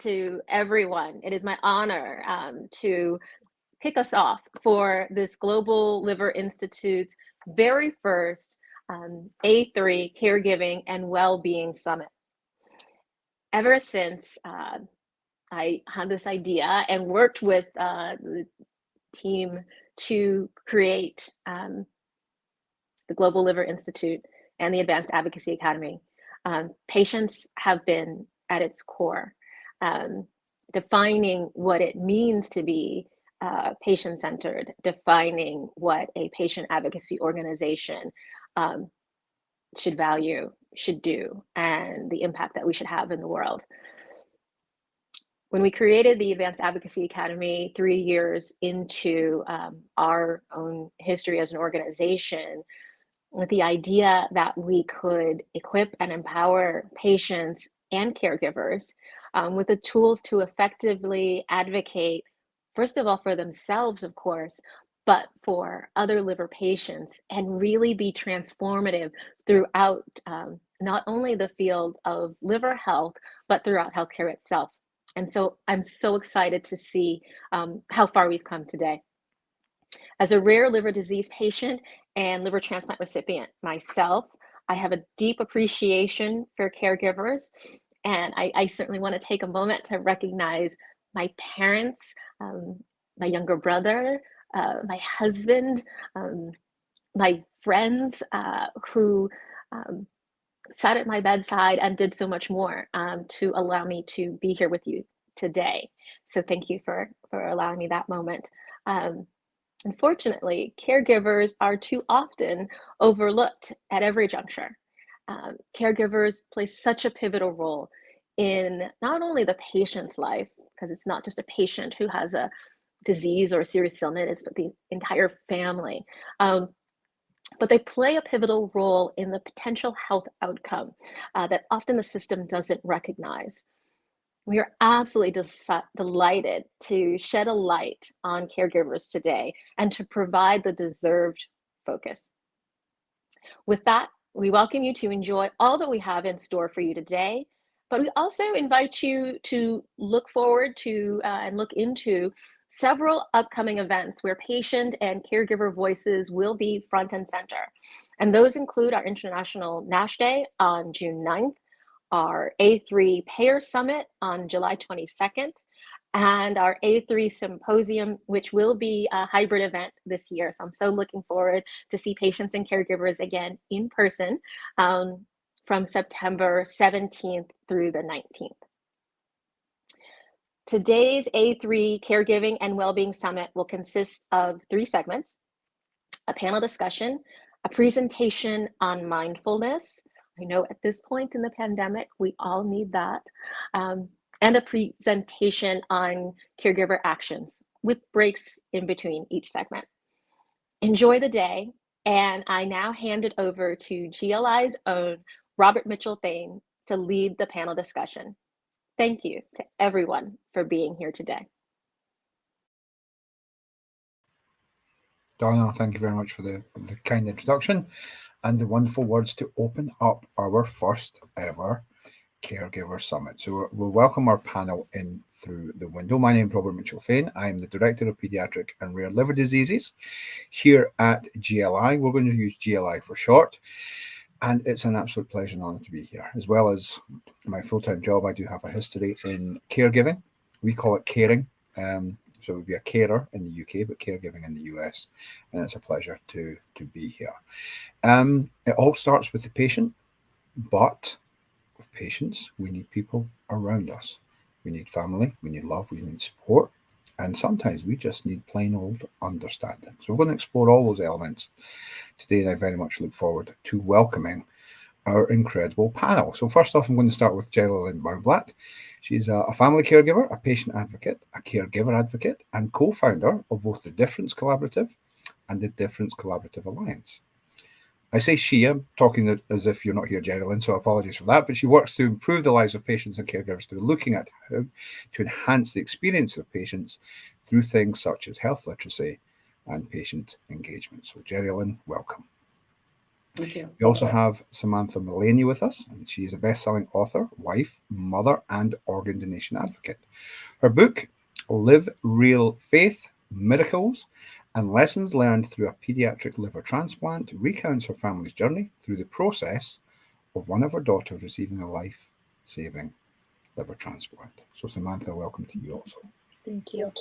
to everyone. It is my honor to kick us off for this Global Liver Institute's very first A3 Caregiving and Wellbeing Summit. Ever since I had this idea and worked with the team to create the Global Liver Institute and the Advanced Advocacy Academy, patients have been at its core, defining what it means to be patient-centered, defining what a patient advocacy organization should value, should do, and the impact that we should have in the world. When we created the Advanced Advocacy Academy 3 years into our own history as an organization, with the idea that we could equip and empower patients and caregivers with the tools to effectively advocate, first of all, for themselves, of course, but for other liver patients, and really be transformative throughout not only the field of liver health, but throughout healthcare itself. And so I'm so excited to see how far we've come today. As a rare liver disease patient and liver transplant recipient myself, I have a deep appreciation for caregivers, and I certainly want to take a moment to recognize my parents, my younger brother, my husband, my friends who sat at my bedside and did so much more to allow me to be here with you today. So thank you for allowing me that moment. Unfortunately, caregivers are too often overlooked at every juncture. Caregivers play such a pivotal role in not only the patient's life, because it's not just a patient who has a disease or a serious illness, but the entire family. But they play a pivotal role in the potential health outcome that often the system doesn't recognize. We are absolutely delighted to shed a light on caregivers today and to provide the deserved focus. With that, we welcome you to enjoy all that we have in store for you today, but we also invite you to look forward to and look into several upcoming events where patient and caregiver voices will be front and center. And those include our International NASH Day on June 9th, our A3 Payer Summit on July 22nd, and our A3 Symposium, which will be a hybrid event this year. So I'm so looking forward to see patients and caregivers again in person from September 17th through the 19th. Today's A3 Caregiving and Wellbeing Summit will consist of 3 segments: a panel discussion, a presentation on mindfulness. I know at this point in the pandemic, we all need that, and a presentation on caregiver actions with breaks in between each segment. Enjoy the day, and I now hand it over to GLI's own Robert Mitchell-Thane to lead the panel discussion. Thank you to everyone for being here today. Donna, thank you very much for the kind introduction and the wonderful words to open up our first ever Caregiver Summit. So we'll welcome our panel in through the window. My name is Robert Mitchell-Thane. I am the Director of Pediatric and Rare Liver Diseases here at GLI. We're going to use GLI for short. And it's an absolute pleasure and honor to be here. As well as my full-time job, I do have a history in caregiving. We call it caring. So it would be a carer in the UK, but caregiving in the US. And it's a pleasure to be here. It all starts with the patient, but with patients, we need people around us. We need family, we need love, we need support. And sometimes we just need plain old understanding. So we're going to explore all those elements today, and I very much look forward to welcoming our incredible panel. So first off, I'm going to start with Jelly Baumblett. She's a family caregiver, a patient advocate, a caregiver advocate, and co-founder of both the Difference Collaborative and the Difference Collaborative Alliance. I say she, I'm talking as if you're not here, Geraldine, so apologies for that, but she works to improve the lives of patients and caregivers through looking at how to enhance the experience of patients through things such as health literacy and patient engagement. So Geraldine, welcome. Thank you. We also have Samantha Mullaney with us, and she is a best-selling author, wife, mother, and organ donation advocate. Her book, Live Real Faith, Miracles, and Lessons Learned Through a Pediatric Liver Transplant, recounts her family's journey through the process of one of her daughters receiving a life-saving liver transplant. So, Samantha, welcome to you also. Thank you.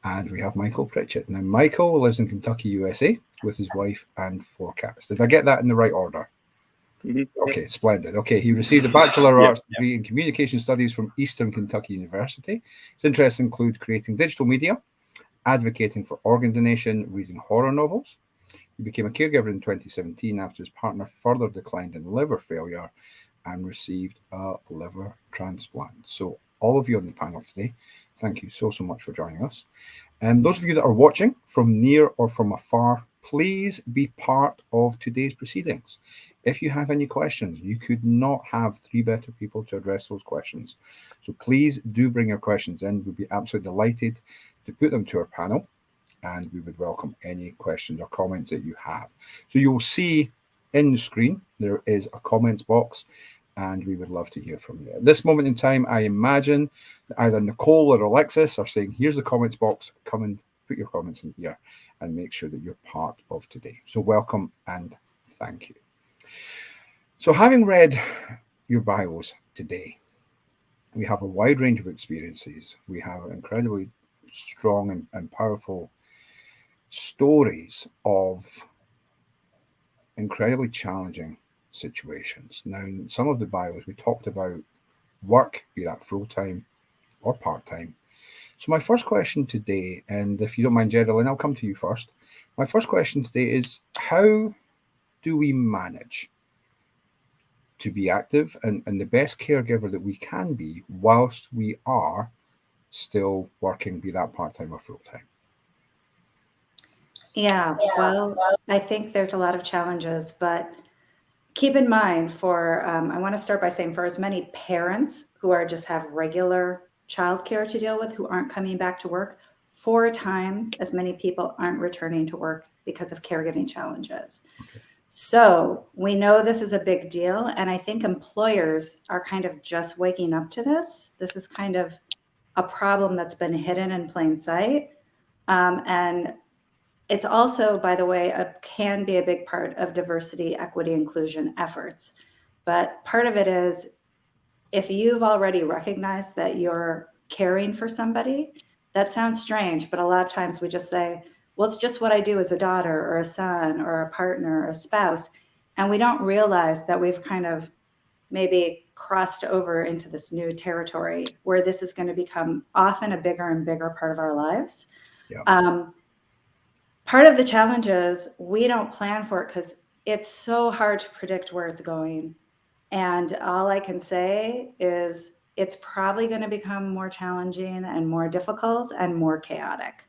And we have Michael Pritchett. Now, Michael lives in Kentucky, USA, with his wife and 4 cats. Did I get that in the right order? Mm-hmm. Okay, splendid. Okay, he received a Bachelor of Arts Yeah. degree in Communication Studies from Eastern Kentucky University. His interests include creating digital media, advocating for organ donation, reading horror novels. He became a caregiver in 2017 after his partner further declined in liver failure and received a liver transplant. So, all of you on the panel today, thank you so much for joining us. And those of you that are watching from near or from afar, please be part of today's proceedings. If you have any questions, you could not have 3 better people to address those questions. So please do bring your questions in. We'd be absolutely delighted to put them to our panel, and we would welcome any questions or comments that you have. So you'll see in the screen, there is a comments box, and we would love to hear from you. At this moment in time, I imagine that either Nicole or Alexis are saying, here's the comments box, come and put your comments in here and make sure that you're part of today. So welcome and thank you. So having read your bios today, we have a wide range of experiences. We have incredibly strong and powerful stories of incredibly challenging situations. Now, in some of the bios, we talked about work, be that full time or part time. So, my first question today, and if you don't mind, Geraldine, I'll come to you first. My first question today is, how do we manage to be active and the best caregiver that we can be whilst we are still working, be that part time or full time? Yeah, well, I think there's a lot of challenges, but keep in mind I want to start by saying for as many parents who are just have regular childcare to deal with who aren't coming back to work, 4 times as many people aren't returning to work because of caregiving challenges. Okay. So we know this is a big deal, and I think employers are kind of just waking up to this. This is kind of a problem that's been hidden in plain sight. And it's also, by the way, can be a big part of diversity, equity, inclusion efforts. But part of it is if you've already recognized that you're caring for somebody, that sounds strange, but a lot of times we just say, well, it's just what I do as a daughter or a son or a partner or a spouse. And we don't realize that we've kind of maybe crossed over into this new territory where this is going to become often a bigger and bigger part of our lives. Yeah. Part of the challenge is we don't plan for it because it's so hard to predict where it's going. And all I can say is it's probably going to become more challenging and more difficult and more chaotic.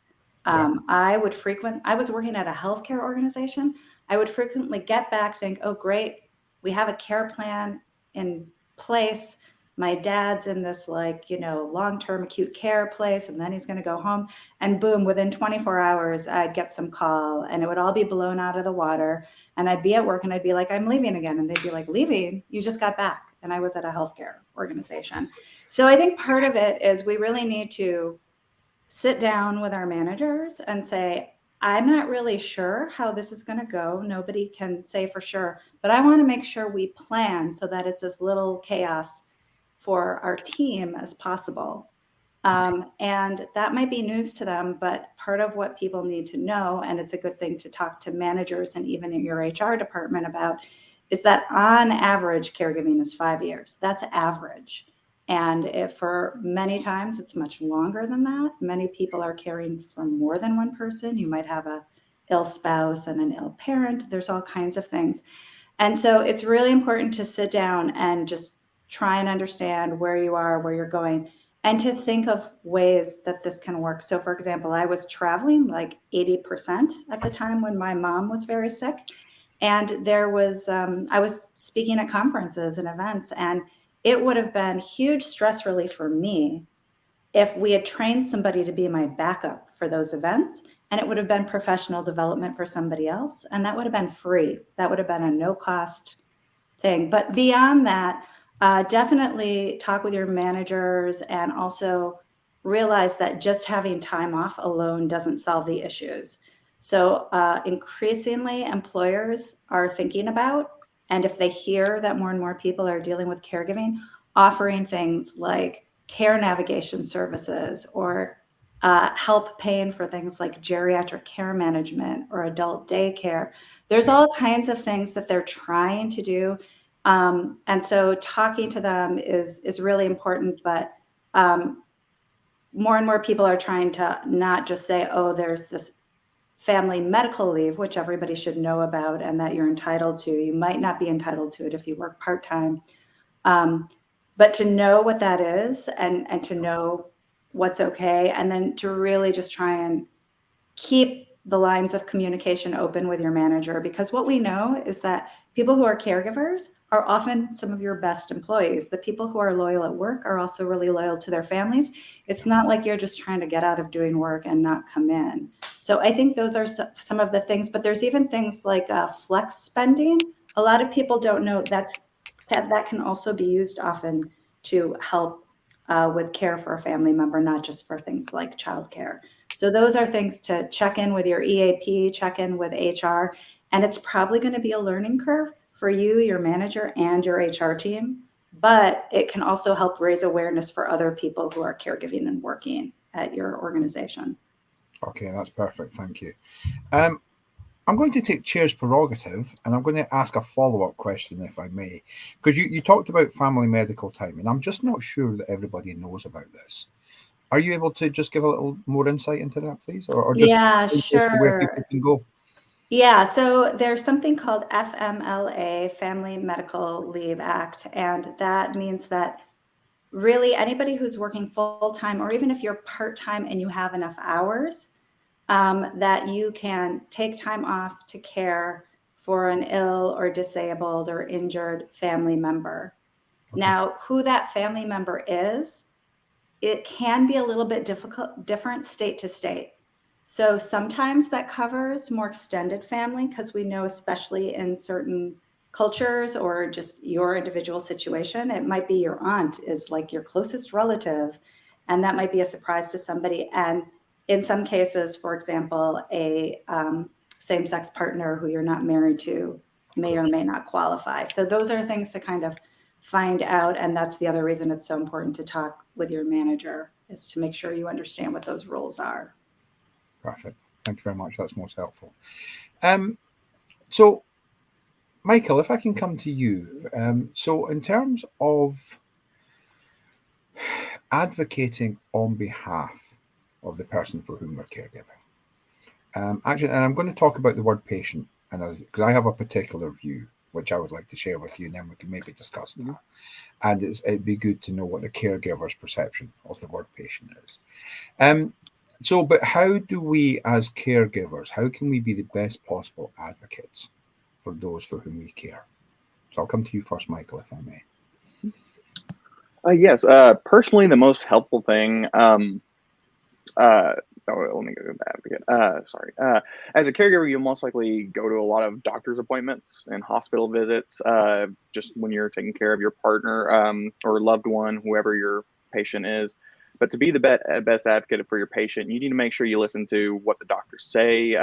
Yeah. I was working at a healthcare organization. I would frequently get back, think, oh, great, we have a care plan in place. My dad's in this long-term acute care place, and then he's going to go home. And boom, within 24 hours, I'd get some call and it would all be blown out of the water. And I'd be at work and I'd be like, I'm leaving again. And they'd be like, leaving? You just got back. And I was at a healthcare organization. So I think part of it is we really need to sit down with our managers and say, I'm not really sure how this is going to go. Nobody can say for sure, but I want to make sure we plan so that it's as little chaos for our team as possible. And that might be news to them, but part of what people need to know, and it's a good thing to talk to managers and even in your HR department about, is that on average, caregiving is 5 years. That's average. And for many times, it's much longer than that. Many people are caring for more than one person. You might have a ill spouse and an ill parent. There's all kinds of things. And so it's really important to sit down and just try and understand where you are, where you're going, and to think of ways that this can work. So for example, I was traveling like 80% at the time when my mom was very sick. And I was speaking at conferences and events, and it would have been huge stress relief for me if we had trained somebody to be my backup for those events, and it would have been professional development for somebody else, and that would have been free. That would have been a no cost thing. But beyond that, definitely talk with your managers, and also realize that just having time off alone doesn't solve the issues. So increasingly employers are thinking about, and if they hear that more and more people are dealing with caregiving, offering things like care navigation services, or help paying for things like geriatric care management or adult daycare. There's all kinds of things that they're trying to do. And so talking to them is really important, but more and more people are trying to not just say, oh, there's this family medical leave, which everybody should know about and that you're entitled to. You might not be entitled to it if you work part-time. But to know what that is, and to know what's okay, and then to really just try and keep the lines of communication open with your manager, because what we know is that people who are caregivers are often some of your best employees. The people who are loyal at work are also really loyal to their families. It's not like you're just trying to get out of doing work and not come in. So I think those are some of the things, but there's even things like flex spending. A lot of people don't know that can also be used often to help with care for a family member, not just for things like childcare. So those are things to check in with your EAP, check in with HR, and it's probably going to be a learning curve for you, your manager, and your HR team, but it can also help raise awareness for other people who are caregiving and working at your organization. Okay, that's perfect. Thank you. I'm going to take chair's prerogative, and I'm going to ask a follow-up question, if I may, because you talked about family medical time, and I'm just not sure that everybody knows about this. Are you able to just give a little more insight into that, please, or just Yeah, as to where people sure. can go? Yeah, so there's something called FMLA, Family Medical Leave Act, and that means that really anybody who's working full-time, or even if you're part-time and you have enough hours, that you can take time off to care for an ill or disabled or injured family member. Okay. Now, who that family member is, it can be a little bit different state to state. So sometimes that covers more extended family, because we know, especially in certain cultures or just your individual situation, it might be your aunt is like your closest relative, and that might be a surprise to somebody. And in some cases, for example, a same-sex partner who you're not married to Of may or course. may not qualify. So those are things to kind of find out, and that's the other reason it's so important to talk with your manager, is to make sure you understand what those rules are. Perfect. Thank you very much. That's most helpful. So, Michael, if I can come to you. So, in terms of advocating on behalf of the person for whom we're caregiving, actually, and I'm going to talk about the word patient, and because I have a particular view which I would like to share with you, and then we can maybe discuss that. And it'd be good to know what the caregiver's perception of the word patient is. But how do we, as caregivers, how can we be the best possible advocates for those for whom we care? So I'll come to you first, Michael, if I may. Yes. Personally, the most helpful thing. Let me go to that again. Sorry. As a caregiver, you'll most likely go to a lot of doctor's appointments and hospital visits, just when you're taking care of your partner or loved one, whoever your patient is. But to be the best advocate for your patient, you need to make sure you listen to what the doctors say,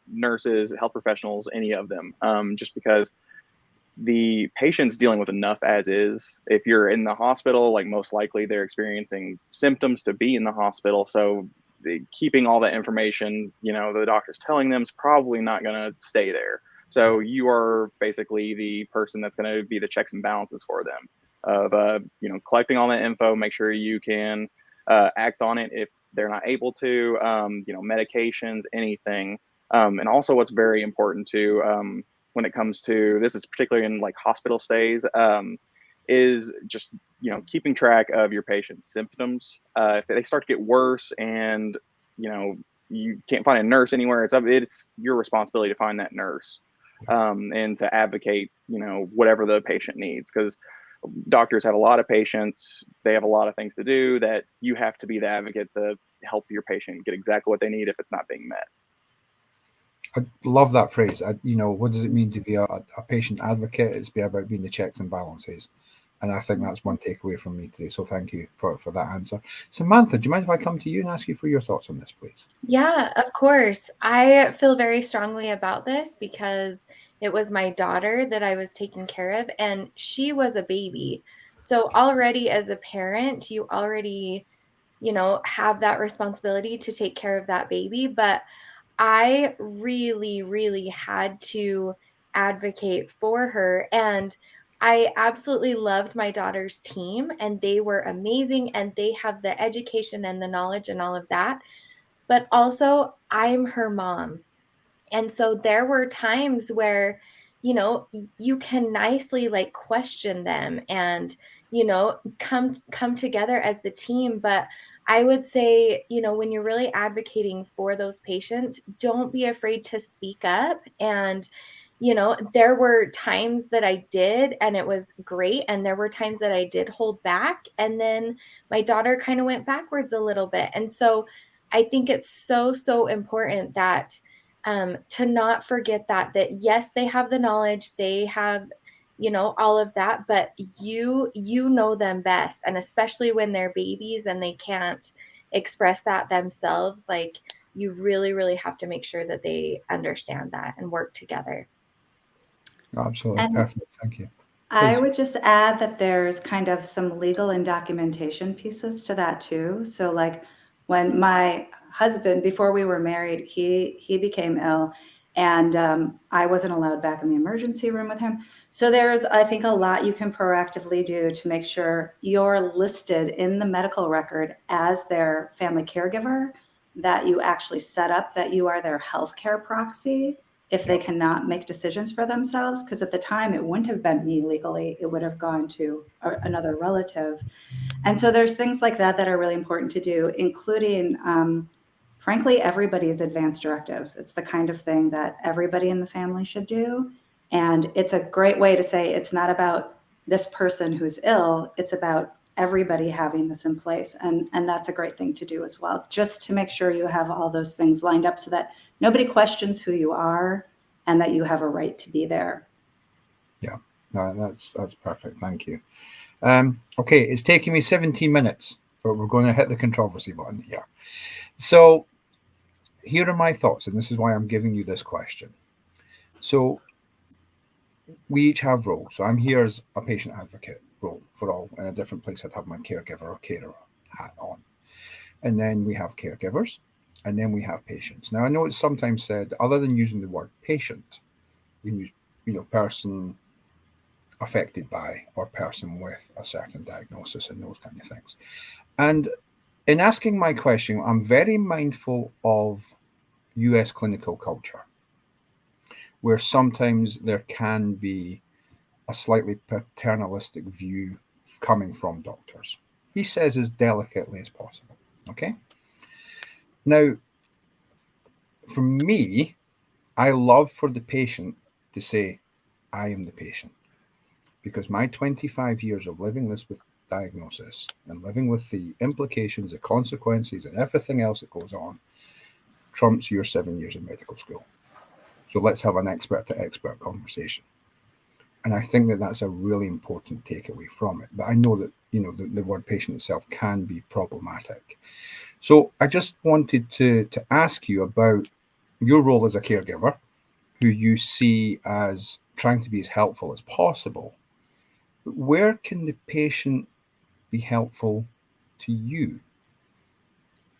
nurses, health professionals, any of them, just because the patient's dealing with enough as is. If you're in the hospital, like most likely they're experiencing symptoms to be in the hospital. So keeping all that information, the doctor's telling them is probably not going to stay there. So you are basically the person that's going to be the checks and balances for them of, collecting all that info, make sure you can act on it if they're not able to, medications, anything. And also what's very important too, when it comes to this, is particularly in like hospital stays, is just keeping track of your patient's symptoms. If they start to get worse and you can't find a nurse anywhere, it's your responsibility to find that nurse, and to advocate whatever the patient needs. Because doctors have a lot of patients. They have a lot of things to do, that you have to be the advocate to help your patient get exactly what they need if it's not being met. I love that phrase. What does it mean to be a patient advocate? It's about being the checks and balances. And I think that's one takeaway from me today. So thank you for that answer. Samantha, do you mind if I come to you and ask you for your thoughts on this, please? Yeah, of course. I feel very strongly about this because it was my daughter that I was taking care of, and she was a baby. So already as a parent, you already, have that responsibility to take care of that baby. But I really, really had to advocate for her. And I absolutely loved my daughter's team, and they were amazing, and they have the education and the knowledge and all of that. But also, I'm her mom. And so there were times where, you can nicely like question them and, come together as the team. But I would say, when you're really advocating for those patients, don't be afraid to speak up. And, there were times that I did, and it was great. And there were times that I did hold back. And then my daughter kind of went backwards a little bit. And so I think it's so, so important that to not forget that yes, they have the knowledge, they have, all of that, but you know them best. And especially when they're babies and they can't express that themselves, like you really, really have to make sure that they understand that and work together. Absolutely. And Perfect. Thank you. I Please. would just add that there's kind of some legal and documentation pieces to that too. So like when my husband, before we were married, he became ill, and I wasn't allowed back in the emergency room with him. So there's, I think, a lot you can proactively do to make sure you're listed in the medical record as their family caregiver, that you actually set up that you are their healthcare proxy if they cannot make decisions for themselves. Because at the time, it wouldn't have been me legally. It would have gone to another relative. And so there's things like that that are really important to do, including, frankly, everybody's advanced directives. It's the kind of thing that everybody in the family should do. And it's a great way to say it's not about this person who's ill. It's about everybody having this in place. And that's a great thing to do as well, just to make sure you have all those things lined up so that nobody questions who you are and that you have a right to be there. Yeah, no, that's perfect. Thank you. Okay, it's taking me 17 minutes, but we're going to hit the controversy button here. So here are my thoughts, and this is why I'm giving you this question. So we each have roles. So I'm here as a patient advocate role for all. In a different place, I'd have my caregiver or carer hat on. And then we have caregivers, and then we have patients. Now, I know it's sometimes said, other than using the word patient, we use, person affected by or person with a certain diagnosis and those kind of things. And in asking my question, I'm very mindful of US clinical culture, where sometimes there can be a slightly paternalistic view coming from doctors. He says as delicately as possible. Okay. Now, for me, I love for the patient to say, I am the patient. Because my 25 years of living this with diagnosis and living with the implications, the consequences, and everything else that goes on trumps your 7 years of medical school. So let's have an expert to expert conversation. And I think that that's a really important takeaway from it. But I know that, the word patient itself can be problematic. So I just wanted to ask you about your role as a caregiver, who you see as trying to be as helpful as possible. Where can the patient be helpful to you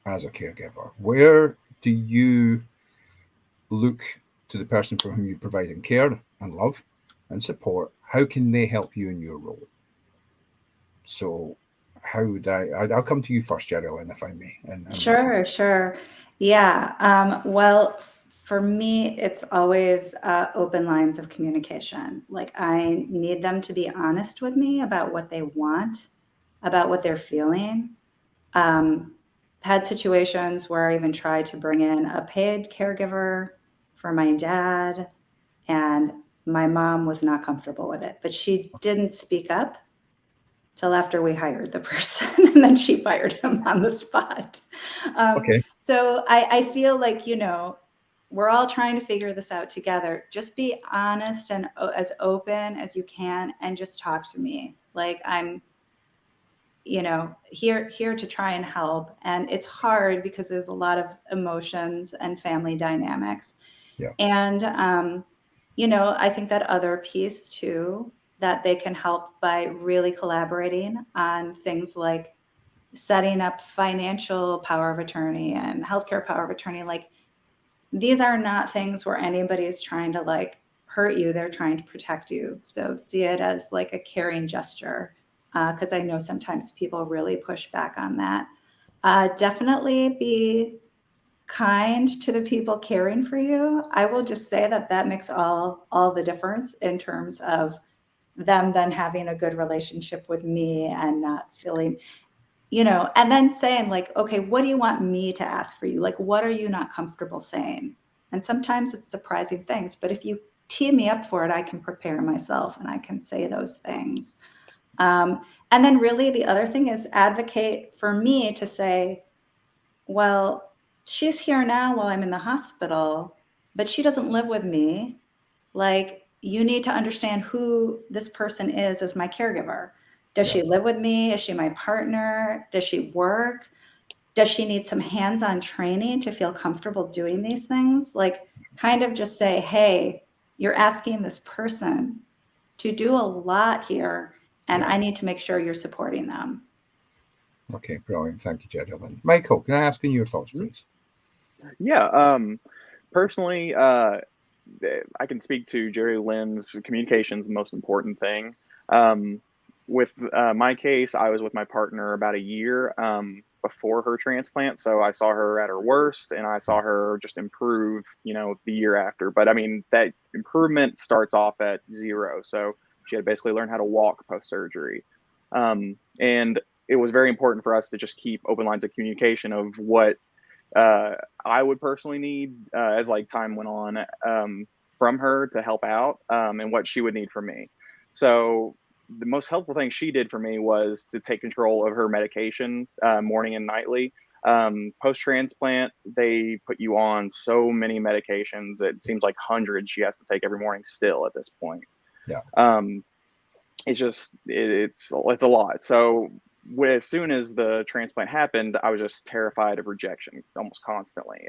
as a caregiver? Where do you look to the person for whom you're providing care and love and support? How can they help you in your role? So how would I'll come to you first, Geraldine, if I may. And Sure. Yeah. Well, for me, it's always open lines of communication. Like I need them to be honest with me about what they want, about what they're feeling. Had situations where I even tried to bring in a paid caregiver for my dad, and my mom was not comfortable with it, but she didn't speak up till after we hired the person, and then she fired him on the spot. Okay. So I feel like, you know, we're all trying to figure this out together. Just be honest and as open as you can, and just talk to me. Like, I'm, you know, here to try and help. And it's hard because there's a lot of emotions and family dynamics. Yeah. And you know, I think that other piece too, that they can help by really collaborating on things like setting up financial power of attorney and healthcare power of attorney. Like, these are not things where anybody's trying to like hurt you. They're trying to protect you. So see it as like a caring gesture, because I know sometimes people really push back on that. Definitely be kind to the people caring for you. I will just say that that makes all the difference in terms of them then having a good relationship with me and not feeling, you know, and then saying like, okay, what do you want me to ask for you? Like, what are you not comfortable saying? And sometimes it's surprising things, but if you tee me up for it, I can prepare myself and I can say those things. And then really the other thing is advocate for me to say, well, she's here now while I'm in the hospital, but she doesn't live with me. Like, you need to understand who this person is as my caregiver. Does she live with me? Is she my partner? Does she work? Does she need some hands-on training to feel comfortable doing these things? Like, kind of just say, hey, you're asking this person to do a lot here, and I need to make sure you're supporting them. Okay, brilliant. Thank you, Jerry Lynn. Michael, can I ask you your thoughts, please? Yeah. Personally, I can speak to Jerry Lynn's communication is the most important thing. With my case, I was with my partner about a year before her transplant. So I saw her at her worst and I saw her just improve, you know, the year after. But I mean, that improvement starts off at 0. So she had basically learned how to walk post-surgery. And it was very important for us to just keep open lines of communication of what I would personally need as like time went on from her to help out and what she would need from me. So the most helpful thing she did for me was to take control of her medication morning and nightly. Post transplant, they put you on so many medications. It seems like hundreds she has to take every morning still at this point. Yeah. It's just it's a lot. So as soon as the transplant happened, I was just terrified of rejection almost constantly.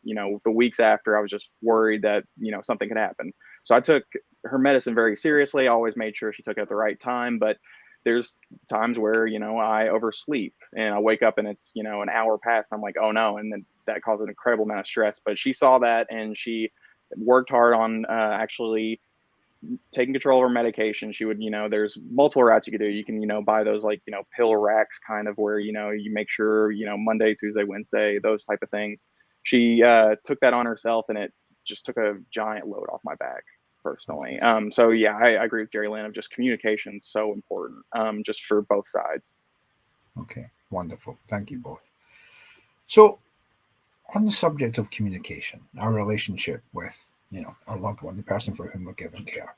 You know, the weeks after, I was just worried that, you know, something could happen. So I took her medicine very seriously. I always made sure she took it at the right time. But there's times where, you know, I oversleep and I wake up and it's, you know, an hour past. And I'm like, oh no. And then that caused an incredible amount of stress. But she saw that and she worked hard on actually taking control of her medication. She would, you know, there's multiple routes you could do. You can, you know, buy those like, you know, pill racks kind of where, you know, you make sure, you know, Monday, Tuesday, Wednesday, those type of things. She took that on herself and it just took a giant load off my back personally. So yeah, I agree with Jerry Lynn of just communication so important just for both sides. Okay, wonderful. Thank you both. So on the subject of communication, our relationship with, you know, our loved one, the person for whom we're giving care,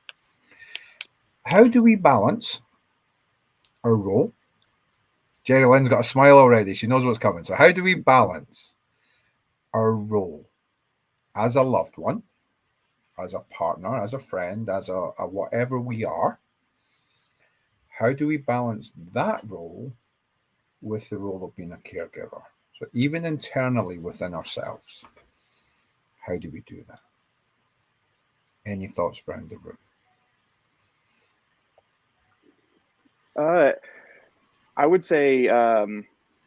how do we balance our role? Jerry Lynn's got a smile already. She knows what's coming. So how do we balance our role as a loved one, as a partner, as a friend, as a whatever we are? How do we balance that role with the role of being a caregiver? So even internally within ourselves, how do we do that? Any thoughts around the room? I would say,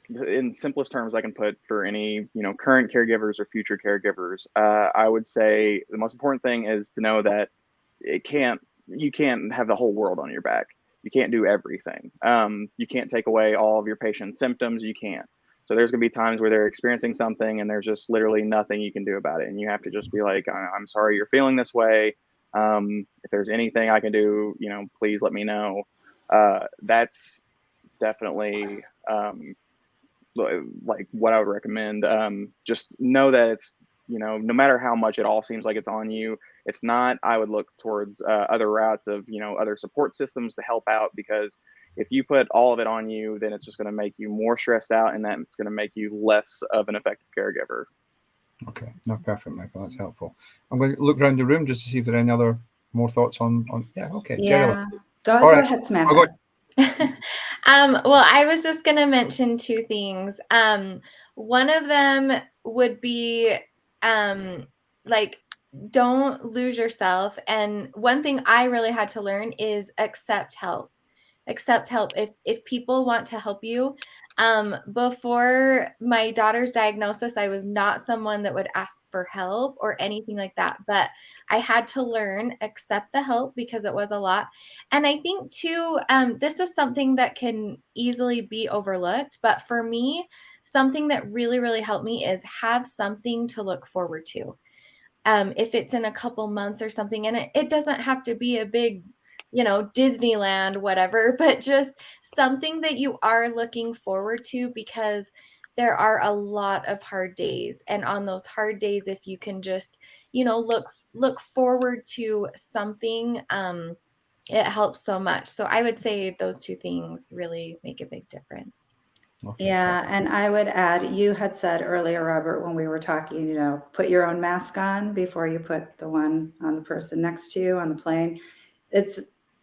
in simplest terms I can put for any, you know, current caregivers or future caregivers, I would say the most important thing is to know that you can't have the whole world on your back. You can't do everything. You can't take away all of your patient's symptoms. You can't. So there's going to be times where they're experiencing something and there's just literally nothing you can do about it. And you have to just be like, I'm sorry you're feeling this way. If there's anything I can do, you know, please let me know. That's definitely like what I would recommend. Just know that it's, you know, no matter how much it all seems like it's on you, it's not. I would look towards other routes of, you know, other support systems to help out because If you put all of it on you, then it's just going to make you more stressed out, and that's going to make you less of an effective caregiver. Okay, no, perfect, Michael. That's helpful. I'm going to look around the room just to see if there are any other more thoughts on. Yeah, okay, Jerry. Yeah. All Go right. ahead, I'll go. Samantha. Well, I was just going to mention two things. One of them would be like, don't lose yourself. And one thing I really had to learn is accept help. Accept help. If people want to help you, before my daughter's diagnosis, I was not someone that would ask for help or anything like that. But I had to learn, accept the help because it was a lot. And I think too, this is something that can easily be overlooked. But for me, something that really, really helped me is have something to look forward to. If it's in a couple months or something, and it doesn't have to be a big, Disneyland, whatever, but just something that you are looking forward to, because there are a lot of hard days. And on those hard days, if you can just, look forward to something, it helps so much. So I would say those two things really make a big difference. Okay, Yeah, perfect. and I would add, you had said earlier, Robert, when we were talking, put your own mask on before you put the one on the person next to you on the plane.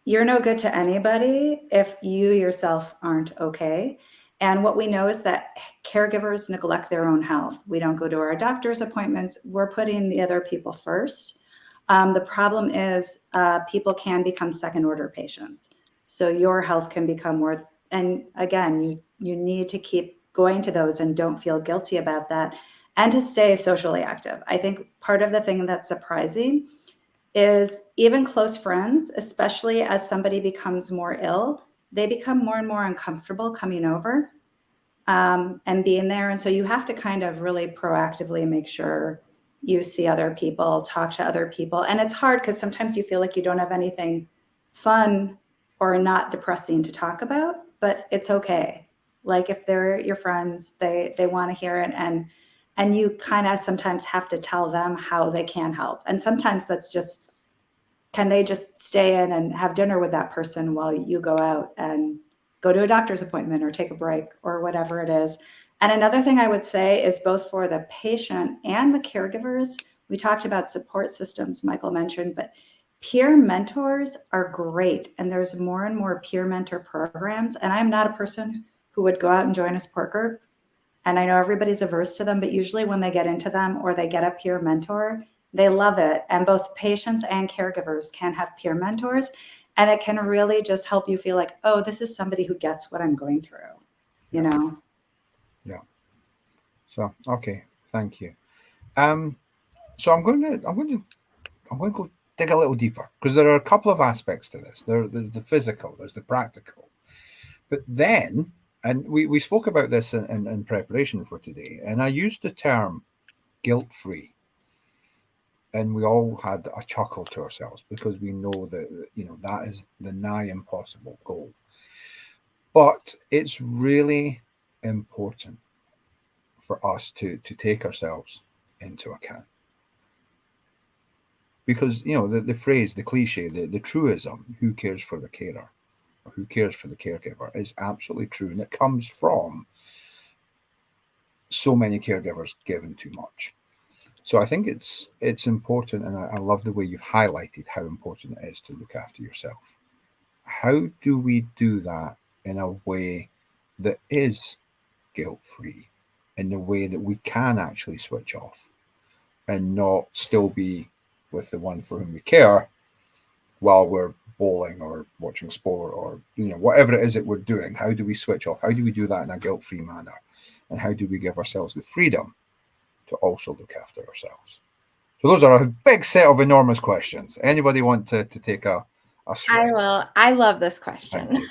You're no good to anybody if you yourself aren't okay. And what we know is that caregivers neglect their own health. We don't go to our doctor's appointments. We're putting the other people first. The problem is people can become second order patients. So your health can become more, and again, you need to keep going to those and don't feel guilty about that, and to stay socially active. I think part of the thing that's surprising is even close friends, especially as somebody becomes more ill, they become more and more uncomfortable coming over and being there. And so you have to kind of really proactively make sure you see other people, talk to other people. And it's hard because sometimes you feel like you don't have anything fun or not depressing to talk about, but it's okay. Like if they're your friends, they want to hear it, and you kind of sometimes have to tell them how they can help. And sometimes that's just, can they just stay in and have dinner with that person while you go out and go to a doctor's appointment or take a break or whatever it is. And another thing I would say is both for the patient and the caregivers, we talked about support systems, Michael mentioned, but peer mentors are great. And there's more and more peer mentor programs. And I'm not a person who would go out and join a support group. And I know everybody's averse to them, but usually when they get into them or they get a peer mentor, they love it. And both patients and caregivers can have peer mentors. And it can really just help you feel like, oh, this is somebody who gets what I'm going through, you know? Yeah. So, okay, thank you. So I'm going to go dig a little deeper, because there are a couple of aspects to this. There's the physical, there's the practical, but then, and we spoke about this in preparation for today, and I used the term guilt-free, and we all had a chuckle to ourselves because we know that that is the nigh impossible goal. But it's really important for us to take ourselves into account, because the phrase, the cliche, the truism, who cares for the carer, or who cares for the caregiver, is absolutely true, and it comes from so many caregivers given too much. So I think it's important, and I love the way you've highlighted how important it is to look after yourself. How do we do that in a way that is guilt-free, in the way that we can actually switch off and not still be with the one for whom we care while we're bowling or watching sport or whatever it is that we're doing? How do we switch off? How do we do that in a guilt-free manner? And how do we give ourselves the freedom to also look after ourselves? So those are a big set of enormous questions. Anybody want to take a swing? I will. I love this question.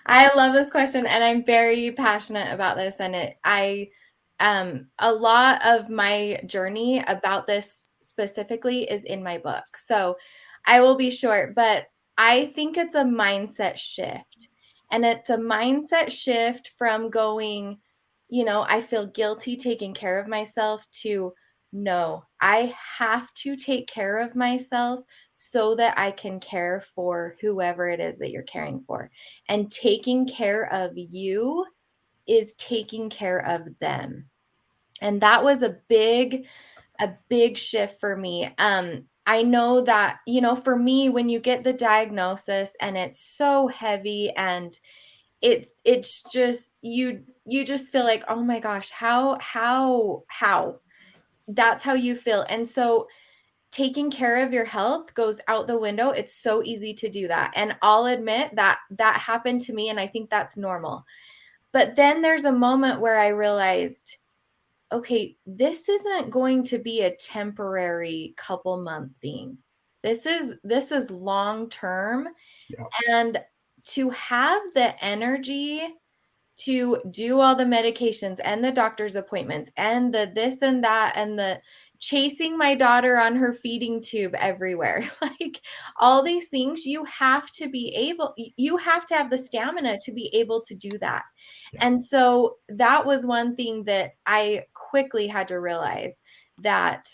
I love this question, and I'm very passionate about this. And a lot of my journey about this specifically is in my book. So I will be short, but I think it's a mindset shift. And it's a mindset shift from going, I feel guilty taking care of myself, to no, I have to take care of myself so that I can care for whoever it is that you're caring for. And taking care of you is taking care of them. And that was a big shift for me. I know that, for me, when you get the diagnosis and it's so heavy and it's just you just feel like, oh my gosh, how that's how you feel. And so taking care of your health goes out the window. It's so easy to do that. And I'll admit that that happened to me, and I think that's normal. But then there's a moment where I realized, okay, this isn't going to be a temporary couple month thing. This is long term. Yeah. And to have the energy to do all the medications and the doctor's appointments and the this and that and the chasing my daughter on her feeding tube everywhere, like all these things, you have to have the stamina to be able to do that. Yeah. And so that was one thing that I quickly had to realize, that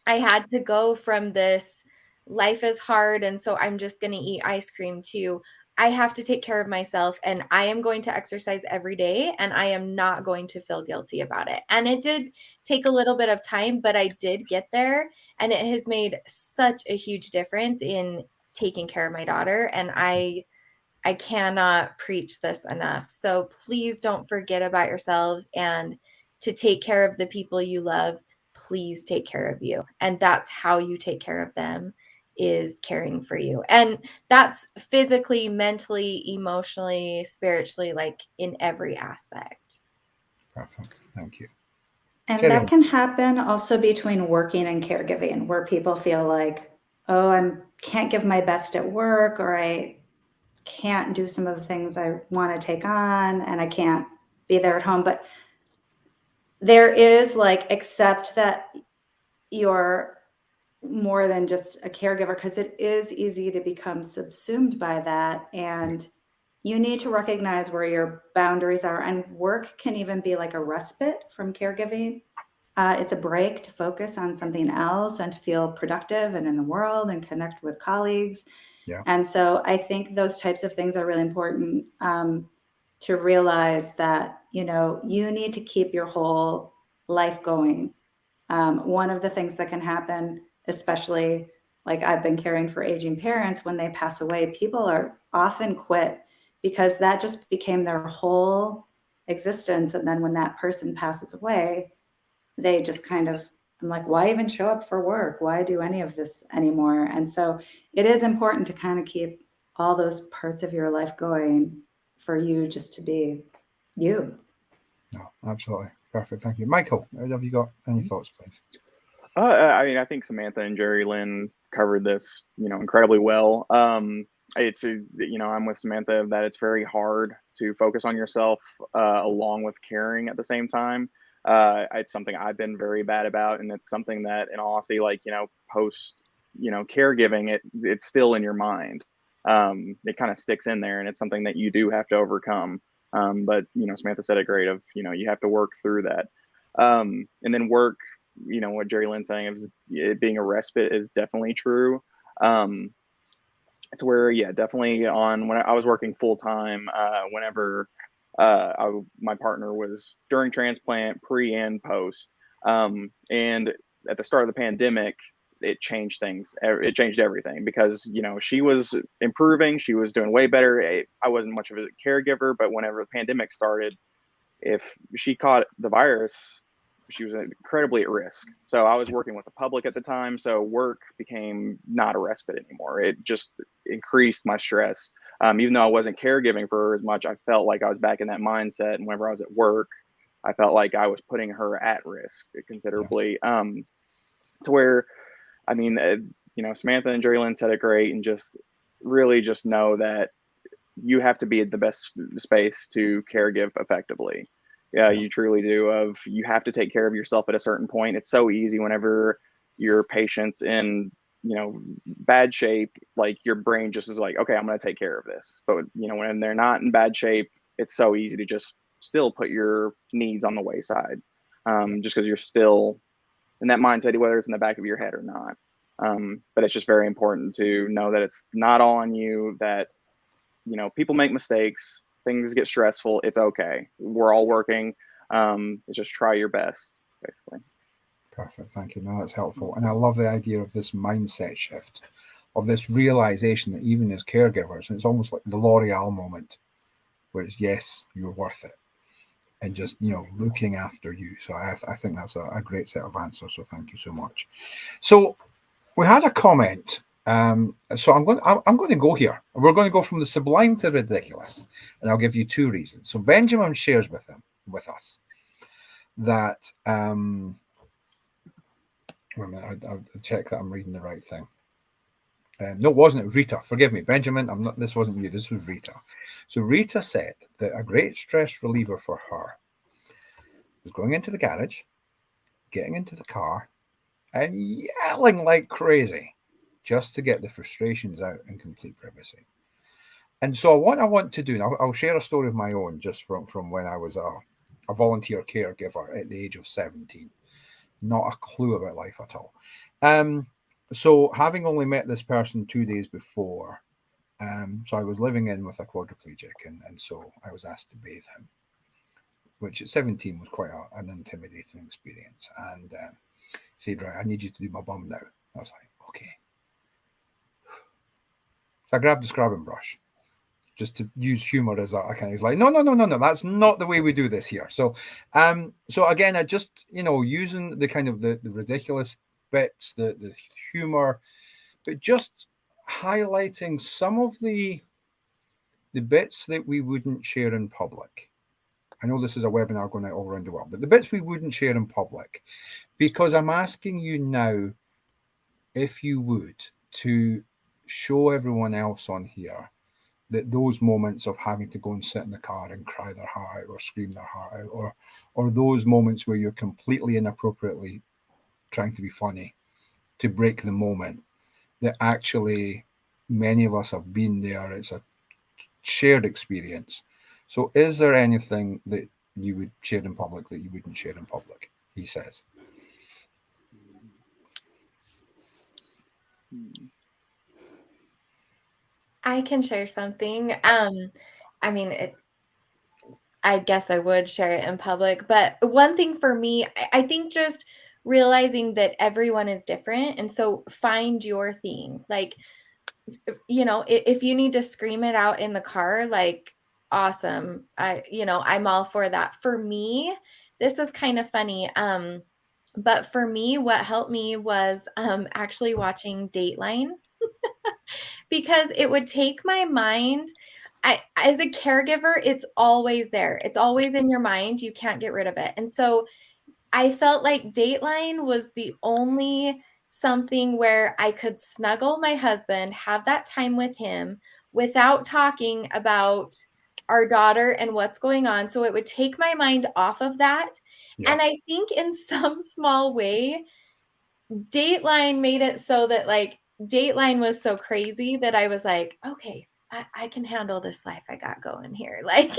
I had to go from this life is hard and so I'm just going to eat ice cream to I have to take care of myself, and I am going to exercise every day, and I am not going to feel guilty about it. And it did take a little bit of time, but I did get there, and it has made such a huge difference in taking care of my daughter. And I cannot preach this enough. So please don't forget about yourselves, and to take care of the people you love. Please take care of you. And that's how you take care of them, is caring for you. And that's physically, mentally, emotionally, spiritually, like in every aspect. Perfect. Thank you. And Carry that on. can happen also between working and caregiving, where people feel like, oh, I can't give my best at work, or I can't do some of the things I want to take on, and I can't be there at home. But there is like, accept that you're more than just a caregiver, because it is easy to become subsumed by that. And you need to recognize where your boundaries are. And work can even be like a respite from caregiving. It's a break to focus on something else and to feel productive and in the world and connect with colleagues. Yeah. And so I think those types of things are really important, to realize that, you need to keep your whole life going. One of the things that can happen, especially like I've been caring for aging parents, when they pass away, people are often quit because that just became their whole existence. And then when that person passes away, they just kind of, I'm like, why even show up for work? Why do any of this anymore? And so it is important to kind of keep all those parts of your life going for you just to be you. No, absolutely. Perfect. Thank you. Michael, have you got any thoughts, please? I mean, I think Samantha and Jerry Lynn covered this, incredibly well. I'm with Samantha that it's very hard to focus on yourself along with caring at the same time. It's something I've been very bad about, and it's something that, in all honesty, post, caregiving, it's still in your mind. It kind of sticks in there, and it's something that you do have to overcome. But Samantha said it great. You have to work through that, and then work. What Jerry Lynn's saying is it being a respite is definitely true. To where, definitely when I was working full time, whenever my partner was during transplant, pre and post, and at the start of the pandemic, it changed things. It changed everything because she was improving, she was doing way better. I wasn't much of a caregiver, but whenever the pandemic started, if she caught the virus, she was incredibly at risk. So I was working with the public at the time. So work became not a respite anymore. It just increased my stress. Even though I wasn't caregiving for her as much, I felt like I was back in that mindset. And whenever I was at work, I felt like I was putting her at risk considerably. To where, I mean, Samantha and Jerry Lynn said it great, and just really just know that you have to be in the best space to caregive effectively. Yeah, you truly do. You have to take care of yourself at a certain point. It's so easy whenever your patient's in, bad shape, like your brain just is like, okay, I'm going to take care of this. But, when they're not in bad shape, it's so easy to just still put your needs on the wayside, just because you're still in that mindset, whether it's in the back of your head or not. But it's just very important to know that it's not all on you, that, you know, people make mistakes, things get stressful. It's okay. We're all working. It's just try your best, basically. Perfect. Thank you. No, that's helpful. And I love the idea of this mindset shift, of this realization that even as caregivers, it's almost like the L'Oreal moment, where it's, yes, you're worth it. And just, you know, looking after you. So I think that's a great set of answers. So thank you so much. So we had a comment. So I'm going to go here. We're going to go from the sublime to ridiculous, and I'll give you two reasons. So Benjamin shares with us that wait a minute, I'll check that I'm reading the right thing. No, it wasn't. It was Rita. Forgive me, Benjamin. I'm not. This wasn't you. This was Rita. So Rita said that a great stress reliever for her was going into the garage, getting into the car, and yelling like crazy, just to get the frustrations out in complete privacy. And so what I want to do, and I'll share a story of my own, just from when I was a volunteer caregiver at the age of 17. Not a clue about life at all. So having only met this person 2 days before, so I was living in with a quadriplegic, and so I was asked to bathe him, which at 17 was quite an intimidating experience. And he said, right, I need you to do my bum now. I was like, okay. So I grabbed the scrubbing brush, just to use humor as a kind of, he's like, no, that's not the way we do this here. So again, I just, you know, using the kind of the ridiculous bits, the humor, but just highlighting some of the bits that we wouldn't share in public. I know this is a webinar going out all around the world, but the bits we wouldn't share in public, because I'm asking you now, if you would, to show everyone else on here that those moments of having to go and sit in the car and cry their heart out or scream their heart out, or those moments where you're completely inappropriately trying to be funny to break the moment, that actually many of us have been there. It's a shared experience. So is there anything that you would share in public that you wouldn't share in public? He says. I can share something. I mean, I guess I would share it in public, but one thing for me, I think just realizing that everyone is different, and so find your thing. Like, you know, if you need to scream it out in the car, like, awesome. I'm all for that. For me, this is kind of funny. But for me, what helped me was actually watching Dateline, because it would take my mind. As a caregiver, it's always there. It's always in your mind. You can't get rid of it. And so I felt like Dateline was the only something where I could snuggle my husband, have that time with him without talking about our daughter and what's going on. So it would take my mind off of that. Yeah. And I think in some small way, Dateline made it so that, like, Dateline was so crazy that I was like, okay, I can handle this life I got going here. Like,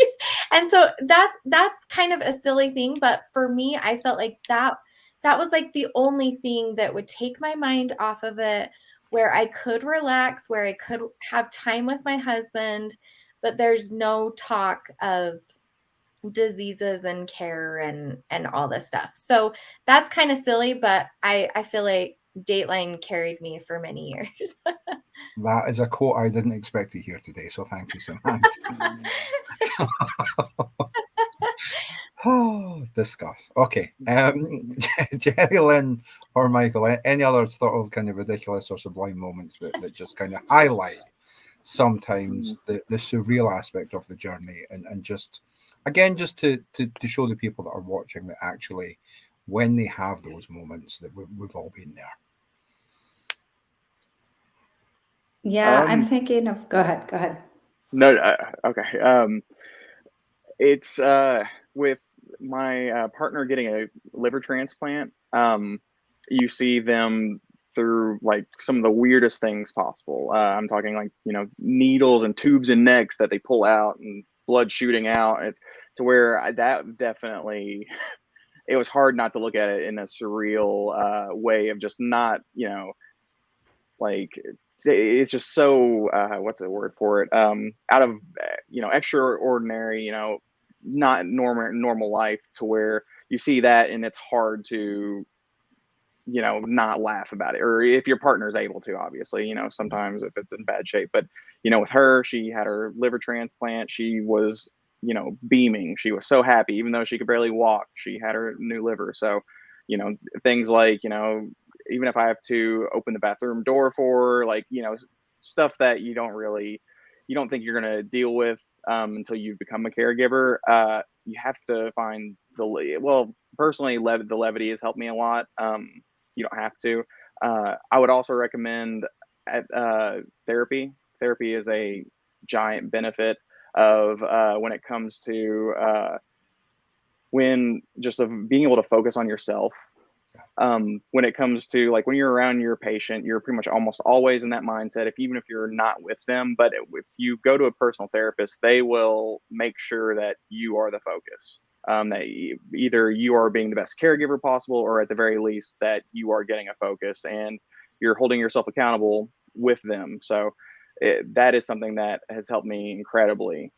and so that's kind of a silly thing. But for me, I felt like that was like the only thing that would take my mind off of it, where I could relax, where I could have time with my husband, but there's no talk of diseases and care and all this stuff. So that's kind of silly, but I feel like Dateline carried me for many years. That is a quote I didn't expect to hear today, so thank you so much. Oh, discuss. Okay. Jerry Lynn or Michael, any other sort of kind of ridiculous or sublime moments that just kind of highlight sometimes the surreal aspect of the journey, and just, again, just to show the people that are watching that actually when they have those moments that we've all been there. Yeah, I'm thinking of, go ahead. No, okay. It's with my partner getting a liver transplant. You see them through like some of the weirdest things possible. I'm talking like, you know, needles and tubes and necks that they pull out and blood shooting out. It's to where that definitely it was hard not to look at it in a surreal way of just not, like it's just so what's the word for it? Out of extraordinary, not normal life, to where you see that and it's hard to not laugh about it, or if your partner's able to, obviously, sometimes if it's in bad shape. But with her, she had her liver transplant. She was beaming. She was so happy, even though she could barely walk. She had her new liver. So things like even if I have to open the bathroom door for her, like stuff that you don't think you're going to deal with until you become a caregiver. You have to find personally, the levity has helped me a lot. You don't have to. I would also recommend therapy. Therapy is a giant benefit of when it comes to of being able to focus on yourself. When it comes to, like, when you're around your patient, you're pretty much almost always in that mindset, even if you're not with them. But if you go to a personal therapist, they will make sure that you are the focus. That either you are being the best caregiver possible, or at the very least that you are getting a focus and you're holding yourself accountable with them. So that is something that has helped me incredibly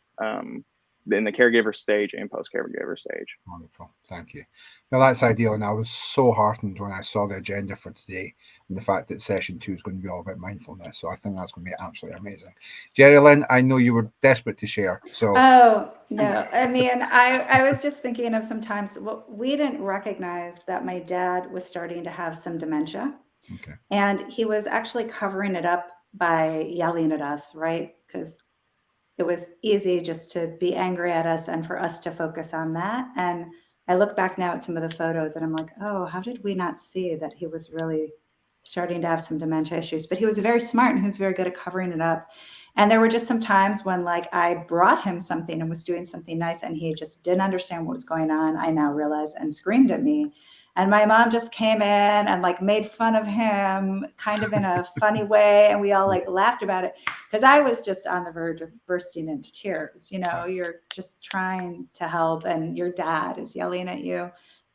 in the caregiver stage and post-caregiver stage. Wonderful. Thank you. Well, that's ideal. And I was so heartened when I saw the agenda for today and the fact that session 2 is going to be all about mindfulness. So I think that's going to be absolutely amazing. Jerry Lynn, I know you were desperate to share. So. Oh, no. I mean, I was just thinking of sometimes we didn't recognize that my dad was starting to have some dementia. Okay. And he was actually covering it up by yelling at us, right? Because it was easy just to be angry at us and for us to focus on that. And I look back now at some of the photos and I'm like, oh, how did we not see that he was really starting to have some dementia issues? But he was very smart and he was very good at covering it up. And there were just some times when, like, I brought him something and was doing something nice and he just didn't understand what was going on, I now realize, and screamed at me. And my mom just came in and, like, made fun of him kind of in a funny way. And we all, like, laughed about it because I was just on the verge of bursting into tears. You're just trying to help and your dad is yelling at you.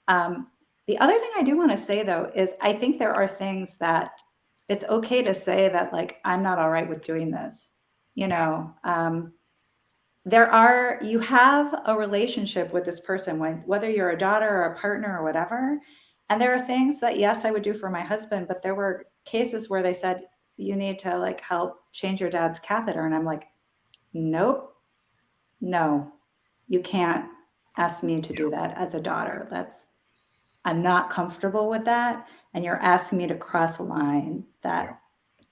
The other thing I do want to say, though, is I think there are things that it's okay to say that, like, I'm not all right with doing this. You have a relationship with this person, whether you're a daughter or a partner or whatever. And there are things that, yes, I would do for my husband, but there were cases where they said, you need to, like, help change your dad's catheter. And I'm like, nope, no, you can't ask me to do that as a daughter. I'm not comfortable with that. And you're asking me to cross a line that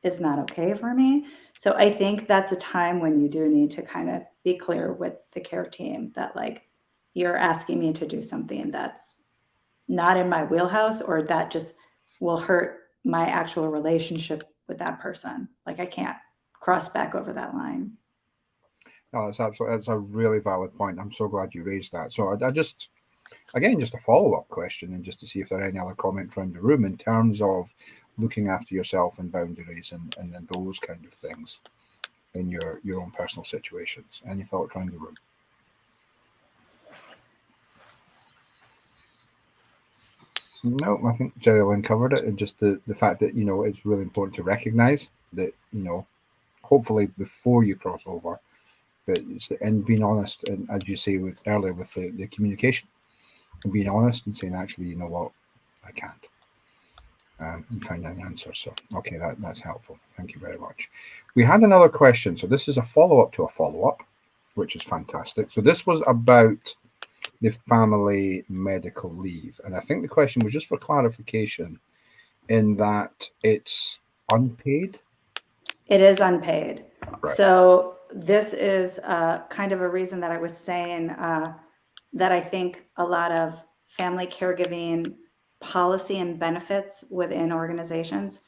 is not okay for me. So I think that's a time when you do need to kind of be clear with the care team that, like, you're asking me to do something that's not in my wheelhouse, or that just will hurt my actual relationship with that person. Like, I can't cross back over that line. No, that's a really valid point. I'm so glad you raised that. So I just, again, just a follow-up question, and just to see if there are any other comments around the room in terms of looking after yourself and boundaries and those kind of things in your own personal situations. Any thoughts around the room? No, I think Jerry Lynn covered it. And just the fact that, it's really important to recognize that, hopefully before you cross over, but and being honest, and as you say earlier with the communication, and being honest and saying, actually, you know what, I can't. And find an answer. So, okay, that's helpful. Thank you very much. We had another question. So this is a follow-up to a follow-up, which is fantastic. So this was about the family medical leave. And I think the question was just for clarification in that it's unpaid. It is unpaid. Right. So this is kind of a reason that I was saying that I think a lot of family caregiving policy and benefits within organizations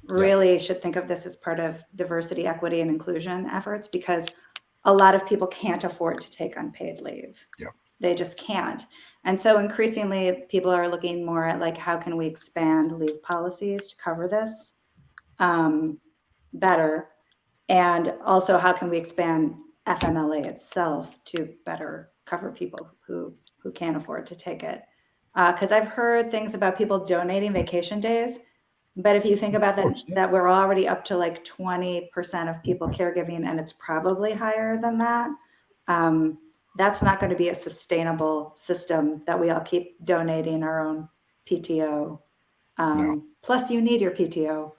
really should think of this as part of diversity, equity, and inclusion efforts, because a lot of people can't afford to take unpaid leave. Yeah. They just can't. And so increasingly people are looking more at, like, how can we expand leave policies to cover this better? And also, how can we expand FMLA itself to better cover people who can't afford to take it? Because I've heard things about people donating vacation days. But if you think about that we're already up to like 20% of people caregiving, and it's probably higher than that, that's not going to be a sustainable system that we all keep donating our own PTO. No. Plus, you need your PTO.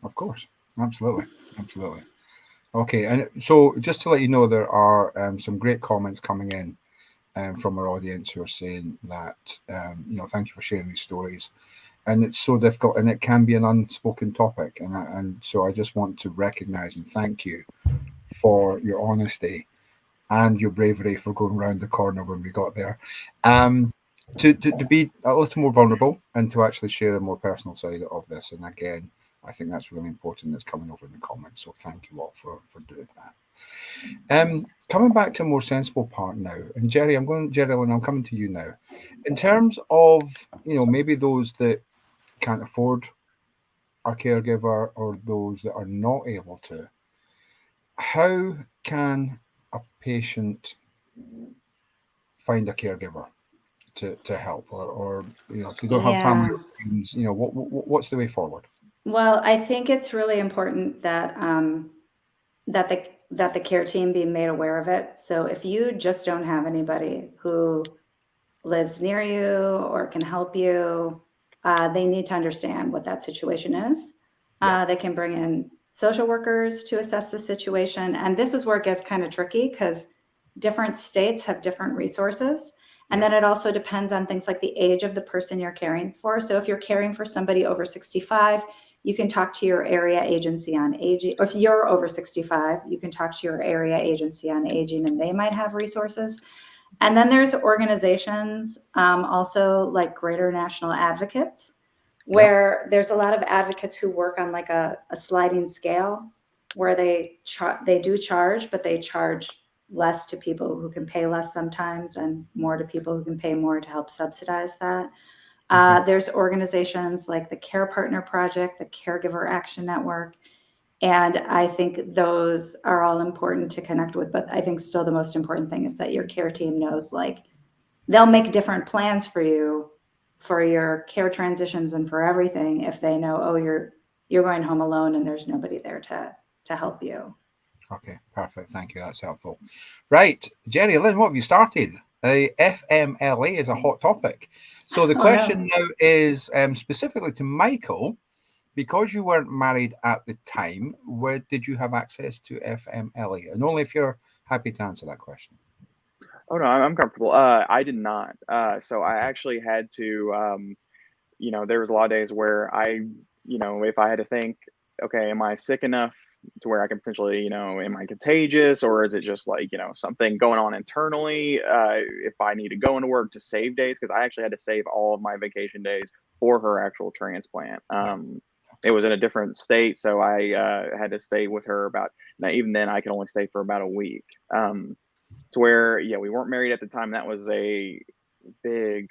Of course. Absolutely. Absolutely. Okay. And so just to let you know, there are some great comments coming in from our audience who are saying that, thank you for sharing these stories. And it's so difficult, and it can be an unspoken topic. And so I just want to recognize and thank you for your honesty and your bravery for going around the corner when we got there. To be a little more vulnerable and to actually share a more personal side of this. And again, I think that's really important. That's coming over in the comments. So thank you all for doing that. Coming back to a more sensible part now, and Jerry, I'm coming to you now. In terms of, maybe those that can't afford a caregiver or those that are not able to, how can a patient find a caregiver to help, or if they don't have family or friends, what's the way forward? Well, I think it's really important that that the care team be made aware of it. So if you just don't have anybody who lives near you or can help you, they need to understand what that situation is. They can bring in social workers to assess the situation. And this is where it gets kind of tricky because different states have different resources. And then it also depends on things like the age of the person you're caring for. So if you're caring for somebody over 65, you can talk to your area agency on aging. Or if you're over 65, you can talk to your area agency on aging, and they might have resources. And then there's organizations, also like Greater National Advocates, where there's a lot of advocates who work on like a sliding scale where they do charge, but they charge less to people who can pay less sometimes and more to people who can pay more to help subsidize that. There's organizations like the Care Partner Project, the Caregiver Action Network, and I think those are all important to connect with. But I think still the most important thing is that your care team knows, like, they'll make different plans for you for your care transitions and for everything if they know, oh, you're going home alone and there's nobody there to help you. Okay, perfect. Thank you. That's helpful. Right, Jerry, Lynn, what have you started? FMLA is a hot topic. So the question now is specifically to Michael, because you weren't married at the time, where did you have access to FMLA? And only if you're happy to answer that question. Oh no, I'm comfortable. I did not. So I actually had to, there was a lot of days where if I had to think, okay, am I sick enough to where I can potentially, am I contagious, or is it just like, something going on internally? If I need to go into work to save days, because I actually had to save all of my vacation days for her actual transplant. It was in a different state, so I had to stay with her even then I could only stay for about a week. To where, we weren't married at the time. That was a big,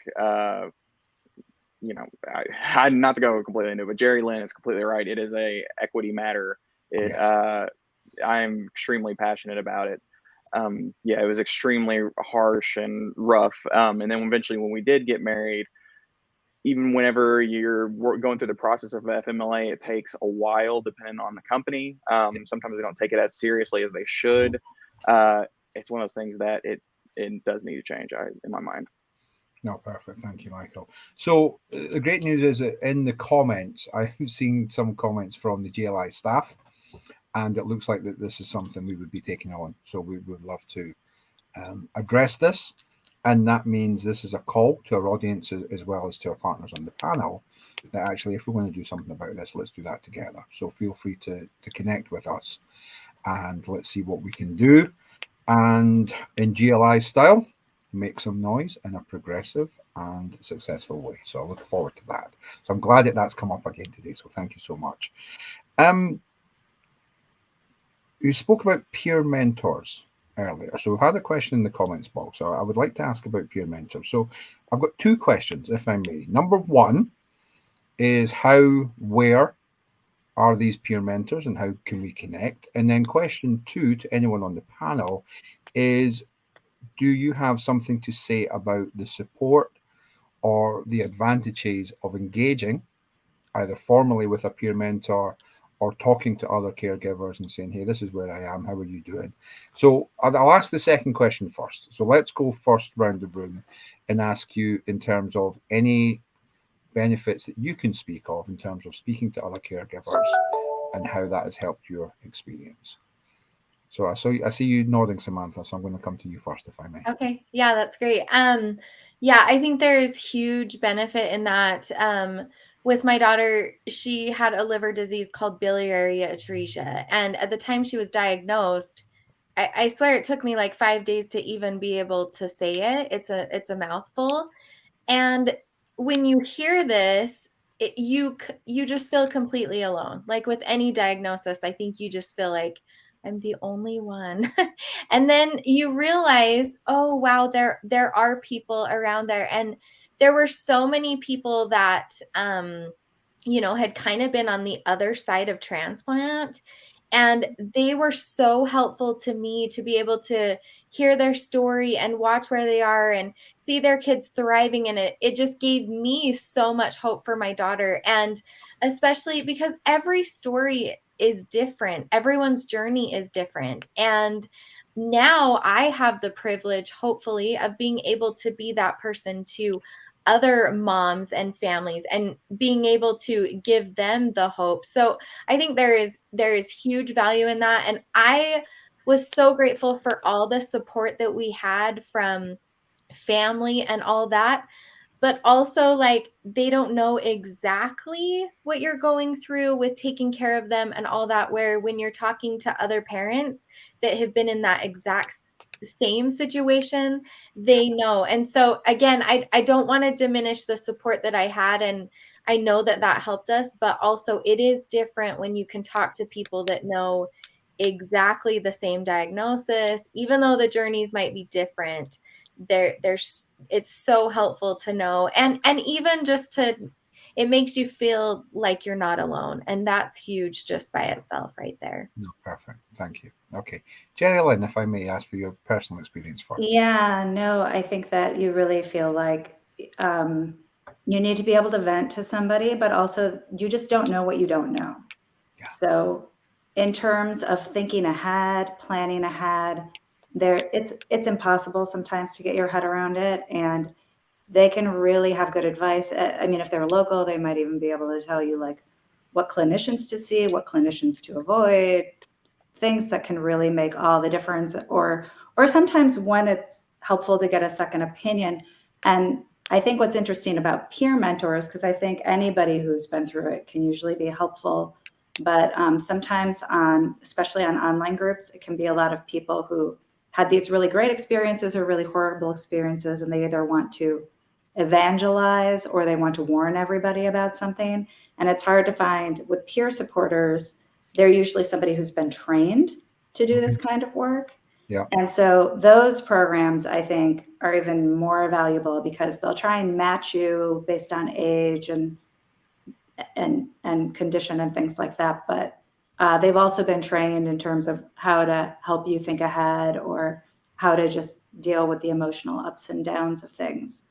not to go completely into it, but Jerry Lynn is completely right. It is a equity matter. I'm extremely passionate about it. It was extremely harsh and rough. And then eventually when we did get married, even whenever you're going through the process of FMLA, it takes a while depending on the company. Sometimes they don't take it as seriously as they should. It's one of those things that it does need to change, in my mind. No, perfect. Thank you, Michael. So the great news is that in the comments, I've seen some comments from the GLI staff, and it looks like that this is something we would be taking on. So we would love to address this. And that means this is a call to our audience as well as to our partners on the panel, that actually, if we're going to do something about this, let's do that together. So feel free to connect with us, and let's see what we can do. And in GLI style, make some noise in a progressive and successful way. So I look forward to that. So I'm glad that that's come up again today. So thank you so much. You spoke about peer mentors earlier. So we've had a question in the comments box. So I would like to ask about peer mentors. So I've got two questions, if I may. Number one is where are these peer mentors and how can we connect? And then question two to anyone on the panel is, do you have something to say about the support or the advantages of engaging either formally with a peer mentor or talking to other caregivers and saying, hey, this is where I am, how are you doing? So I'll ask the second question first. So let's go first round the room and ask you in terms of any benefits that you can speak of in terms of speaking to other caregivers and how that has helped your experience. So I see you nodding, Samantha, so I'm going to come to you first, if I may. Okay. Yeah, that's great. Yeah, I think there is huge benefit in that. With my daughter, she had a liver disease called biliary atresia. And at the time she was diagnosed, I swear it took me like 5 days to even be able to say it. It's a mouthful. And when you hear this, you just feel completely alone. Like with any diagnosis, I think you just feel like I'm the only one. And then you realize, oh wow, there are people around there. And there were so many people that had kind of been on the other side of transplant, and they were so helpful to me to be able to hear their story and watch where they are and see their kids thriving in it. It just gave me so much hope for my daughter. And especially because every story is different, everyone's journey is different. And now I have the privilege, hopefully, of being able to be that person to other moms and families and being able to give them the hope. So I think there is huge value in that. And I was so grateful for all the support that we had from family and all that. But also, like, they don't know exactly what you're going through with taking care of them and all that, where when you're talking to other parents that have been in that exact same situation, they know. And so again, I don't want to diminish the support that I had, and I know that that helped us, but also it is different when you can talk to people that know exactly the same diagnosis, even though the journeys might be different. There's it's so helpful to know, and even just to, it makes you feel like you're not alone, and that's huge just by itself right there. No, perfect. Thank you. Okay. Jerry Lynn, if I may ask for your personal experience first. Yeah, no, I think that you really feel like you need to be able to vent to somebody, but also you just don't know what you don't know. Yeah. So in terms of thinking ahead, planning ahead, it's impossible sometimes to get your head around it, and they can really have good advice. I mean, if they're local, they might even be able to tell you like what clinicians to see, what clinicians to avoid, things that can really make all the difference. Or sometimes when it's helpful to get a second opinion. And I think what's interesting about peer mentors, because I think anybody who's been through it can usually be helpful, but sometimes especially on online groups, it can be a lot of people who had these really great experiences or really horrible experiences, and they either want to evangelize or they want to warn everybody about something. And it's hard to find with peer supporters. They're usually somebody who's been trained to do this kind of work. Yeah. And so those programs, I think, are even more valuable because they'll try and match you based on age and condition and things like that. But they've also been trained in terms of how to help you think ahead or how to just deal with the emotional ups and downs of things.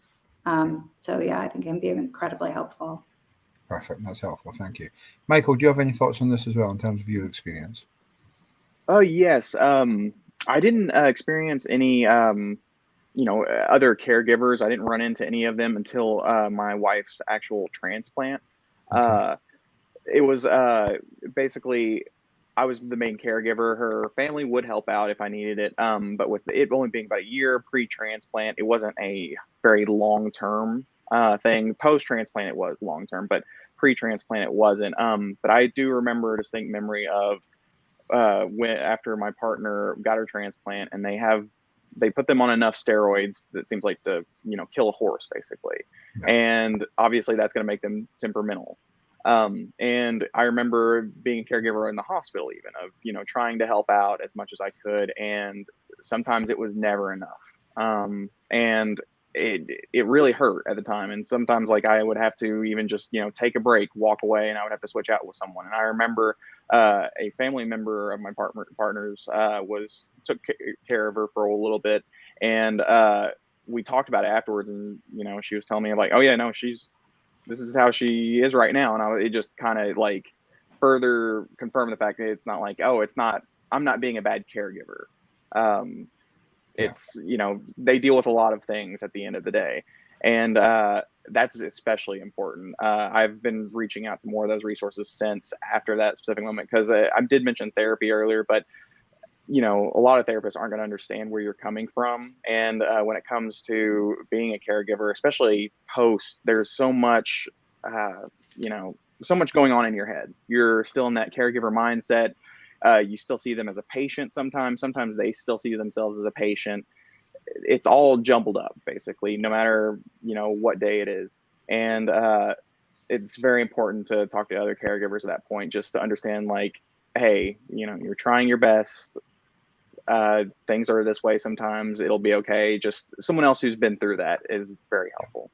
So yeah, I think it can be incredibly helpful. Perfect. That's helpful. Thank you. Michael, do you have any thoughts on this as well in terms of your experience? Oh, yes. I didn't experience any, other caregivers. I didn't run into any of them until my wife's actual transplant. Okay. It was basically, I was the main caregiver. Her family would help out if I needed it. But with it only being about a year pre-transplant, it wasn't a very long-term thing. Post-transplant, it was long-term, but pre-transplant, it wasn't. But I do remember a distinct memory of when after my partner got her transplant, and they put them on enough steroids that seems like to kill a horse basically, Yeah. and obviously that's going to make them temperamental. And I remember being a caregiver in the hospital, even of trying to help out as much as I could, and sometimes it was never enough. And it really hurt at the time, and sometimes like I would have to even just take a break, walk away, and I would have to switch out with someone. And I remember a family member of my partner's took care of her for a little bit, And we talked about it afterwards, and she was telling me like, oh yeah, no, this is how she is right now, and it just kind of like further confirmed the fact that it's not like, oh, I'm not being a bad caregiver. It's they deal with a lot of things at the end of the day, and that's especially important. I've been reaching out to more of those resources since after that specific moment, because I did mention therapy earlier, but a lot of therapists aren't going to understand where you're coming from. And when it comes to being a caregiver, especially post, there's so much, so much going on in your head. You're still in that caregiver mindset. You still see them as a patient sometimes. Sometimes they still see themselves as a patient. It's all jumbled up, basically, no matter, what day it is. And it's very important to talk to other caregivers at that point, just to understand, like, hey, you're trying your best. Things are this way sometimes. It'll be okay. Just someone else who's been through that is very helpful.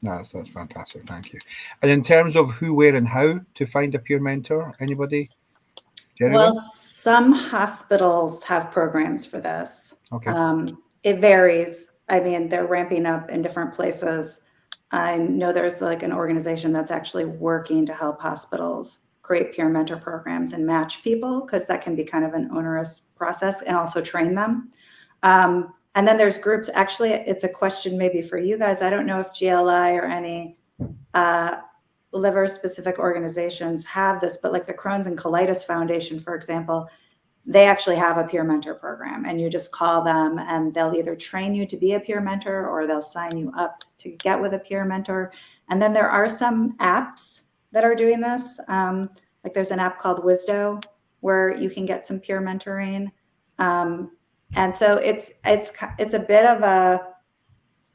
No, that's fantastic. Thank you. And in terms of who, where, and how to find a peer mentor, anybody? Well, some hospitals have programs for this. Okay. It varies. I mean, they're ramping up in different places. I know there's like an organization that's actually working to help hospitals create peer mentor programs and match people, because that can be kind of an onerous process, and also train them. And then there's groups. Actually, it's a question maybe for you guys. I don't know if GLI or any liver specific organizations have this, but like the Crohn's and Colitis Foundation, for example, they actually have a peer mentor program, and you just call them and they'll either train you to be a peer mentor or they'll sign you up to get with a peer mentor. And then there are some apps that are doing this. Like there's an app called Wisdo where you can get some peer mentoring. And so it's a bit of a,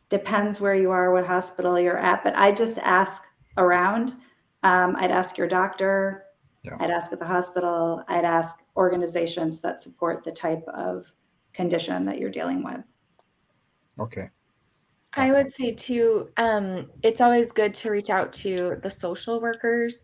depends where you are, what hospital you're at, but I just ask around. I'd ask your doctor. Yeah. I'd ask at the hospital. I'd ask organizations that support the type of condition that you're dealing with. Okay. I would say too, it's always good to reach out to the social workers.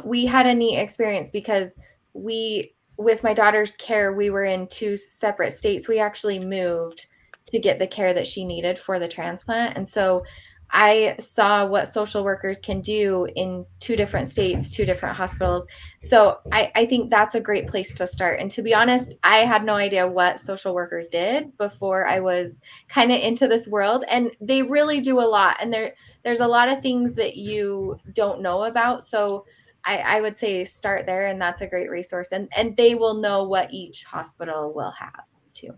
We had a neat experience because with my daughter's care, we were in 2 separate states. We actually moved to get the care that she needed for the transplant. And so I saw what social workers can do in 2 different states, 2 different hospitals. So I think that's a great place to start. And to be honest, I had no idea what social workers did before I was kind of into this world. And they really do a lot. And there's a lot of things that you don't know about. So I would say start there, and that's a great resource. And they will know what each hospital will have too.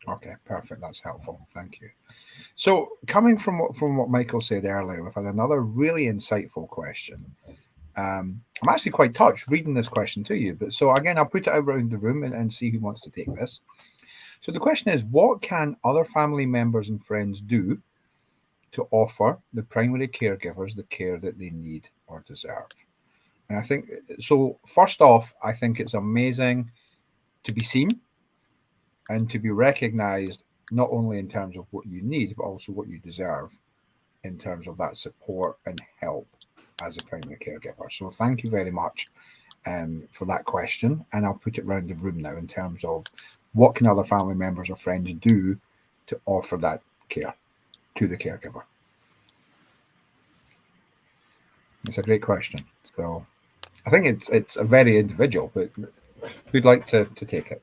Okay, perfect. That's helpful. Thank you. So coming from what Michael said earlier, we've had another really insightful question. I'm actually quite touched reading this question to you, but so again, I'll put it around the room and see who wants to take this. So the question is, what can other family members and friends do to offer the primary caregivers the care that they need or deserve? And I think, so first off, I think it's amazing to be seen and to be recognized, not only in terms of what you need, but also what you deserve in terms of that support and help as a primary caregiver. So thank you very much for that question. And I'll put it around the room now in terms of what can other family members or friends do to offer that care to the caregiver. It's a great question. So I think it's a very individual, but who'd like to take it?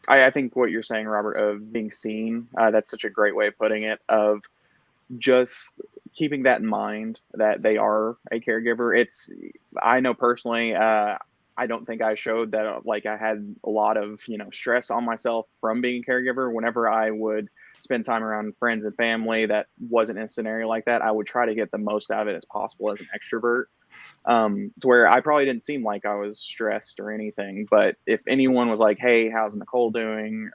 I think what you're saying, Robert, of being seen, that's such a great way of putting it, of just keeping that in mind that they are a caregiver. I know personally, I don't think I showed that, like I had a lot of, stress on myself from being a caregiver. Whenever I would spend time around friends and family that wasn't in a scenario like that, I would try to get the most out of it as possible as an extrovert. To where I probably didn't seem like I was stressed or anything, but if anyone was like, "Hey, how's Nicole doing?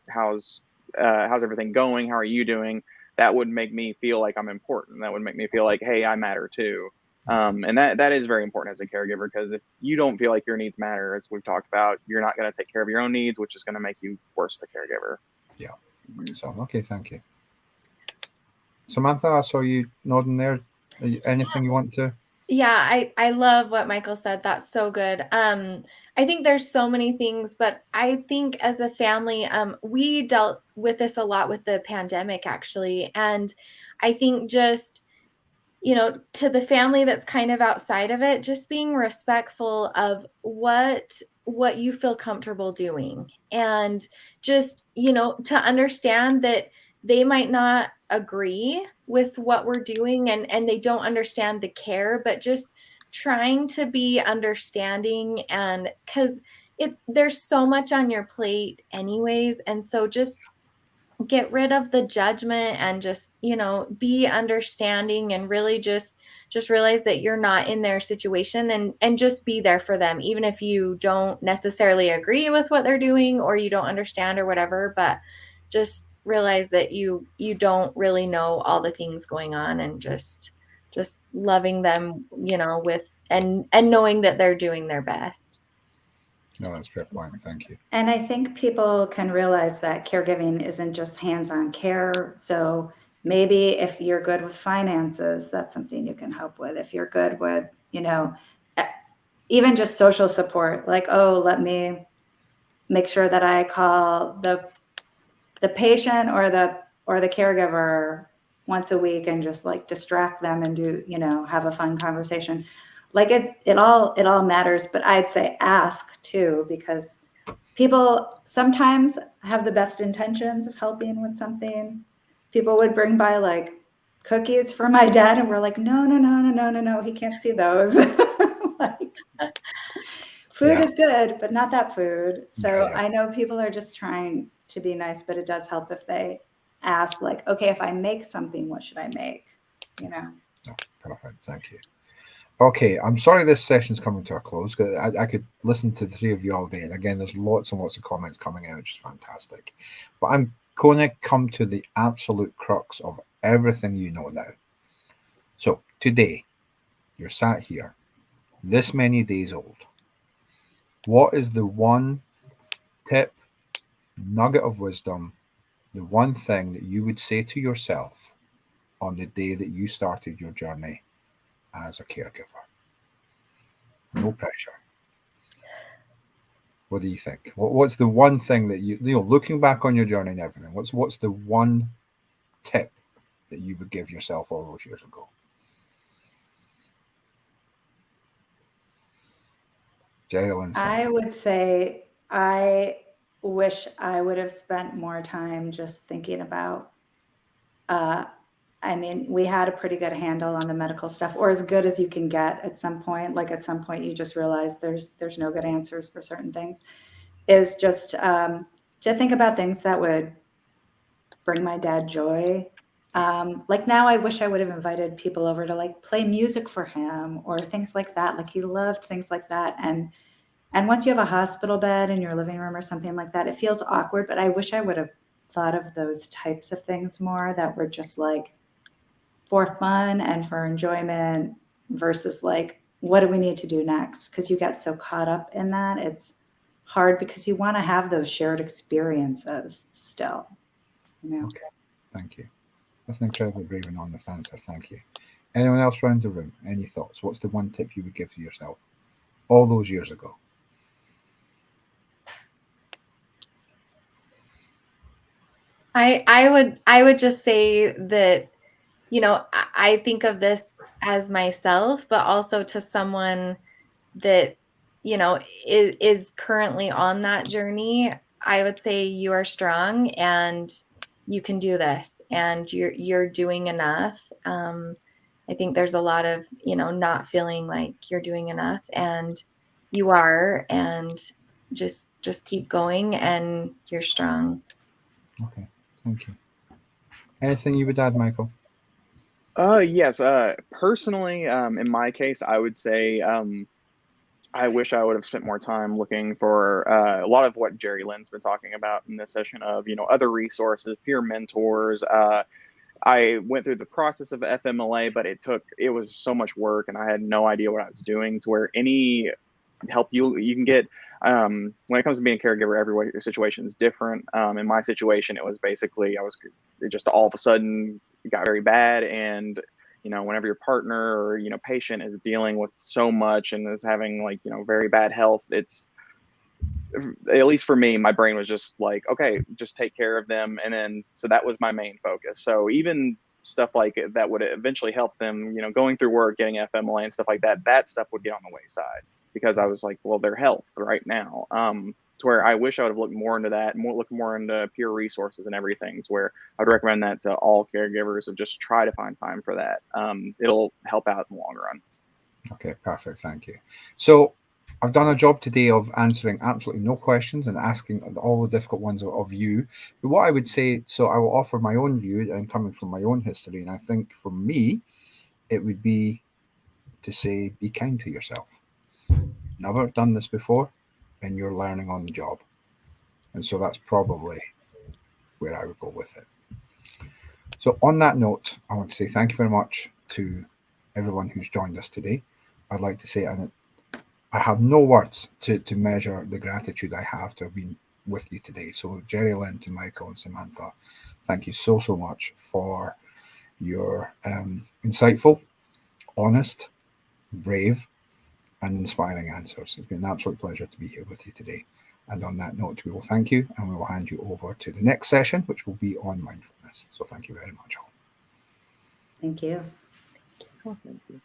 How's everything going? How are you doing?" That would make me feel like I'm important. That would make me feel like, "Hey, I matter too." And that is very important as a caregiver, because if you don't feel like your needs matter, as we've talked about, you're not going to take care of your own needs, which is going to make you worse of a caregiver. Yeah. So, okay, thank you. Samantha, I saw you nodding there. Anything you want to? Yeah, I love what Michael said. That's so good. I think there's so many things, but I think as a family, we dealt with this a lot with the pandemic, actually. And I think just, to the family that's kind of outside of it, just being respectful of what you feel comfortable doing, and just, to understand that they might not agree with what we're doing, and they don't understand the care, but just trying to be understanding, and because there's so much on your plate anyways, and so just get rid of the judgment and just, be understanding, and really just realize that you're not in their situation, and just be there for them, even if you don't necessarily agree with what they're doing, or you don't understand or whatever, but just realize that you don't really know all the things going on, and just loving them, with and knowing that they're doing their best. No, that's a fair point. Thank you. And I think people can realize that caregiving isn't just hands-on care. So maybe if you're good with finances, that's something you can help with. If you're good with, even just social support, like, oh, let me make sure that I call the patient or the caregiver once a week and just like distract them and do, have a fun conversation. Like it all matters, but I'd say ask too, because people sometimes have the best intentions of helping with something. People would bring by like cookies for my dad, and we're like, no, he can't see those. Like, food Yeah. is good, but not that food. So Yeah. I know people are just trying to be nice, but it does help if they ask, like, okay, if I make something, what should I make? No, perfect. Thank you. Okay, I'm sorry this session's coming to a close. 'Cause I could listen to the three of you all day. And again, there's lots and lots of comments coming out, which is fantastic. But I'm going to come to the absolute crux of everything you know now. So today, you're sat here, this many days old. What is the one tip, nugget of wisdom, the one thing that you would say to yourself on the day that you started your journey as a caregiver? No pressure. What do you think? What's the one thing that looking back on your journey and everything, what's the one tip that you would give yourself all those years ago? Geraldine. I would say I wish I would have spent more time just thinking about, I mean, we had a pretty good handle on the medical stuff, or as good as you can get at some point. Like at some point you just realize there's no good answers for certain things, is just to think about things that would bring my dad joy. Like now I wish I would have invited people over to like play music for him or things like that. Like he loved things like that. And once you have a hospital bed in your living room or something like that, it feels awkward, but I wish I would have thought of those types of things more, that were just like for fun and for enjoyment, versus like, what do we need to do next? Because you get so caught up in that. It's hard because you want to have those shared experiences still. Okay, thank you. That's an incredibly brave and honest answer. Thank you. Anyone else around the room? Any thoughts? What's the one tip you would give to yourself all those years ago? I would just say that, I think of this as myself, but also to someone that, is currently on that journey. I would say you are strong, and you can do this, and you're doing enough. I think there's a lot of, not feeling like you're doing enough, and you are, and just keep going, and you're strong. Okay, thank you. Anything you would add, Michael? Yes. Personally, in my case, I would say I wish I would have spent more time looking for a lot of what Jerry Lynn's been talking about in this session of, other resources, peer mentors. I went through the process of FMLA, but it was so much work, and I had no idea what I was doing, to where any help you can get, when it comes to being a caregiver, every situation is different. In my situation, it was basically, it just all of a sudden got very bad, and whenever your partner or, patient is dealing with so much and is having like, very bad health, it's, at least for me, my brain was just like, okay, just take care of them. And then, so that was my main focus. So even stuff like that would eventually help them, going through work, getting FMLA and stuff like that, that stuff would get on the wayside because I was like, well, their health right now. To where I wish I would have looked more into that, look more into peer resources and everything. To where I would recommend that to all caregivers of just try to find time for that. It'll help out in the long run. Okay, perfect. Thank you. So I've done a job today of answering absolutely no questions and asking all the difficult ones of you. But what I would say, so I will offer my own view and coming from my own history. And I think for me, it would be to say, be kind to yourself. Never done this before, and you're learning on the job. And so that's probably where I would go with it. So, on that note, I want to say thank you very much to everyone who's joined us today. I'd like to say, and I have no words to measure the gratitude I have to have been with you today. So, Jerry Lynn, to Michael and Samantha, thank you so, so much for your insightful, honest, brave, and inspiring answers. It's been an absolute pleasure to be here with you today. And on that note, we will thank you and we will hand you over to the next session, which will be on mindfulness. So, thank you very much, all. Thank you. Oh, thank you.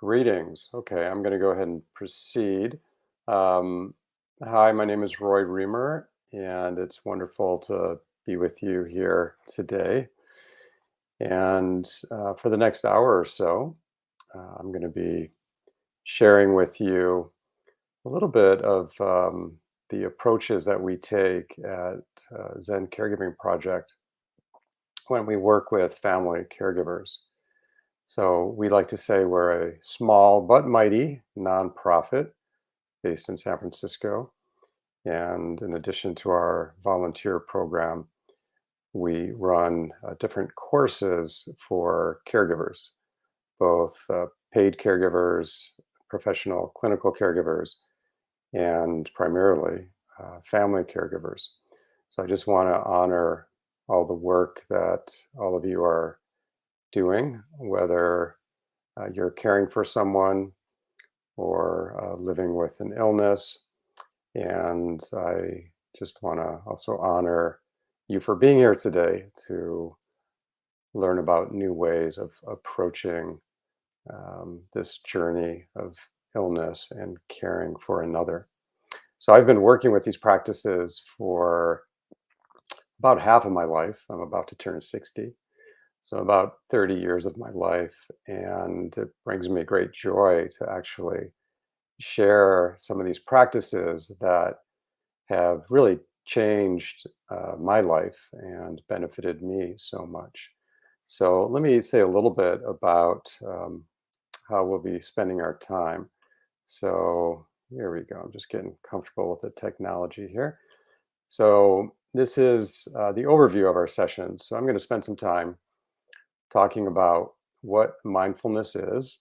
Greetings. Okay, I'm going to go ahead and proceed. Um, Hi, my name is Roy Reamer, and it's wonderful to be with you here today. And for the next hour or so, I'm going to be sharing with you a little bit of the approaches that we take at Zen Caregiving Project when we work with family caregivers. So we like to say we're a small but mighty nonprofit based in San Francisco. And in addition to our volunteer program, we run different courses for caregivers, both paid caregivers, professional clinical caregivers, and primarily family caregivers. So I just want to honor all the work that all of you are doing, whether you're caring for someone or living with an illness. And I just want to also honor you for being here today to learn about new ways of approaching this journey of illness and caring for another. So I've been working with these practices for about half of my life. I'm about to turn 60. So about 30 years of my life. And it brings me great joy to actually share some of these practices that have really changed my life and benefited me so much. So let me say a little bit about how we'll be spending our time. So here we go. I'm just getting comfortable with the technology here. So this is the overview of our session. So I'm going to spend some time talking about what mindfulness is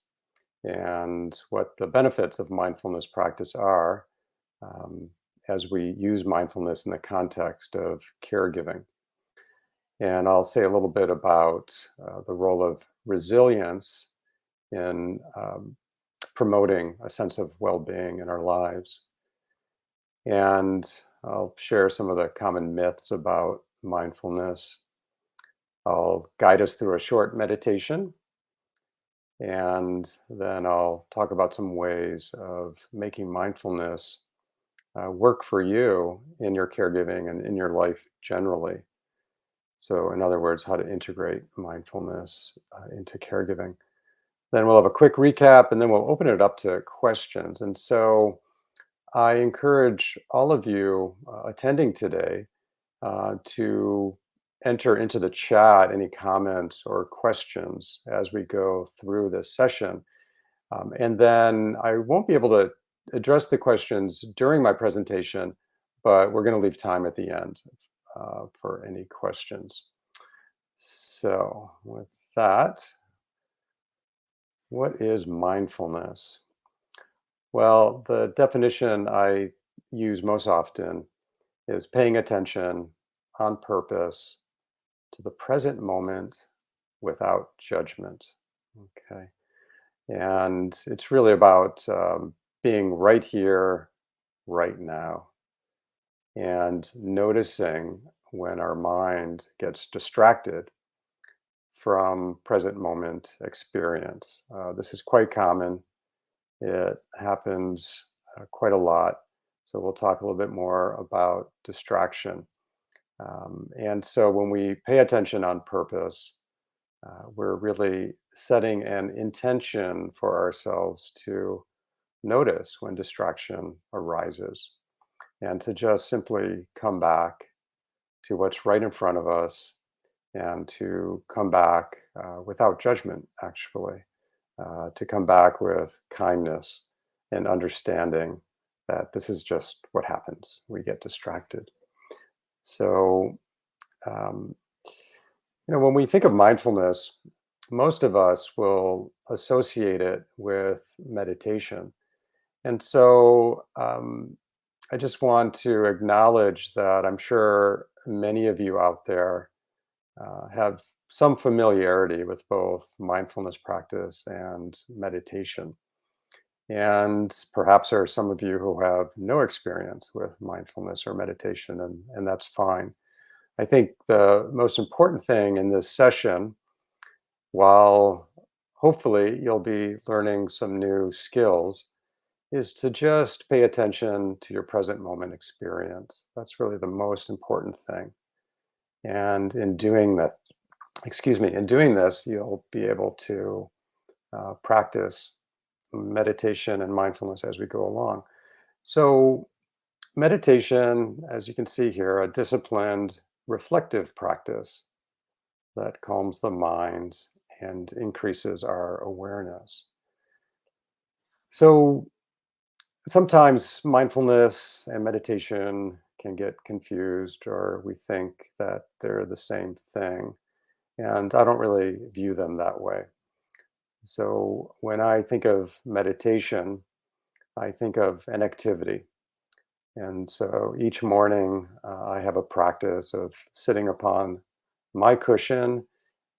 and what the benefits of mindfulness practice are um, as we use mindfulness in the context of caregiving. And I'll say a little bit about the role of resilience in promoting a sense of well-being in our lives. And I'll share some of the common myths about mindfulness. I'll guide us through a short meditation, and then I'll talk about some ways of making mindfulness work for you in your caregiving and in your life generally. So, in other words, how to integrate mindfulness into caregiving. Then we'll have a quick recap and then we'll open it up to questions. And so, I encourage all of you attending today to enter into the chat any comments or questions as we go through this session. And then I won't be able to address the questions during my presentation, but we're going to leave time at the end for any questions. So with that, what is mindfulness? Well, the definition I use most often is paying attention on purpose to the present moment without judgment. Okay. And it's really about being right here, right now, and noticing when our mind gets distracted from present moment experience. This is quite common. It happens quite a lot. So we'll talk a little bit more about distraction. And so when we pay attention on purpose, we're really setting an intention for ourselves to notice when distraction arises and to just simply come back to what's right in front of us and to come back without judgment, actually, to come back with kindness and understanding that this is just what happens. We get distracted. So, um, when we think of mindfulness, most of us will associate it with meditation. And so I just want to acknowledge that I'm sure many of you out there have some familiarity with both mindfulness practice and meditation. And perhaps there are some of you who have no experience with mindfulness or meditation, and that's fine. I think the most important thing in this session, while hopefully you'll be learning some new skills, is to just pay attention to your present moment experience. That's really the most important thing. And in doing that, in doing this, you'll be able to practice meditation and mindfulness as we go along. So, meditation, as you can see here, a disciplined, reflective practice that calms the mind and increases our awareness. So, sometimes mindfulness and meditation can get confused, or we think that they're the same thing. And I don't really view them that way. So when I think of meditation, I think of an activity. And so each morning, I have a practice of sitting upon my cushion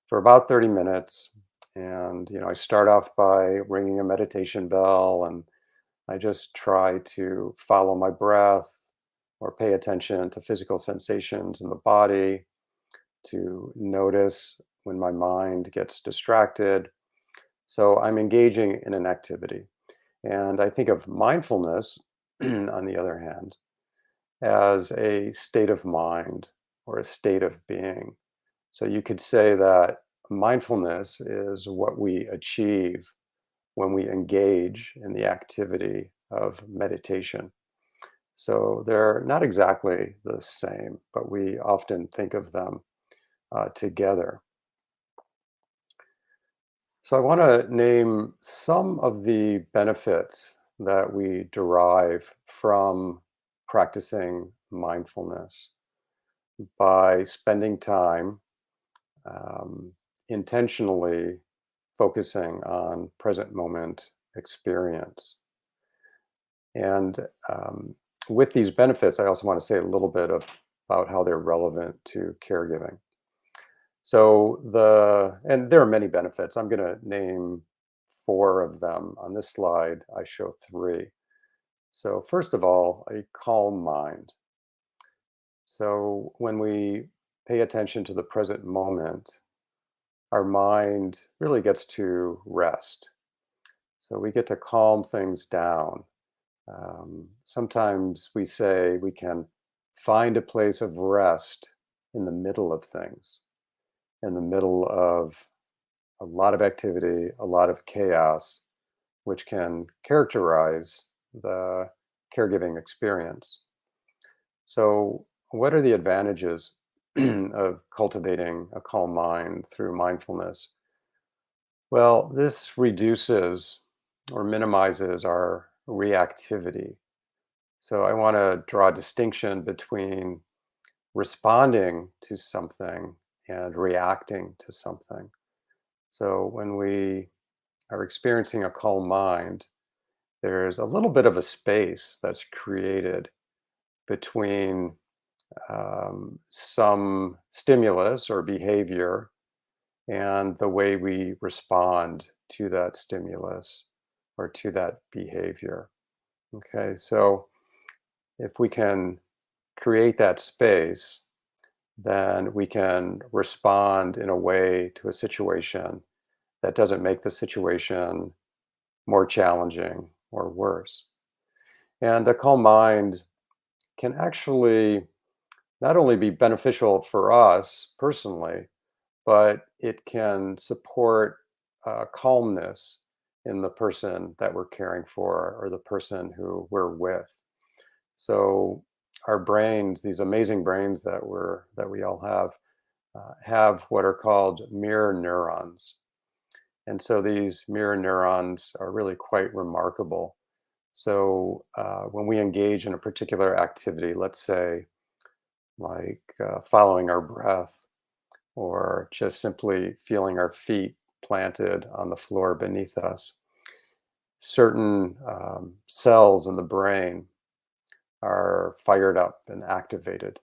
for about 30 minutes. And, I start off by ringing a meditation bell, and I just try to follow my breath or pay attention to physical sensations in the body, to notice when my mind gets distracted. So I'm engaging in an activity. And I think of mindfulness, on the other hand, as a state of mind or a state of being. So you could say that mindfulness is what we achieve when we engage in the activity of meditation. So they're not exactly the same, but we often think of them together. So I want to name some of the benefits that we derive from practicing mindfulness by spending time intentionally focusing on present moment experience. And with these benefits, I also want to say a little bit about how they're relevant to caregiving. So and there are many benefits. I'm going to name 4 of them. On this slide, I show 3. So first of all, a calm mind. So when we pay attention to the present moment, our mind really gets to rest. So we get to calm things down. Sometimes we say we can find a place of rest in the middle of things, in the middle of a lot of activity, a lot of chaos, which can characterize the caregiving experience. So, what are the advantages of cultivating a calm mind through mindfulness? Well, this reduces or minimizes our reactivity. So I want to draw a distinction between responding to something and reacting to something. So when we are experiencing a calm mind, there's a little bit of a space that's created between some stimulus or behavior and the way we respond to that stimulus or to that behavior. Okay, so if we can create that space, then we can respond in a way to a situation that doesn't make the situation more challenging or worse. And a calm mind can actually not only be beneficial for us personally, but it can support calmness in the person that we're caring for or the person who we're with. So our brains, these amazing brains that we all have what are called mirror neurons. And so these mirror neurons are really quite remarkable. So when we engage in a particular activity, let's say like following our breath or just simply feeling our feet planted on the floor beneath us, certain cells in the brain are fired up and activated.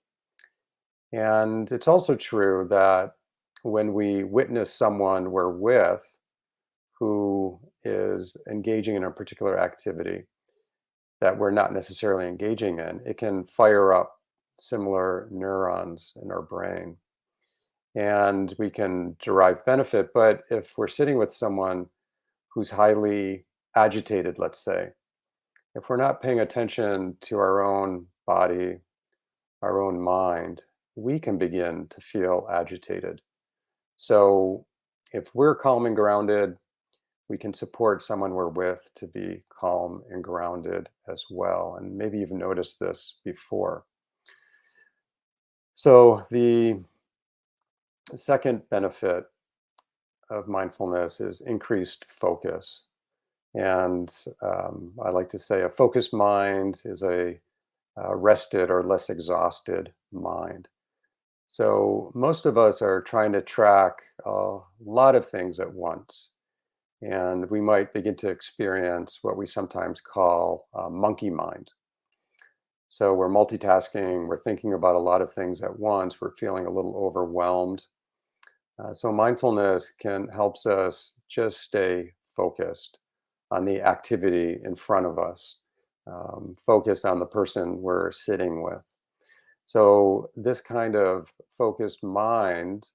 And it's also true that when we witness someone we're with who is engaging in a particular activity that we're not necessarily engaging in, it can fire up similar neurons in our brain and we can derive benefit. But if we're sitting with someone who's highly agitated, let's say, if we're not paying attention to our own body, our own mind, we can begin to feel agitated. So if we're calm and grounded, we can support someone we're with to be calm and grounded as well. And maybe you've noticed this before. So the second benefit of mindfulness is increased focus. And I like to say a focused mind is a rested or less exhausted mind. So most of us are trying to track a lot of things at once. And we might begin to experience what we sometimes call monkey mind. So we're multitasking, we're thinking about a lot of things at once, we're feeling a little overwhelmed. So mindfulness can helps us just stay focused on the activity in front of us, focused on the person we're sitting with. So this kind of focused mind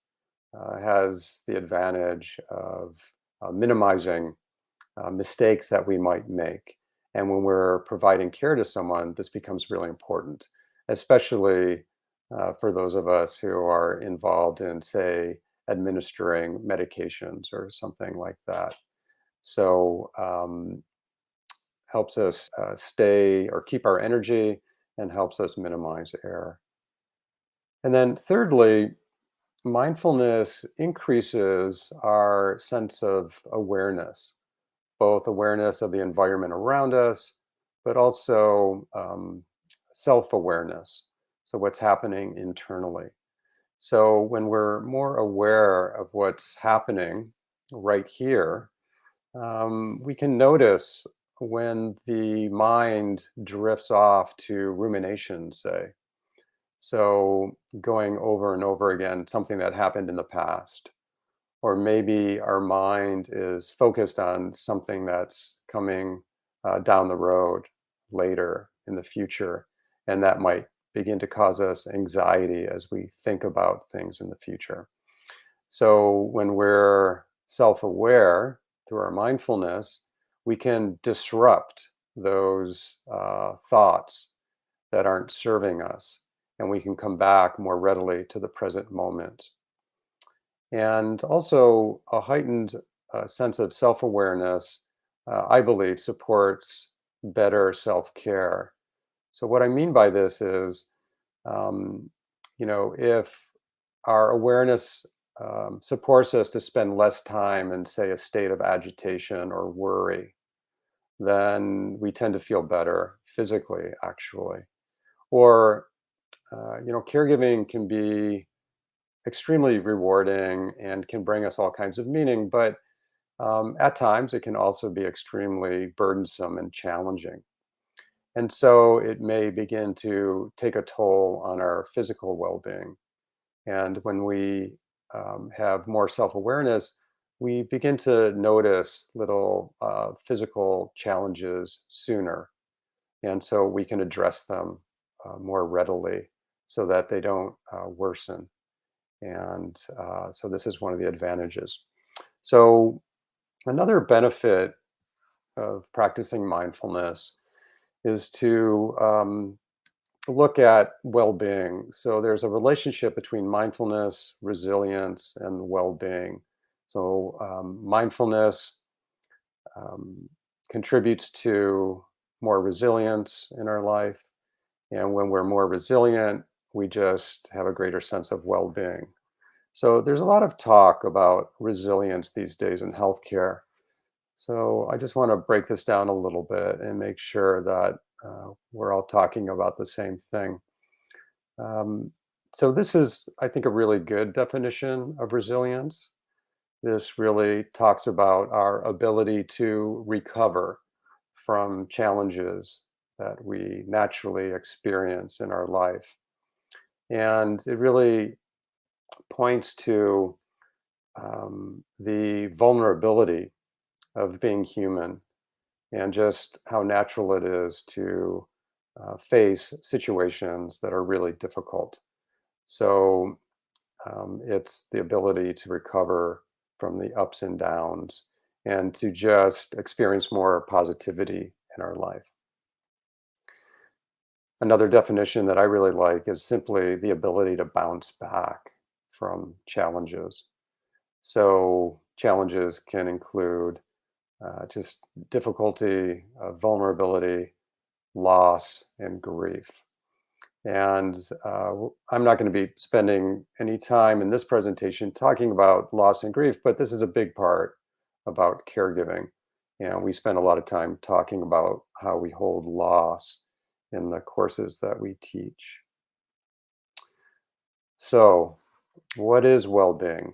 has the advantage of minimizing mistakes that we might make. And when we're providing care to someone, this becomes really important, especially for those of us who are involved in, say, administering medications or something like that. So helps us stay or keep our energy and helps us minimize error. And then thirdly, mindfulness increases our sense of awareness, both awareness of the environment around us, but also self-awareness. So what's happening internally. So when we're more aware of what's happening right here, we can notice when the mind drifts off to rumination, say. So going over and over again, something that happened in the past. Or maybe our mind is focused on something that's coming down the road later in the future. And that might begin to cause us anxiety as we think about things in the future. So when we're self-aware through our mindfulness, we can disrupt those thoughts that aren't serving us, and we can come back more readily to the present moment. And also, a heightened sense of self-awareness, I believe, supports better self-care. So what I mean by this is, um, if our awareness supports us to spend less time in, say, a state of agitation or worry, then we tend to feel better physically, actually. Or, caregiving can be extremely rewarding and can bring us all kinds of meaning, but at times it can also be extremely burdensome and challenging. And so it may begin to take a toll on our physical well being. And when we have more self awareness, we begin to notice little physical challenges sooner. And so we can address them more readily so that they don't worsen. And so this is one of the advantages. So, another benefit of practicing mindfulness is to look at well being. So, there's a relationship between mindfulness, resilience, and well being. So, mindfulness um, contributes to more resilience in our life. And when we're more resilient, we just have a greater sense of well being. So there's a lot of talk about resilience these days in healthcare. So I just want to break this down a little bit and make sure that we're all talking about the same thing. Um, so this is, I think, a really good definition of resilience. This really talks about our ability to recover from challenges that we naturally experience in our life. And it really points to the vulnerability of being human and just how natural it is to face situations that are really difficult. So it's the ability to recover from the ups and downs and to just experience more positivity in our life. Another definition that I really like is simply the ability to bounce back from challenges. So, challenges can include just difficulty, vulnerability, loss, and grief. And I'm not going to be spending any time in this presentation talking about loss and grief, but this is a big part about caregiving. And we spend a lot of time talking about how we hold loss in the courses that we teach. So, what is well being?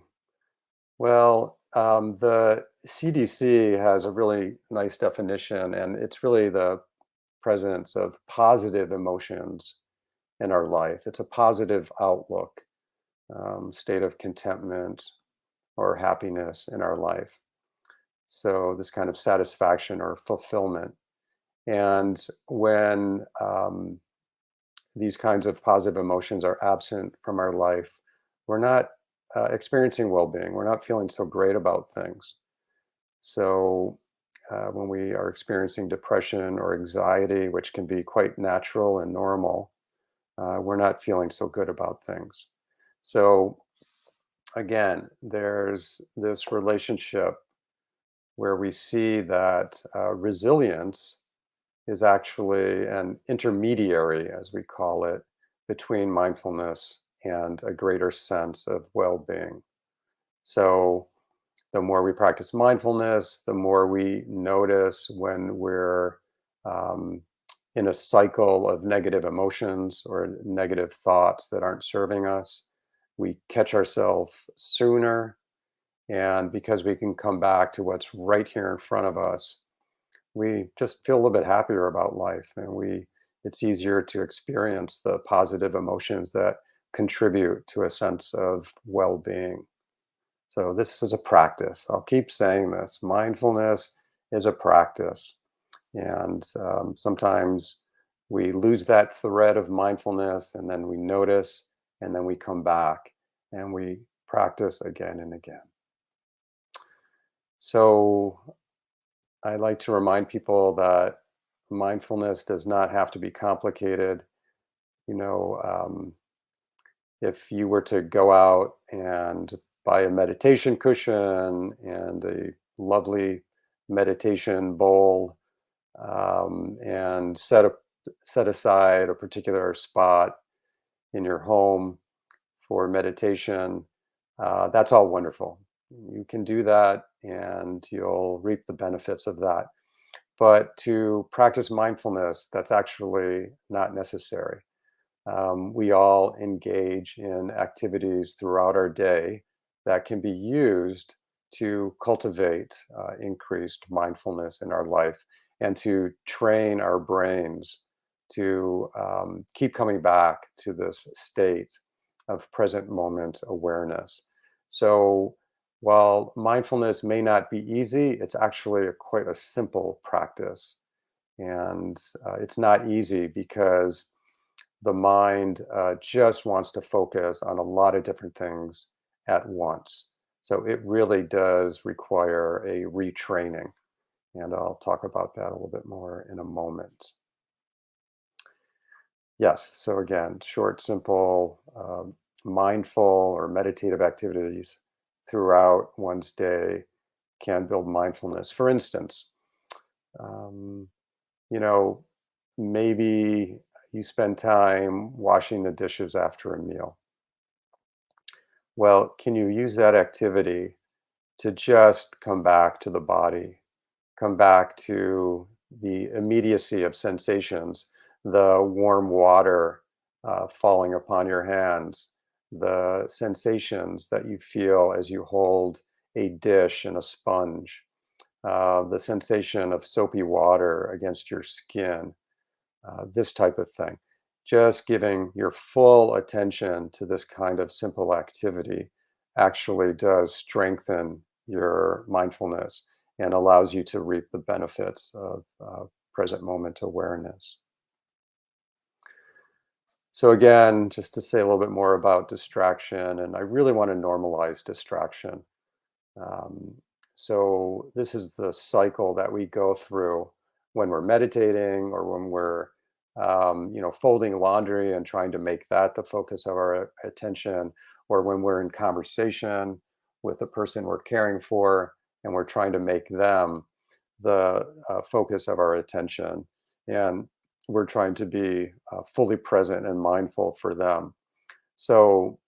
Well, the CDC has a really nice definition, and it's really the presence of positive emotions in our life. It's a positive outlook, state of contentment or happiness in our life. So, this kind of satisfaction or fulfillment. And when these kinds of positive emotions are absent from our life, we're not experiencing well being. We're not feeling so great about things. So, when we are experiencing depression or anxiety, which can be quite natural and normal, we're not feeling so good about things. So, again, there's this relationship where we see that resilience is actually an intermediary, as we call it, between mindfulness and a greater sense of well being. So, the more we practice mindfulness, the more we notice when we're um, in a cycle of negative emotions or negative thoughts that aren't serving us. We catch ourselves sooner. And because we can come back to what's right here in front of us, we just feel a little bit happier about life, and it's easier to experience the positive emotions that contribute to a sense of well-being. So this is a practice. I'll keep saying this. Mindfulness is a practice. And sometimes we lose that thread of mindfulness, and then we notice, and then we come back and we practice again and again. So I like to remind people that mindfulness does not have to be complicated. You know, if you were to go out and buy a meditation cushion and a lovely meditation bowl, and set aside a particular spot in your home for meditation, that's all wonderful. You can do that and you'll reap the benefits of that. But to practice mindfulness, that's actually not necessary. We all engage in activities throughout our day that can be used to cultivate increased mindfulness in our life and to train our brains to keep coming back to this state of present moment awareness. So, while mindfulness may not be easy, it's actually quite a simple practice. And it's not easy because the mind just wants to focus on a lot of different things at once. So it really does require a retraining. And I'll talk about that a little bit more in a moment. Yes, so again, short, simple, mindful or meditative activities throughout one's day can build mindfulness. For instance, um, you know, maybe you spend time washing the dishes after a meal. Well, can you use that activity to just come back to the body, come back to the immediacy of sensations, the warm water falling upon your hands, the sensations that you feel as you hold a dish and a sponge, the sensation of soapy water against your skin, this type of thing. Just giving your full attention to this kind of simple activity actually does strengthen your mindfulness and allows you to reap the benefits of present moment awareness. So, again, just to say a little bit more about distraction, and I really want to normalize distraction. Um, so, this is the cycle that we go through when we're meditating or when we're folding laundry and trying to make that the focus of our attention, or when we're in conversation with the person we're caring for and we're trying to make them the focus of our attention. And we're trying to be fully present and mindful for them. So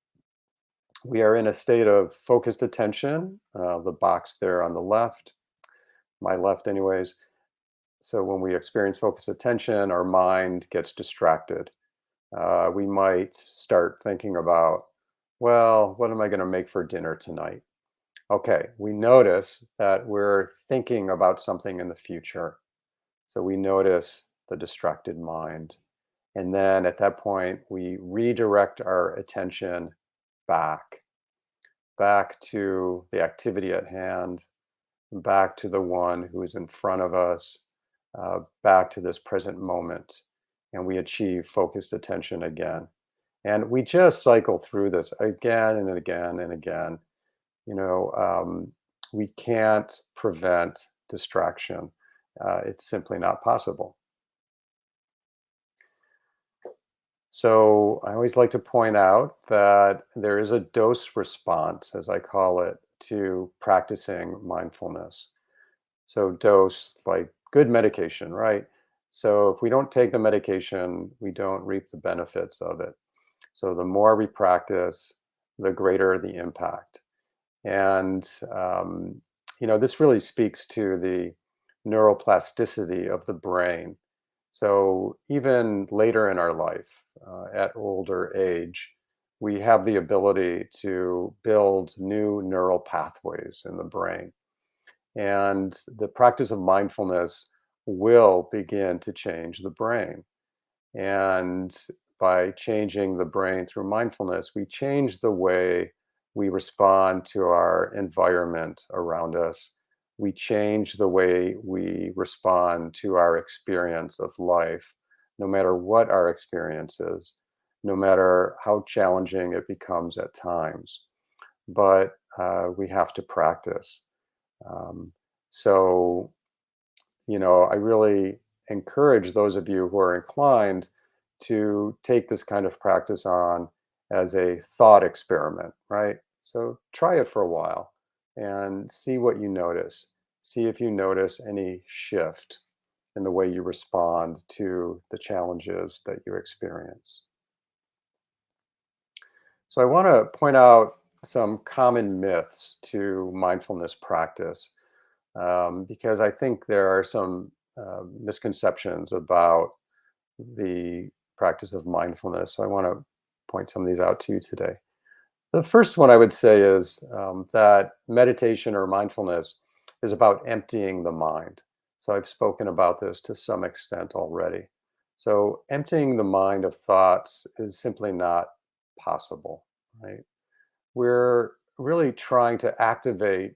we are in a state of focused attention, the box there on the left, my left, anyways. So when we experience focused attention, our mind gets distracted. We might start thinking about, well, what am I going to make for dinner tonight? Okay, we notice that we're thinking about something in the future. So we notice the distracted mind. And then at that point, we redirect our attention back, back to the activity at hand, back to the one who is in front of us, back to this present moment. And we achieve focused attention again. And we just cycle through this again and again and again. You know, we can't prevent distraction. It's simply not possible. So I always like to point out that there is a dose response, as I call it, to practicing mindfulness. So dose, like good medication, right? So if we don't take the medication, we don't reap the benefits of it. So the more we practice, the greater the impact. And this really speaks to the neuroplasticity of the brain. So even later in our life, at older age, we have the ability to build new neural pathways in the brain. And the practice of mindfulness will begin to change the brain. And by changing the brain through mindfulness, we change the way we respond to our environment around us. We change the way we respond to our experience of life, no matter what our experience is, no matter how challenging it becomes at times. But we have to practice. Um, so, I really encourage those of you who are inclined to take this kind of practice on as a thought experiment, right? So try it for a while and see what you notice. See if you notice any shift in the way you respond to the challenges that you experience. So I want to point out some common myths to mindfulness practice, because I think there are some misconceptions about the practice of mindfulness. So I want to point some of these out to you today. The first one I would say is that meditation or mindfulness is about emptying the mind. So I've spoken about this to some extent already. So emptying the mind of thoughts is simply not possible, right? We're really trying to activate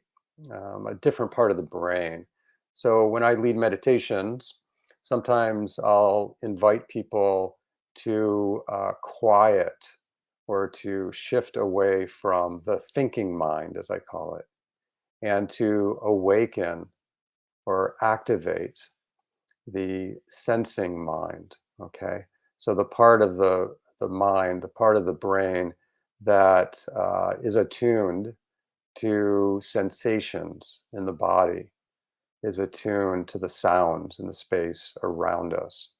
a different part of the brain. So when I lead meditations, sometimes I'll invite people to quiet or to shift away from the thinking mind, as I call it, and to awaken or activate the sensing mind. Okay. So the part of the mind, the part of the brain that is attuned to sensations in the body, is attuned to the sounds in the space around us.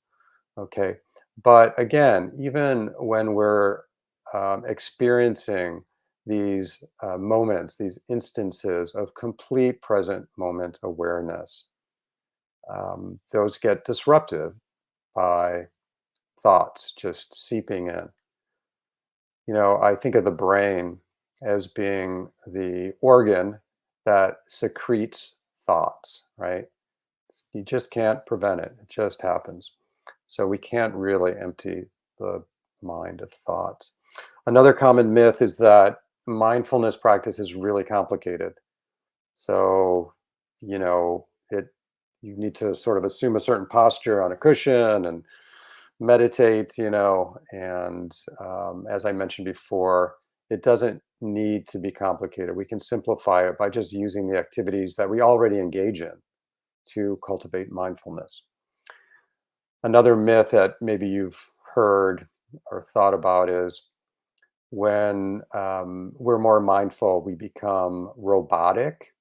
Okay. But again, even when we're experiencing these moments, these instances of complete present moment awareness, those get disrupted by thoughts just seeping in. I think of the brain as being the organ that secretes thoughts, right? You just can't prevent it. It just happens. So we can't really empty the mind of thoughts. Another common myth is that mindfulness practice is really complicated. So, it you need to sort of assume a certain posture on a cushion and meditate, and as I mentioned before, it doesn't need to be complicated. We can simplify it by just using the activities that we already engage in to cultivate mindfulness. Another myth that maybe you've heard or thought about is when we're more mindful, we become robotic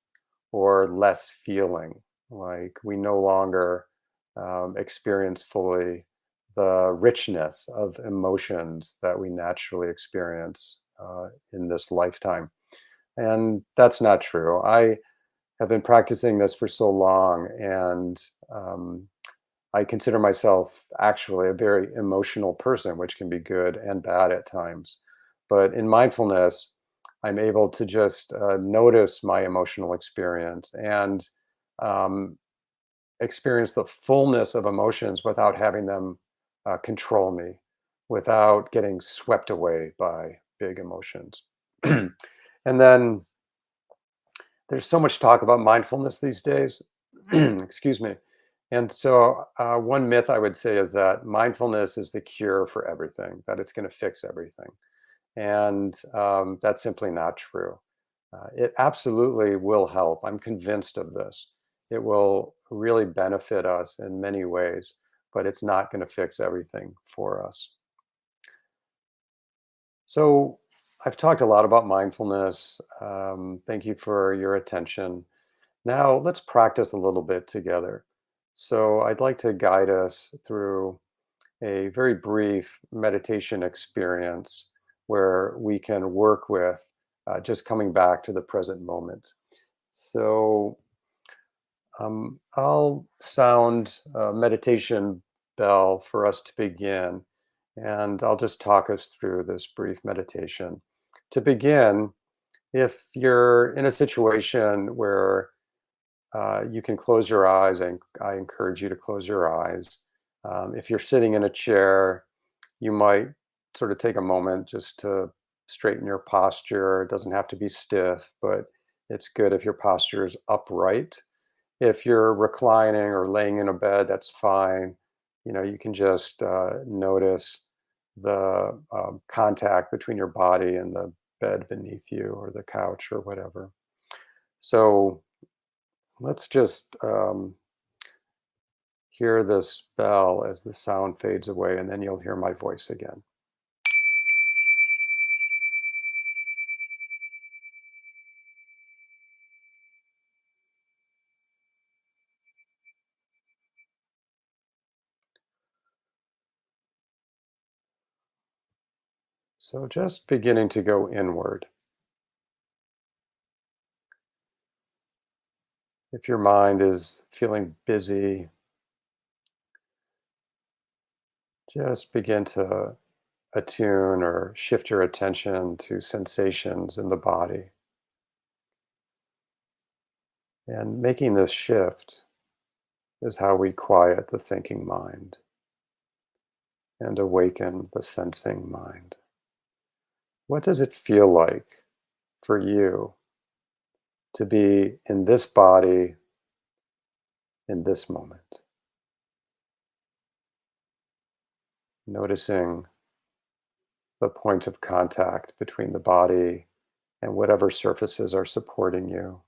or less feeling. Like we no longer experience fully the richness of emotions that we naturally experience in this lifetime. And that's not true. I have been practicing this for so long, and I consider myself actually a very emotional person, which can be good and bad at times. But in mindfulness, I'm able to just notice my emotional experience and um, experience the fullness of emotions without having them control me, without getting swept away by big emotions. And then there's so much talk about mindfulness these days. Excuse me. And so, one myth I would say is that mindfulness is the cure for everything, that it's going to fix everything. And that's simply not true. It absolutely will help. I'm convinced of this. It will really benefit us in many ways, but it's not going to fix everything for us. So, I've talked a lot about mindfulness. Thank you for your attention. Now, let's practice a little bit together. So, I'd like to guide us through a very brief meditation experience where we can work with just coming back to the present moment. So, I'll sound a meditation bell for us to begin, and I'll just talk us through this brief meditation. To begin, if you're in a situation where you can close your eyes, and I encourage you to close your eyes. If you're sitting in a chair, you might sort of take a moment just to straighten your posture. It doesn't have to be stiff, but it's good if your posture is upright. If you're reclining or laying in a bed, that's fine. You can just notice the contact between your body and the bed beneath you or the couch or whatever. So let's just hear this bell as the sound fades away, and then you'll hear my voice again. So just beginning to go inward. If your mind is feeling busy, just begin to attune or shift your attention to sensations in the body. And making this shift is how we quiet the thinking mind and awaken the sensing mind. What does it feel like for you to be in this body in this moment? Noticing the points of contact between the body and whatever surfaces are supporting you.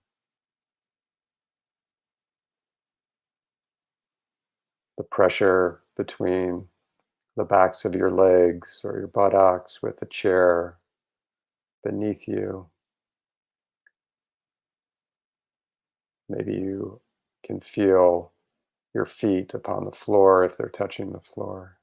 The pressure between the backs of your legs or your buttocks with the chair beneath you. Maybe you can feel your feet upon the floor if they're touching the floor.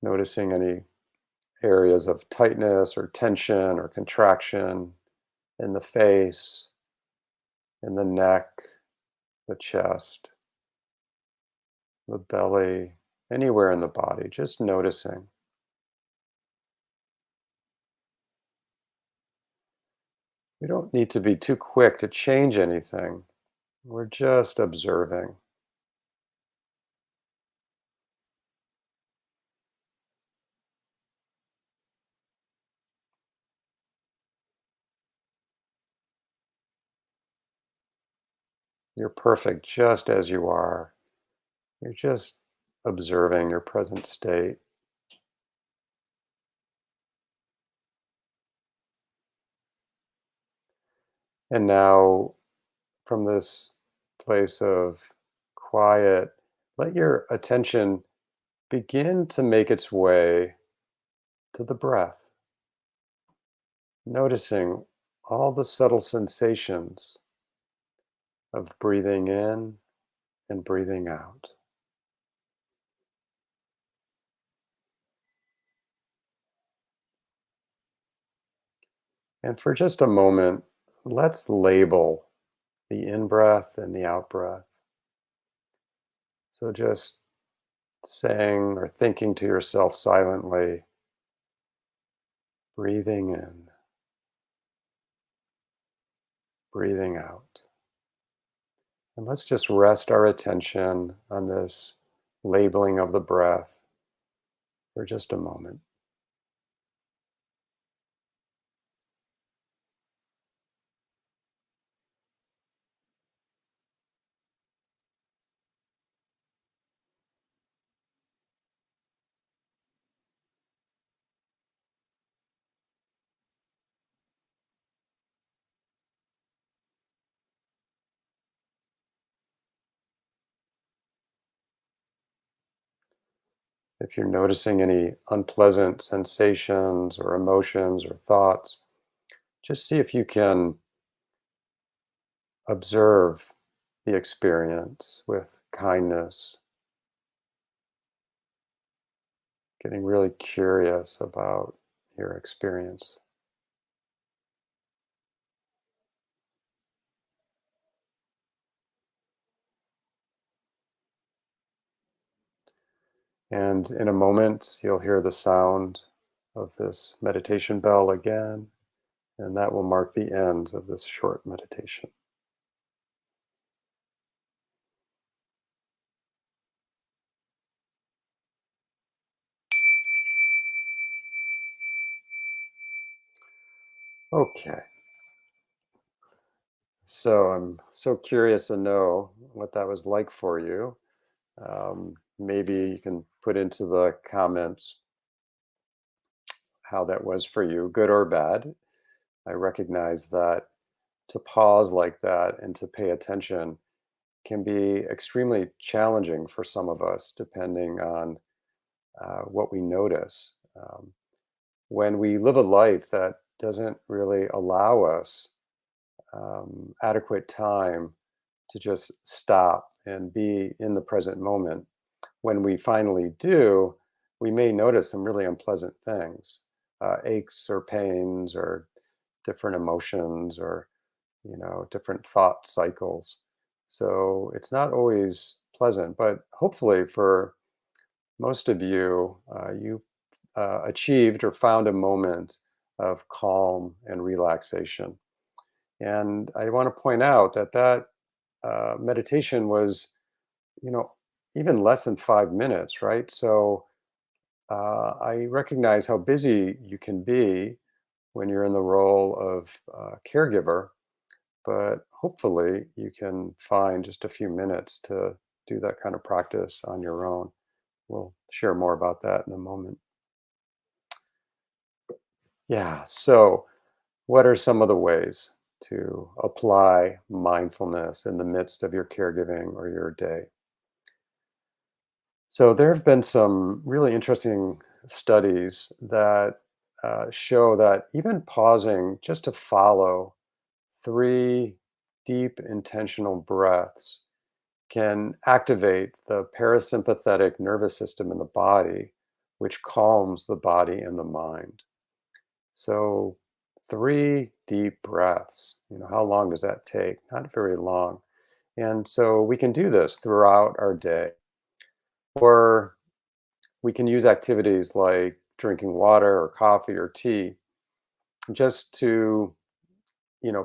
Noticing any areas of tightness or tension or contraction in the face, in the neck, the chest, the belly, anywhere in the body, just noticing. We don't need to be too quick to change anything. We're just observing. You're perfect just as you are. You're just observing your present state. And now, from this place of quiet, let your attention begin to make its way to the breath, noticing all the subtle sensations of breathing in and breathing out. And for just a moment, let's label the in-breath and the out-breath. So just saying or thinking to yourself silently, breathing in, breathing out. And let's just rest our attention on this labeling of the breath for just a moment. If you're noticing any unpleasant sensations or emotions or thoughts, just see if you can observe the experience with kindness, getting really curious about your experience. And in a moment, you'll hear the sound of this meditation bell again, and that will mark the end of this short meditation. Okay, so I'm so curious to know what that was like for you. Maybe you can put into the comments how that was for you, good or bad. I recognize that to pause like that and to pay attention can be extremely challenging for some of us, depending on what we notice. When we live a life that doesn't really allow us adequate time to just stop and be in the present moment. When we finally do, we may notice some really unpleasant things, aches or pains or different emotions or different thought cycles. So it's not always pleasant, but hopefully for most of you, you achieved or found a moment of calm and relaxation. And I want to point out that meditation was, you know, even less than 5 minutes, right? So I recognize how busy you can be when you're in the role of caregiver, but hopefully you can find just a few minutes to do that kind of practice on your own. We'll share more about that in a moment. Yeah, so what are some of the ways to apply mindfulness in the midst of your caregiving or your day? So there have been some really interesting studies that show that even pausing just to follow 3 deep intentional breaths can activate the parasympathetic nervous system in the body, which calms the body and the mind. So 3 deep breaths, how long does that take? Not very long. And so we can do this throughout our day. Or we can use activities like drinking water or coffee or tea just to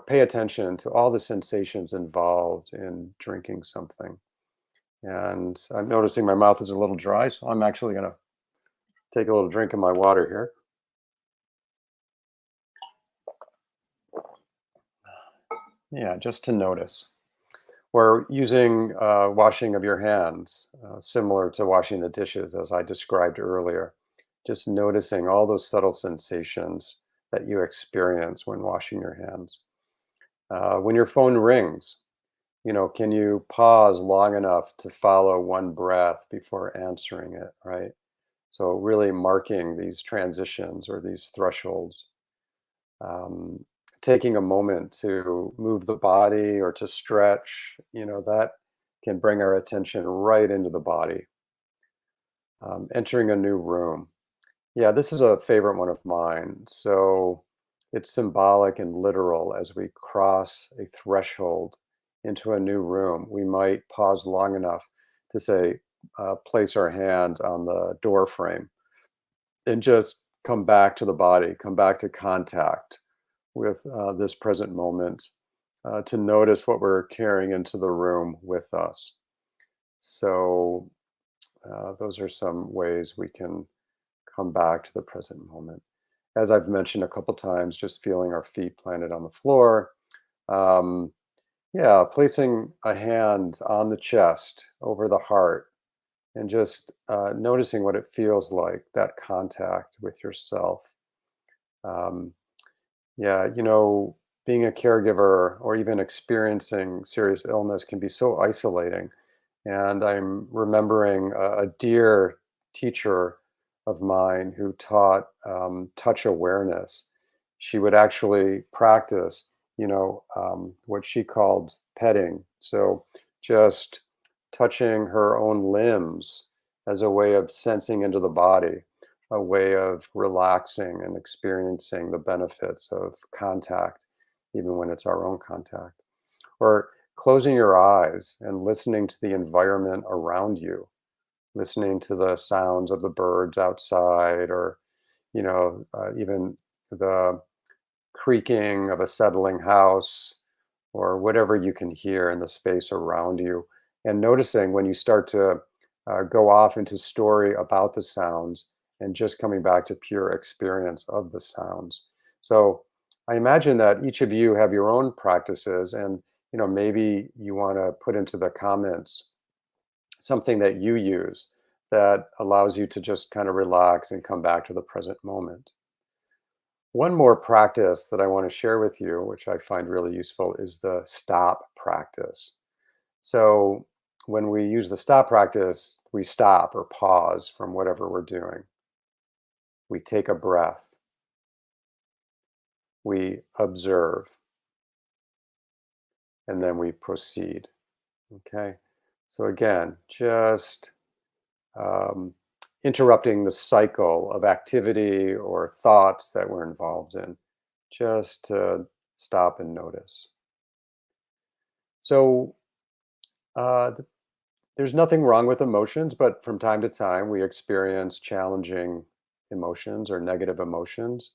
pay attention to all the sensations involved in drinking something. And I'm noticing my mouth is a little dry, so I'm actually going to take a little drink of my water here. Yeah, just to notice. Or using washing of your hands, similar to washing the dishes, as I described earlier. Just noticing all those subtle sensations that you experience when washing your hands. When your phone rings, can you pause long enough to follow one breath before answering it, right? So really marking these transitions or these thresholds. Um, Taking a moment to move the body or to stretch, that can bring our attention right into the body. Entering a new room. Yeah, this is a favorite one of mine. So it's symbolic and literal. As we cross a threshold into a new room, we might pause long enough to say, place our hand on the door frame and just come back to the body, come back to contact with this present moment, to notice what we're carrying into the room with us. So those are some ways we can come back to the present moment. As I've mentioned a couple times, just feeling our feet planted on the floor. Um, yeah, placing a hand on the chest over the heart and just noticing what it feels like, that contact with yourself. Um, yeah, being a caregiver or even experiencing serious illness can be so isolating. And I'm remembering a dear teacher of mine who taught touch awareness. She would actually practice, what she called petting. So just touching her own limbs as a way of sensing into the body, a way of relaxing and experiencing the benefits of contact, even when it's our own contact. Or closing your eyes and listening to the environment around you, listening to the sounds of the birds outside, or even the creaking of a settling house, or whatever you can hear in the space around you, and noticing when you start to go off into story about the sounds and just coming back to pure experience of the sounds. So I imagine that each of you have your own practices, and maybe you want to put into the comments something that you use that allows you to just kind of relax and come back to the present moment. One more practice that I want to share with you, which I find really useful, is the stop practice. So when we use the stop practice, we stop or pause from whatever we're doing. We take a breath. We observe. And then we proceed. Okay. So again, just um, interrupting the cycle of activity or thoughts that we're involved in, just to stop and notice. So uh, th- there's nothing wrong with emotions, but from time to time we experience challenging emotions or negative emotions,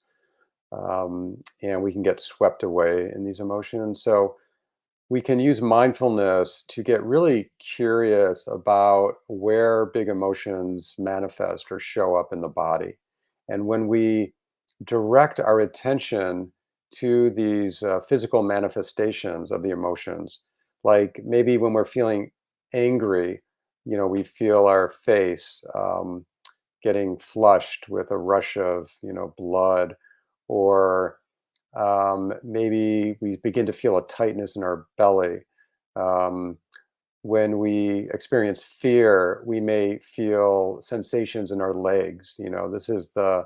and we can get swept away in these emotions. So we can use mindfulness to get really curious about where big emotions manifest or show up in the body. And when we direct our attention to these physical manifestations of the emotions, like maybe when we're feeling angry, we feel our face getting flushed with a rush of, blood, or maybe we begin to feel a tightness in our belly. Um, when we experience fear, we may feel sensations in our legs. This is the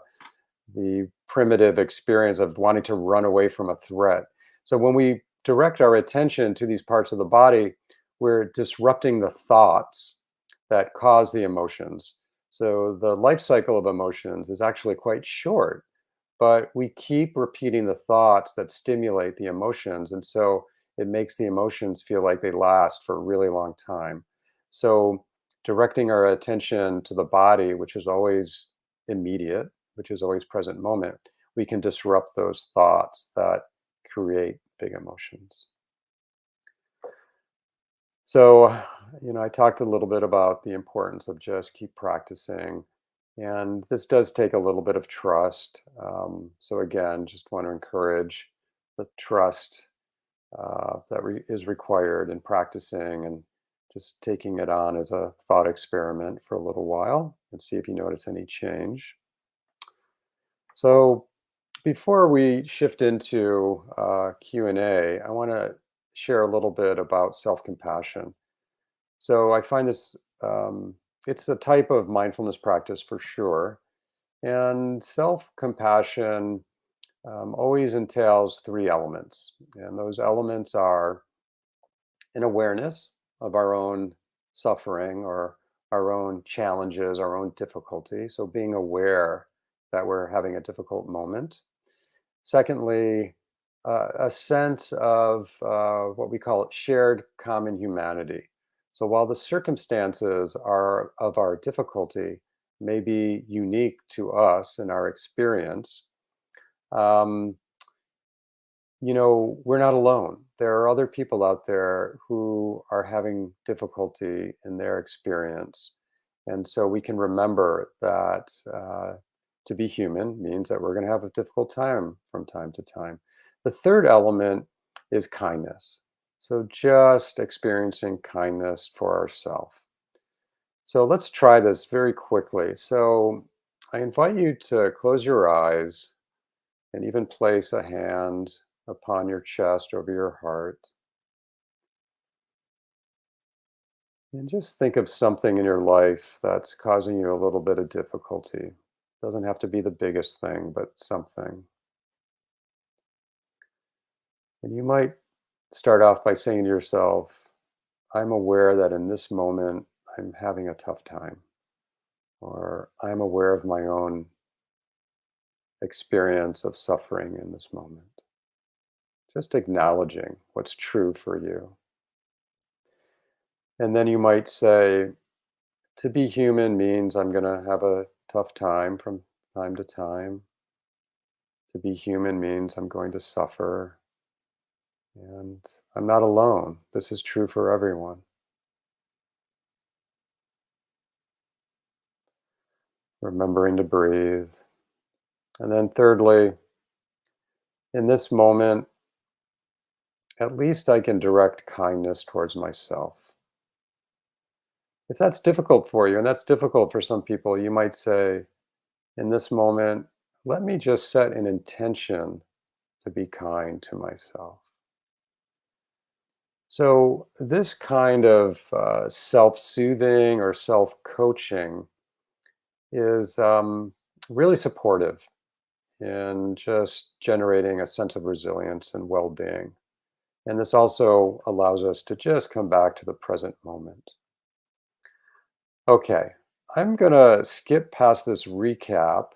primitive experience of wanting to run away from a threat. So when we direct our attention to these parts of the body, we're disrupting the thoughts that cause the emotions. So the life cycle of emotions is actually quite short, but we keep repeating the thoughts that stimulate the emotions, and so it makes the emotions feel like they last for a really long time. So directing our attention to the body, which is always immediate, which is always present moment, we can disrupt those thoughts that create big emotions. So, I talked a little bit about the importance of just keep practicing. And this does take a little bit of trust. So, again, just want to encourage the trust that is required in practicing, and just taking it on as a thought experiment for a little while and see if you notice any change. So, before we shift into Q&A, I want to share a little bit about self-compassion. So I find this, it's a type of mindfulness practice for sure. And self compassion always entails three elements. And those elements are an awareness of our own suffering or our own challenges, our own difficulty. So being aware that we're having a difficult moment. Secondly, a sense of what we call shared common humanity. So while the circumstances are of our difficulty may be unique to us in our experience, um, we're not alone. There are other people out there who are having difficulty in their experience. And so we can remember that to be human means that we're going to have a difficult time from time to time. The third element is kindness. So just experiencing kindness for ourselves. So let's try this very quickly. So I invite you to close your eyes and even place a hand upon your chest over your heart. And just think of something in your life that's causing you a little bit of difficulty. Doesn't have to be the biggest thing, but something. And you might start off by saying to yourself, I'm aware that in this moment I'm having a tough time, or I'm aware of my own experience of suffering in this moment. Just acknowledging what's true for you. And then you might say, to be human means I'm going to have a tough time from time to time. To be human means I'm going to suffer. And I'm not alone. This is true for everyone. Remembering to breathe. And then, thirdly, in this moment, at least I can direct kindness towards myself. If that's difficult for you, and that's difficult for some people, you might say, in this moment, let me just set an intention to be kind to myself. So, this kind of self soothing or self coaching is really supportive in just generating a sense of resilience and well being. And this also allows us to just come back to the present moment. Okay, I'm going to skip past this recap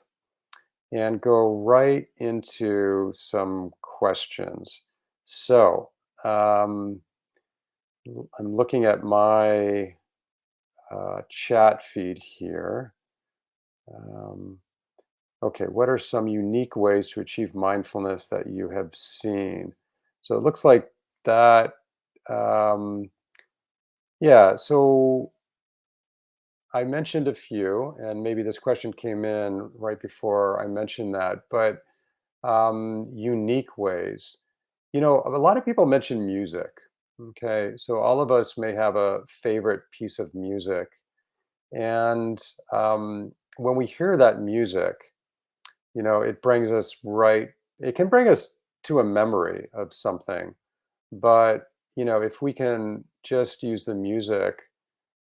and go right into some questions. So, um, I'm looking at my chat feed here. Um, okay, what are some unique ways to achieve mindfulness that you have seen? So it looks like that. Um, yeah, so I mentioned a few, and maybe this question came in right before I mentioned that, but unique ways. A lot of people mention music. Okay, so all of us may have a favorite piece of music. And when we hear that music, it brings us right, it can bring us to a memory of something. But, if we can just use the music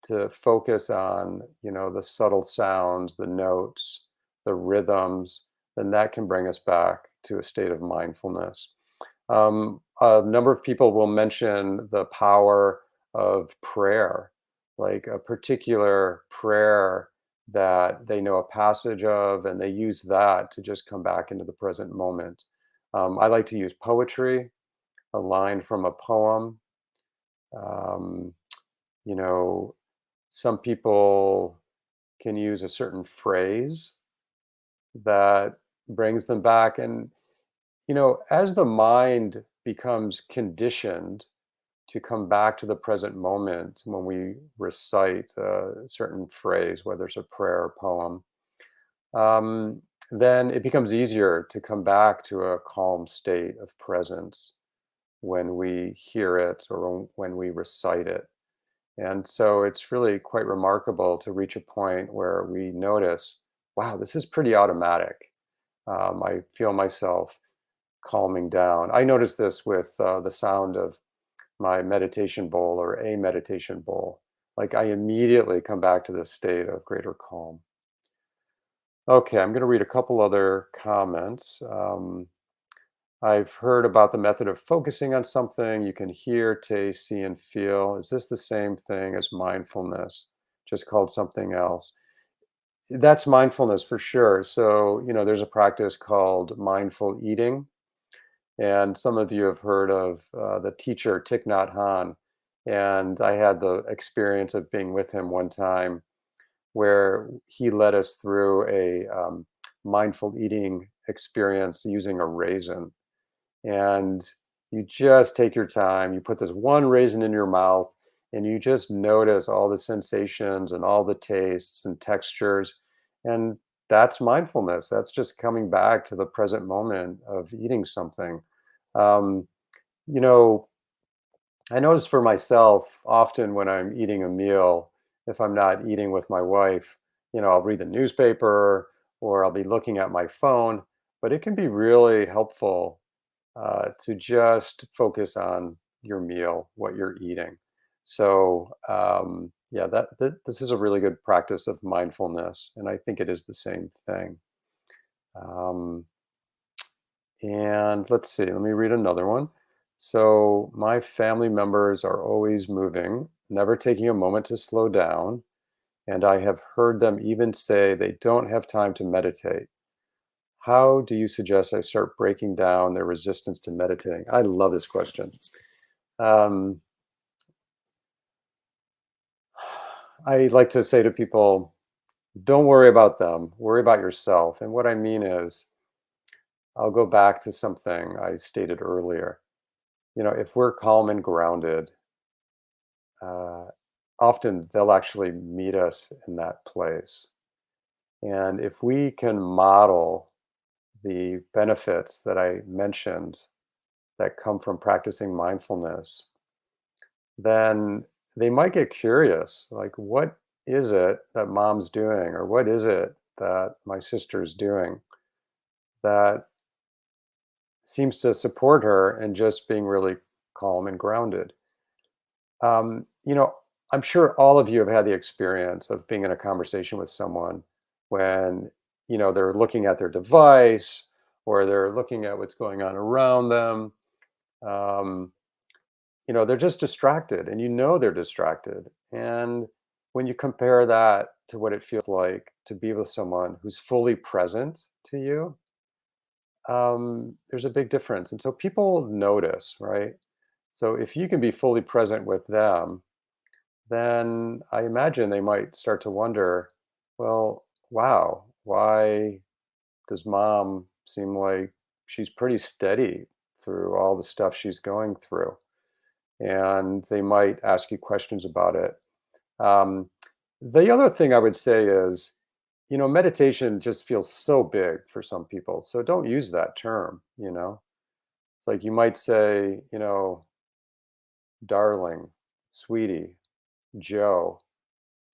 to focus on, the subtle sounds, the notes, the rhythms, then that can bring us back to a state of mindfulness. A number of people will mention the power of prayer, like a particular prayer that they know a passage of, and they use that to just come back into the present moment. I like to use poetry, a line from a poem. Um, you know, some people can use a certain phrase that brings them back. And, as the mind becomes conditioned to come back to the present moment when we recite a certain phrase, whether it's a prayer or poem, then it becomes easier to come back to a calm state of presence when we hear it or when we recite it. And so it's really quite remarkable to reach a point where we notice, wow, this is pretty automatic. I feel myself calming down. I notice this with the sound of my meditation bowl or a meditation bowl. Like I immediately come back to this state of greater calm. Okay, I'm going to read a couple other comments. I've heard about the method of focusing on something you can hear, taste, see, and feel. Is this the same thing as mindfulness, just called something else? That's mindfulness for sure. So, there's a practice called mindful eating. And some of you have heard of the teacher Thich Nhat Hanh. And I had the experience of being with him one time where he led us through a mindful eating experience using a raisin. And you just take your time, you put this one raisin in your mouth, and you just notice all the sensations and all the tastes and textures. And that's mindfulness. That's just coming back to the present moment of eating something. Um, you know, I notice for myself, often when I'm eating a meal, if I'm not eating with my wife, I'll read the newspaper or I'll be looking at my phone, but it can be really helpful to just focus on your meal, what you're eating. So, yeah, this is a really good practice of mindfulness, and I think it is the same thing. Um, and let's see, let me read another one. So, my family members are always moving, never taking a moment to slow down. And I have heard them even say they don't have time to meditate. How do you suggest I start breaking down their resistance to meditating? I love this question. Um, I like to say to people, don't worry about them, worry about yourself. And what I mean is, I'll go back to something I stated earlier. If we're calm and grounded, uh, often they'll actually meet us in that place. And if we can model the benefits that I mentioned that come from practicing mindfulness, then they might get curious, like, what is it that mom's doing, or what is it that my sister's doing that seems to support her and just being really calm and grounded? Um, you know, I'm sure all of you have had the experience of being in a conversation with someone when, they're looking at their device or they're looking at what's going on around them. Um, they're just distracted, and they're distracted. And when you compare that to what it feels like to be with someone who's fully present to you, there's a big difference. And so people notice, right? So if you can be fully present with them, then I imagine they might start to wonder, well, wow, why does mom seem like she's pretty steady through all the stuff she's going through? And they might ask you questions about it. Um, the other thing I would say is, meditation just feels so big for some people. So don't use that term. It's like you might say, darling, sweetie, Joe,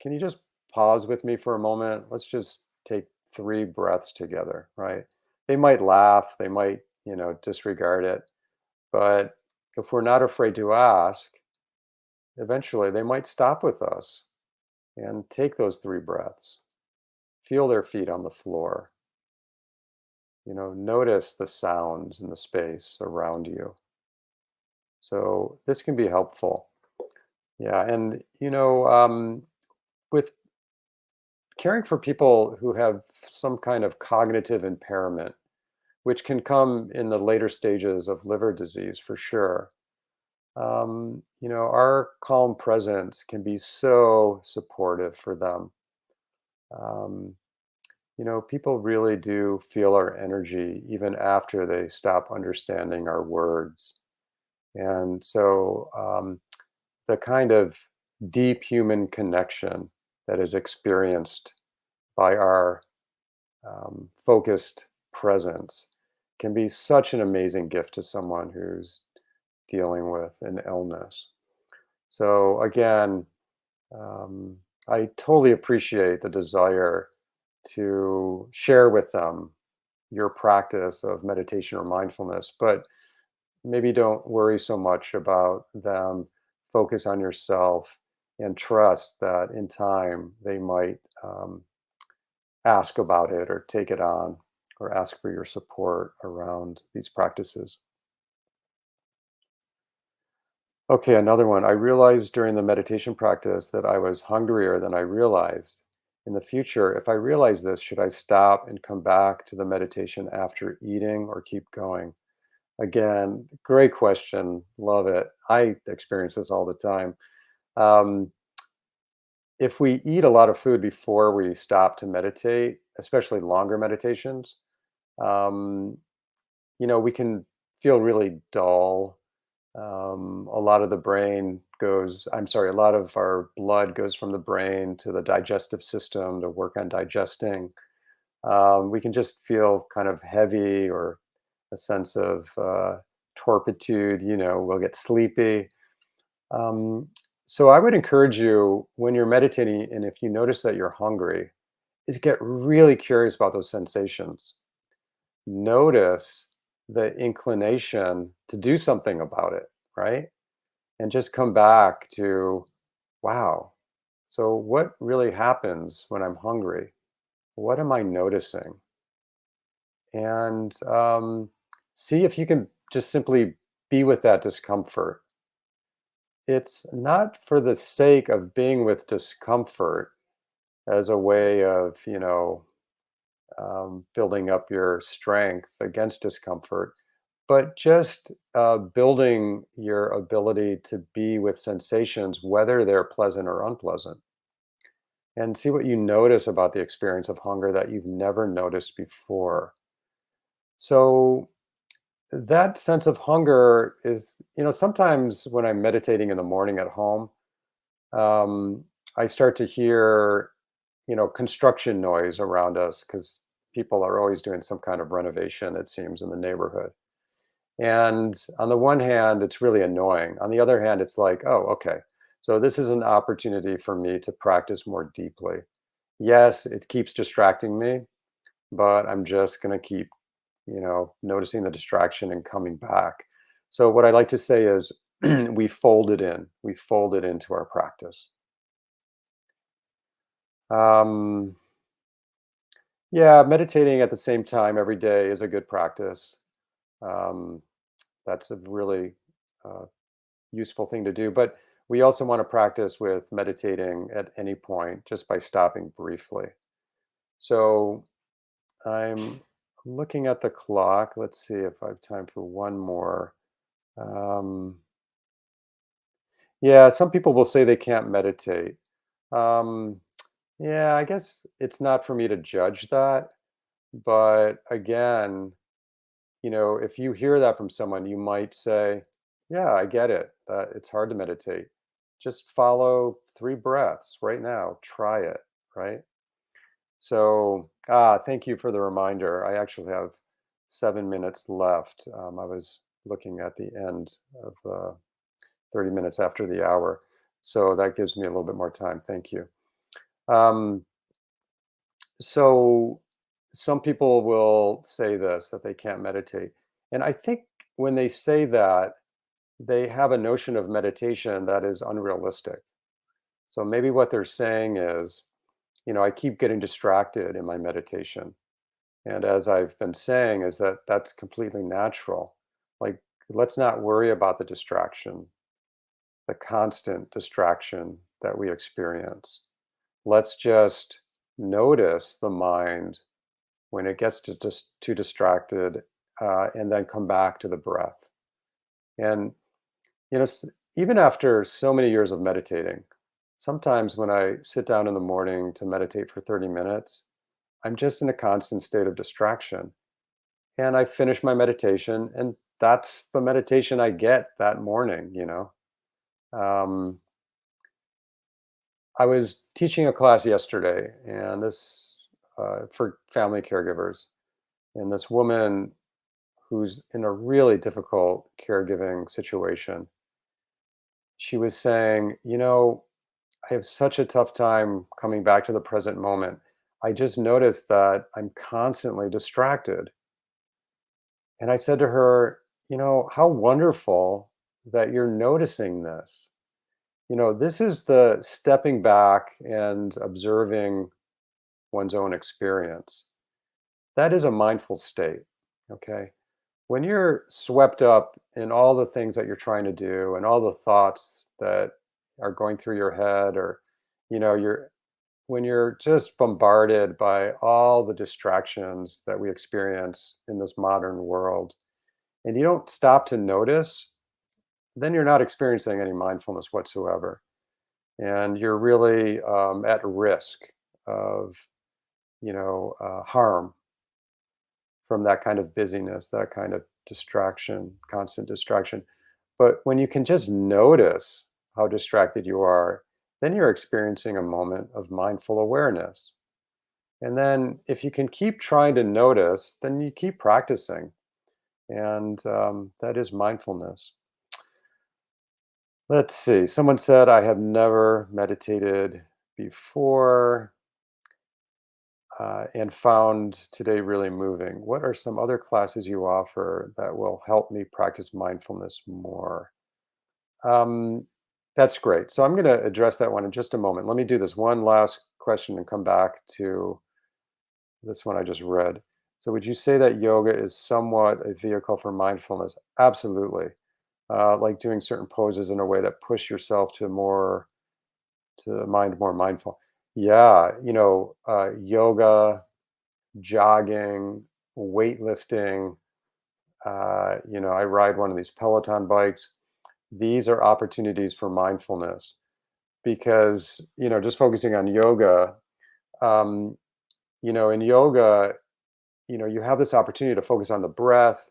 can you just pause with me for a moment? Let's just take 3 breaths together, right? They might laugh, they might, disregard it. But if we're not afraid to ask, eventually they might stop with us and take those 3 breaths. Feel their feet on the floor. Notice the sounds in the space around you. So this can be helpful. Yeah. And, with caring for people who have some kind of cognitive impairment, which can come in the later stages of liver disease for sure. Our calm presence can be so supportive for them. Um, People really do feel our energy even after they stop understanding our words. And so the kind of deep human connection that is experienced by our focused presence can be such an amazing gift to someone who's dealing with an illness. So, again, um, I totally appreciate the desire to share with them your practice of meditation or mindfulness, but maybe don't worry so much about them. Focus on yourself and trust that in time they might ask about it or take it on or ask for your support around these practices. Okay, another one. I realized during the meditation practice that I was hungrier than I realized. In the future, if I realize this, should I stop and come back to the meditation after eating or keep going? Again, great question. Love it. I experience this all the time. Um, if we eat a lot of food before we stop to meditate, especially longer meditations, um, we can feel really dull. A lot of the brain goes, I'm sorry, a lot of our blood goes from the brain to the digestive system to work on digesting. We can just feel kind of heavy or a sense of torpitude, we'll get sleepy. Um, so I would encourage you when you're meditating, and if you notice that you're hungry, is get really curious about those sensations. Notice the inclination to do something about it, right? And just come back to, wow, so what really happens when I'm hungry? What am I noticing? And see if you can just simply be with that discomfort. It's not for the sake of being with discomfort as a way of, building up your strength against discomfort, but just building your ability to be with sensations, whether they're pleasant or unpleasant, and see what you notice about the experience of hunger that you've never noticed before. So, that sense of hunger is, sometimes when I'm meditating in the morning at home, um, I start to hear, construction noise around us because people are always doing some kind of renovation, it seems, in the neighborhood. And on the one hand, it's really annoying. On the other hand, it's like, oh, okay. So this is an opportunity for me to practice more deeply. Yes, it keeps distracting me, but I'm just going to keep, noticing the distraction and coming back. So what I like to say is we fold it in. We fold it into our practice. Um, yeah, meditating at the same time every day is a good practice. Um, that's a really uh, useful thing to do. But we also want to practice with meditating at any point just by stopping briefly. So I'm looking at the clock. Let's see if I have time for one more. Um, yeah, some people will say they can't meditate. Um, yeah, I guess it's not for me to judge that. But again, if you hear that from someone, you might say, yeah, I get it. It's hard to meditate. Just follow 3 breaths right now. Try it, right? So, thank you for the reminder. I actually have 7 minutes left. I was looking at the end of 30 minutes after the hour. So that gives me a little bit more time. Thank you. Um, so some people will say this, that they can't meditate. And I think when they say that, they have a notion of meditation that is unrealistic. So maybe what they're saying is, I keep getting distracted in my meditation. And as I've been saying, is that that's completely natural. Like, let's not worry about the distraction, the constant distraction that we experience. Let's just notice the mind when it gets to just too distracted, and then come back to the breath. And even after so many years of meditating, sometimes when I sit down in the morning to meditate for 30 minutes, I'm just in a constant state of distraction. And I finish my meditation, and that's the meditation I get that morning. Um, I was teaching a class yesterday, and this for family caregivers, and this woman who's in a really difficult caregiving situation. She was saying, I have such a tough time coming back to the present moment. I just noticed that I'm constantly distracted. And I said to her, how wonderful that you're noticing this. This is the stepping back and observing one's own experience. That is a mindful state. Okay. When you're swept up in all the things that you're trying to do and all the thoughts that are going through your head, or you're when you're just bombarded by all the distractions that we experience in this modern world, and you don't stop to notice, then you're not experiencing any mindfulness whatsoever, and you're really at risk of harm from that kind of busyness, that kind of distraction, constant distraction. But when you can just notice how distracted you are, then you're experiencing a moment of mindful awareness. And then if you can keep trying to notice, then you keep practicing. And that is mindfulness. Let's see. Someone said, I have never meditated before. And found today really moving. What are some other classes you offer that will help me practice mindfulness more? Um, that's great. So I'm going to address that one in just a moment. Let me do this one last question and come back to this one I just read. So would you say that yoga is somewhat a vehicle for mindfulness? Absolutely. Like doing certain poses in a way that push yourself to mind more mindful. Yeah, yoga, jogging, weightlifting. I ride one of these Peloton bikes. These are opportunities for mindfulness because, just focusing on yoga, um, in yoga, you have this opportunity to focus on the breath,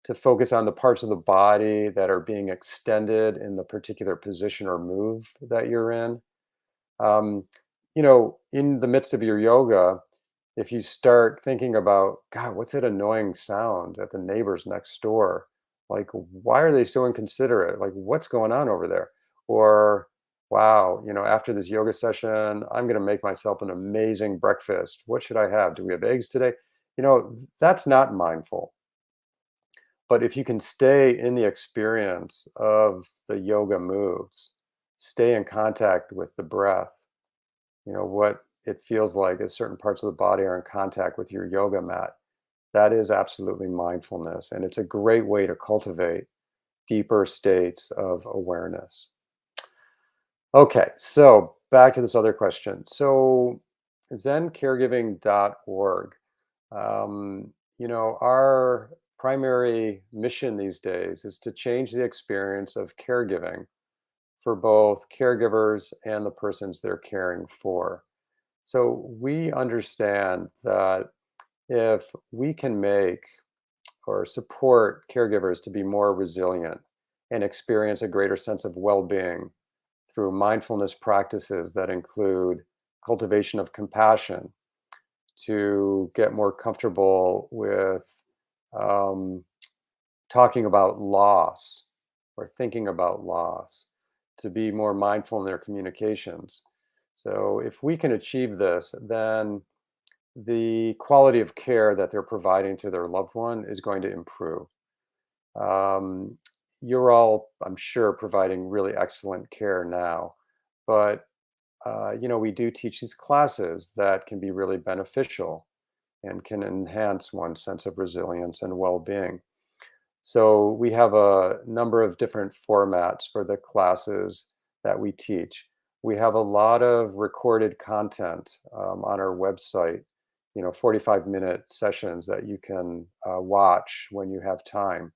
to focus on the parts of the body that are being extended in the particular position or move that you're in. Um, in the midst of your yoga, if you start thinking about, God, what's that annoying sound at the neighbors next door? Like, why are they so inconsiderate? Like, what's going on over there? Or, wow, after this yoga session, I'm going to make myself an amazing breakfast. What should I have? Do we have eggs today? That's not mindful. But if you can stay in the experience of the yoga moves, stay in contact with the breath, what it feels like as certain parts of the body are in contact with your yoga mat, that is absolutely mindfulness. And it's a great way to cultivate deeper states of awareness. Okay, so back to this other question. So zencaregiving.org, our primary mission these days is to change the experience of caregiving for both caregivers and the persons they're caring for. So we understand that if we can make or support caregivers to be more resilient and experience a greater sense of well-being through mindfulness practices that include cultivation of compassion, to get more comfortable with um, talking about loss or thinking about loss, to be more mindful in their communications. So, if we can achieve this, then the quality of care that they're providing to their loved one is going to improve. Um, you're all, I'm sure, providing really excellent care now, but we do teach these classes that can be really beneficial and can enhance one's sense of resilience and well-being. So we have a number of different formats for the classes that we teach. We have a lot of recorded content on our website, 45-minute sessions that you can watch when you have time.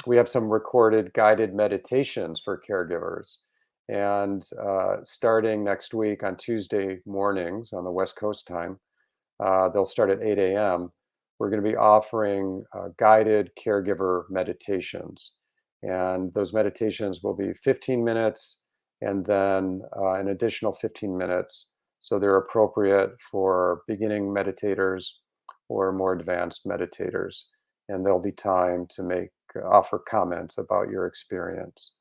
We have some recorded guided meditations for caregivers. And starting next week on Tuesday mornings on the West Coast time, they'll start at 8 a.m. We're going to be offering guided caregiver meditations. And those meditations will be 15 minutes and then an additional 15 minutes. So they're appropriate for beginning meditators or more advanced meditators. And there'll be time to offer comments about your experience.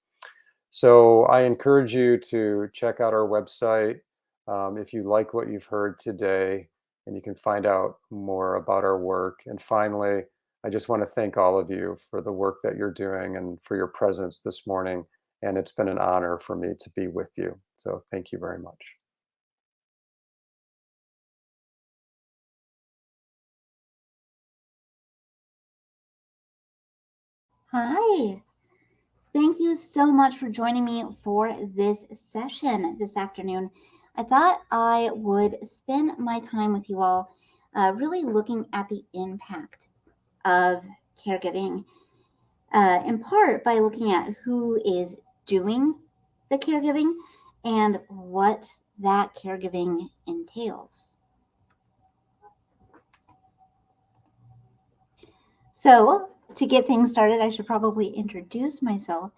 So I encourage you to check out our website if you like what you've heard today, and you can find out more about our work. And finally, I just want to thank all of you for the work that you're doing and for your presence this morning. And it's been an honor for me to be with you. So thank you very much. Hi. Thank you so much for joining me for this session this afternoon. I thought I would spend my time with you all really looking at the impact of caregiving, in part by looking at who is doing the caregiving and what that caregiving entails. So, to get things started, I should probably introduce myself.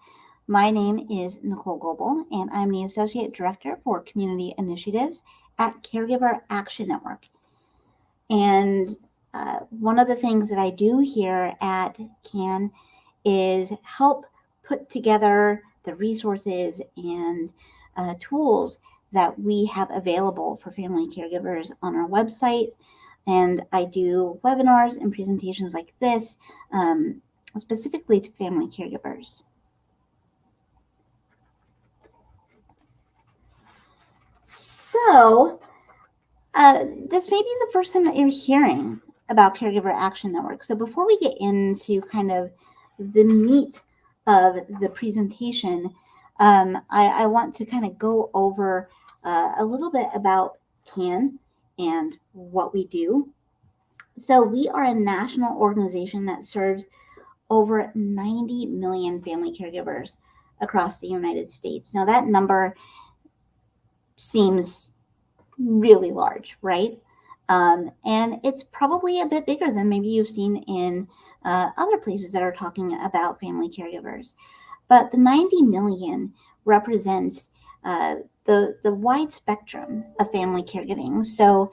My name is Nicole Goebel, and I'm the Associate Director for Community Initiatives at Caregiver Action Network. And one of the things that I do here at CAN is help put together the resources and tools that we have available for family caregivers on our website. And I do webinars and presentations like this, specifically to family caregivers. So, this may be the first time that you're hearing about Caregiver Action Network. So before we get into kind of the meat of the presentation, I want to kind of go over a little bit about CAN and what we do. So we are a national organization that serves over 90 million family caregivers across the United States. Now that number seems really large, right? And it's probably a bit bigger than maybe you've seen in other places that are talking about family caregivers. But the 90 million represents the wide spectrum of family caregiving. So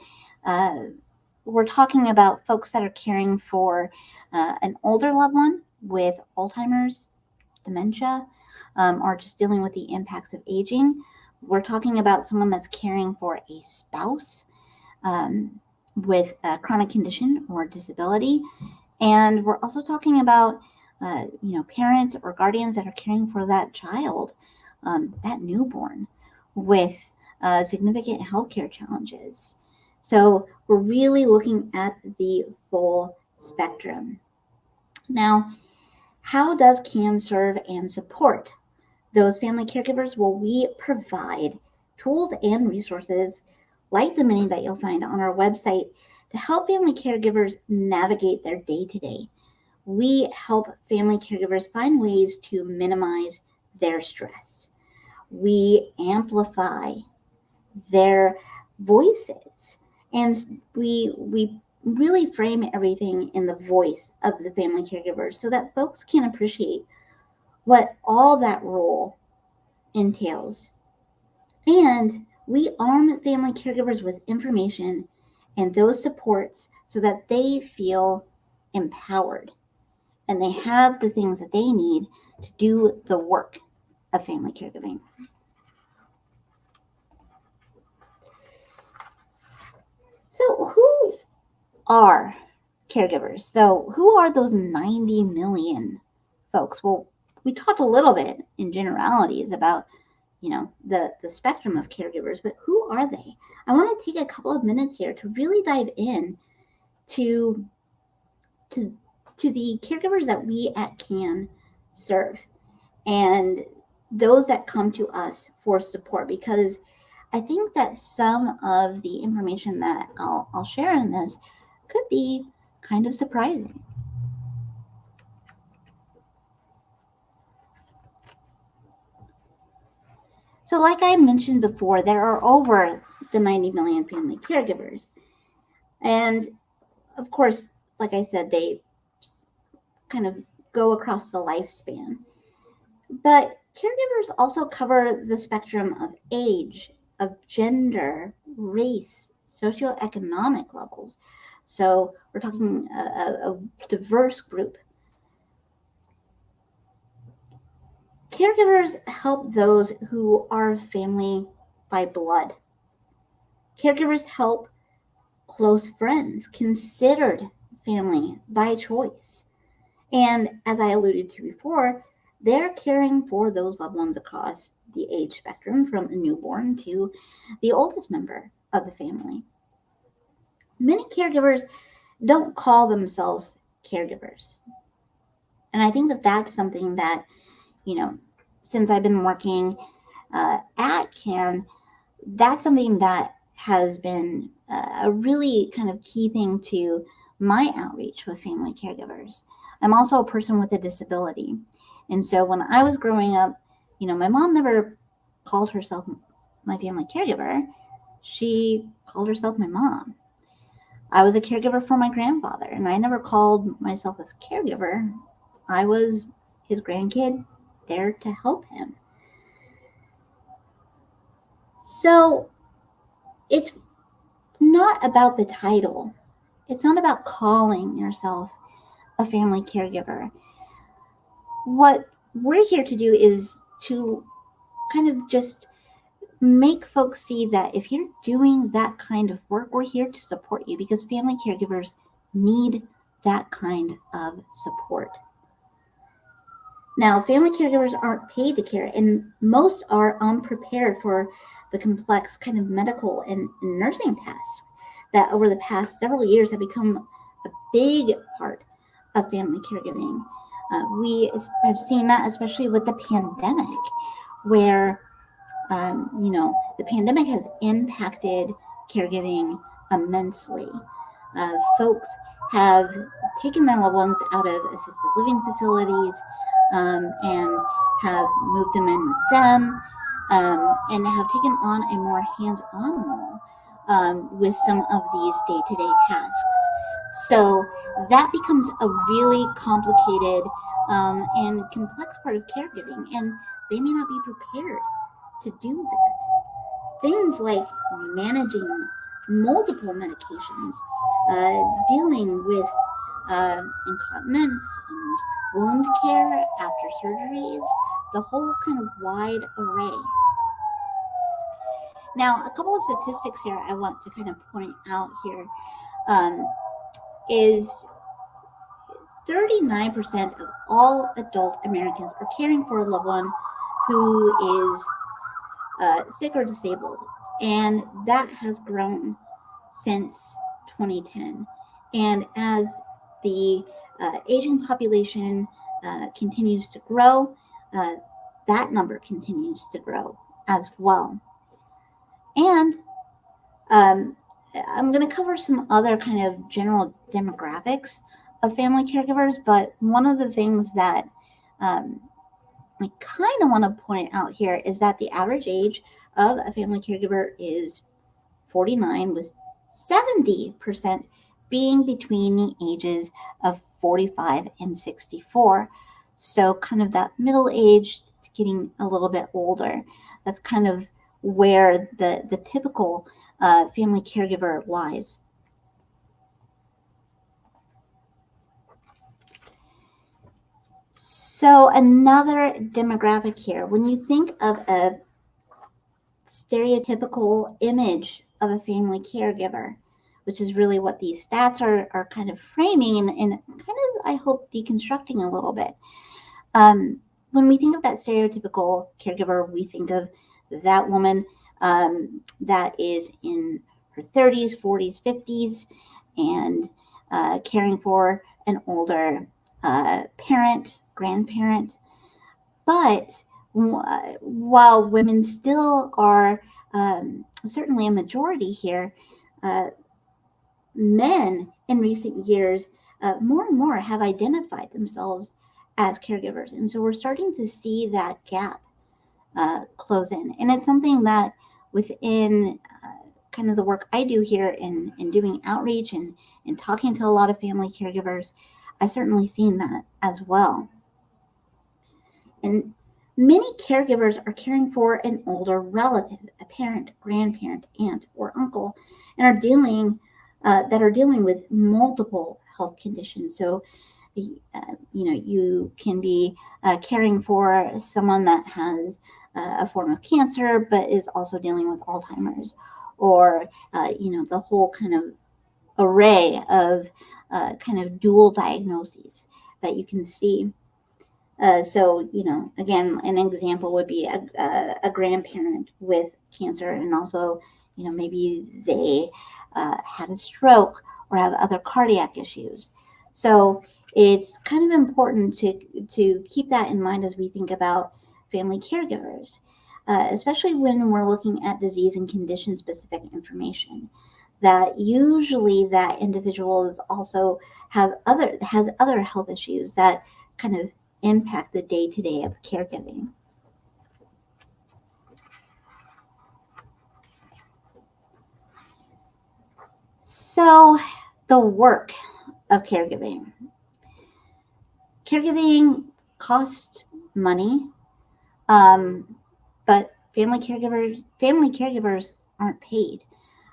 we're talking about folks that are caring for an older loved one with Alzheimer's, dementia, or just dealing with the impacts of aging. We're talking about someone that's caring for a spouse with a chronic condition or disability. And we're also talking about, parents or guardians that are caring for that child, that newborn with significant healthcare challenges. So we're really looking at the full spectrum. Now, How does CAN serve and support those family caregivers? Well, we provide tools and resources like the many that you'll find on our website to help family caregivers navigate their day-to-day. We help family caregivers find ways to minimize their stress. We amplify their voices, and we really frame everything in the voice of the family caregivers so that folks can appreciate what all that role entails. And we arm family caregivers with information and those supports so that they feel empowered and they have the things that they need to do the work of family caregiving. So who are caregivers? So who are those 90 million folks? Well, we talked a little bit in generalities about, the spectrum of caregivers, but who are they? I want to take a couple of minutes here to really dive in to the caregivers that we at CAN serve and those that come to us for support, because I think that some of the information that I'll share in this could be kind of surprising. So like I mentioned before, there are over the 90 million family caregivers. And of course, like I said, they kind of go across the lifespan. But caregivers also cover the spectrum of age, of gender, race, socioeconomic levels. So we're talking a diverse group. Caregivers help those who are family by blood. Caregivers help close friends considered family by choice. And as I alluded to before, they're caring for those loved ones across the age spectrum, from a newborn to the oldest member of the family. Many caregivers don't call themselves caregivers. And I think that that's something that, since I've been working at CAN, that's something that has been a really kind of key thing to my outreach with family caregivers. I'm also a person with a disability. And so when I was growing up, my mom never called herself my family caregiver. She called herself my mom. I was a caregiver for my grandfather, and I never called myself a caregiver. I was his grandkid there to help him. So it's not about the title. It's not about calling yourself a family caregiver. What we're here to do is to kind of just make folks see that if you're doing that kind of work, we're here to support you, because family caregivers need that kind of support. Now, family caregivers aren't paid to care, and most are unprepared for the complex kind of medical and nursing tasks that over the past several years have become a big part of family caregiving. We have seen that especially with the pandemic, where the pandemic has impacted caregiving immensely. Folks have taken their loved ones out of assisted living facilities and have moved them in with them, and have taken on a more hands-on role with some of these day-to-day tasks. So that becomes a really complicated and complex part of caregiving, and they may not be prepared to do that. Things like managing multiple medications, dealing with incontinence and wound care after surgeries, the whole kind of wide array. Now, a couple of statistics here I want to kind of point out here is 39% of all adult Americans are caring for a loved one who is sick or disabled, and that has grown since 2010. And as the aging population continues to grow, that number continues to grow as well. And I'm going to cover some other kind of general demographics of family caregivers, but one of the things that I kind of want to point out here is that the average age of a family caregiver is 49, with 70% being between the ages of 45 and 64. So kind of that middle age, getting a little bit older. That's kind of where the typical family caregiver lies. So another demographic here, when you think of a stereotypical image of a family caregiver, which is really what these stats are kind of framing and kind of, I hope, deconstructing a little bit. When we think of that stereotypical caregiver, we think of that woman that is in her 30s, 40s, 50s, and caring for an older parent, grandparent. But while women still are certainly a majority here, men in recent years more and more have identified themselves as caregivers. And so we're starting to see that gap close in. And it's something that within kind of the work I do here in doing outreach and talking to a lot of family caregivers, I've certainly seen that as well. And many caregivers are caring for an older relative, a parent, grandparent, aunt, or uncle, and are dealing with multiple health conditions. So, you can be caring for someone that has a form of cancer, but is also dealing with Alzheimer's, or the whole kind of array of kind of dual diagnoses that you can see. So, again, an example would be a grandparent with cancer, and also, maybe they had a stroke or have other cardiac issues. So it's kind of important to keep that in mind as we think about family caregivers, especially when we're looking at disease and condition-specific information. That usually that individual is also has other health issues that kind of impact the day-to-day of caregiving. So the work of caregiving. Caregiving costs money, but family caregivers aren't paid.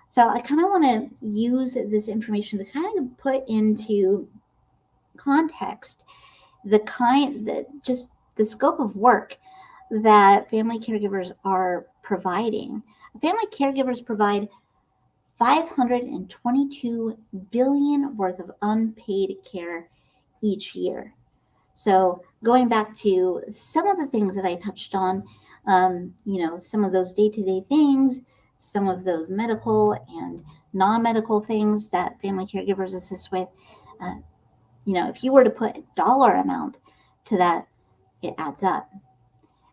So I kind of want to use this information to kind of put into context just the scope of work that family caregivers are providing. Family caregivers provide $522 billion worth of unpaid care each year. So going back to some of the things that I touched on, some of those day-to-day things, some of those medical and non-medical things that family caregivers assist with, if you were to put a dollar amount to that, it adds up.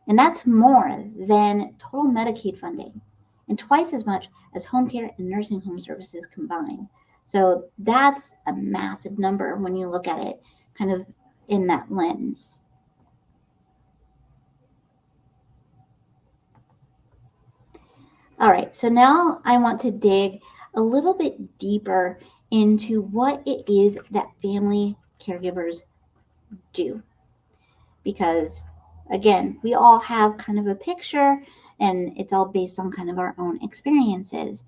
And that's more than total Medicaid funding and twice as much as home care and nursing home services combined. So that's a massive number when you look at it kind of in that lens. All right, so now I want to dig a little bit deeper into what it is that family caregivers do. Because, again, we all have kind of a picture, and it's all based on kind of our own experiences.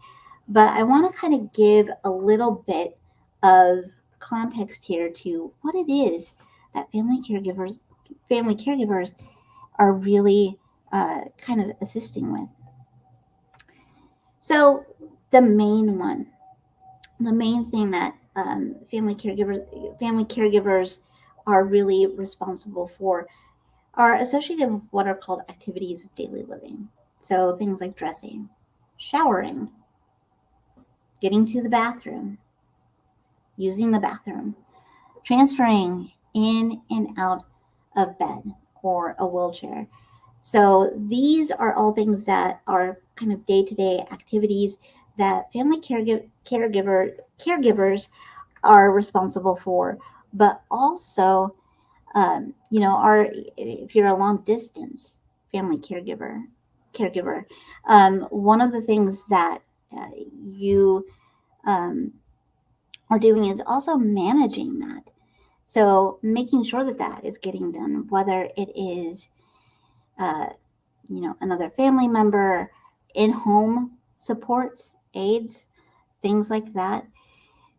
But I want to kind of give a little bit of context here to what it is that family caregivers are really kind of assisting with. So the main thing that family caregivers are really responsible for are associated with what are called activities of daily living. So things like dressing, showering, getting to the bathroom, using the bathroom, transferring in and out of bed or a wheelchair. So these are all things that are kind of day-to-day activities that family caregivers are responsible for, but also, are, if you're a long distance family caregiver, one of the things that you are doing is also managing that. So making sure that that is getting done, whether it is, another family member, in-home supports, aids, things like that.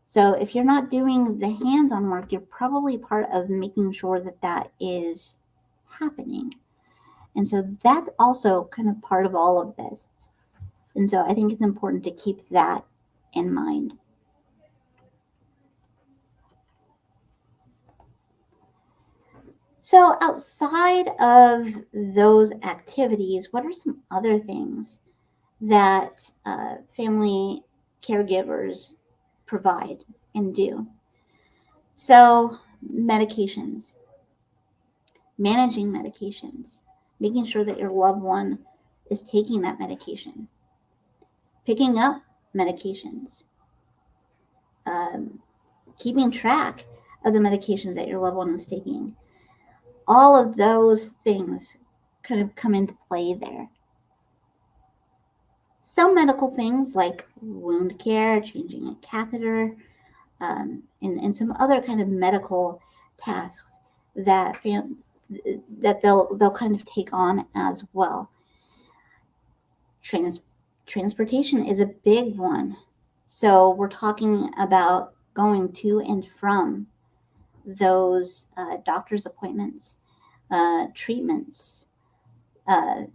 So if you're not doing the hands-on work, you're probably part of making sure that that is happening. And so that's also kind of part of all of this. And so I think it's important to keep that in mind. So outside of those activities, what are some other things that family caregivers provide and do? So medications, managing medications, making sure that your loved one is taking that medication, picking up medications, keeping track of the medications that your loved one is taking. All of those things kind of come into play there. Some medical things like wound care, changing a catheter, and some other kind of medical tasks that they'll kind of take on as well. Transportation is a big one. So we're talking about going to and from those doctor's appointments, treatments, the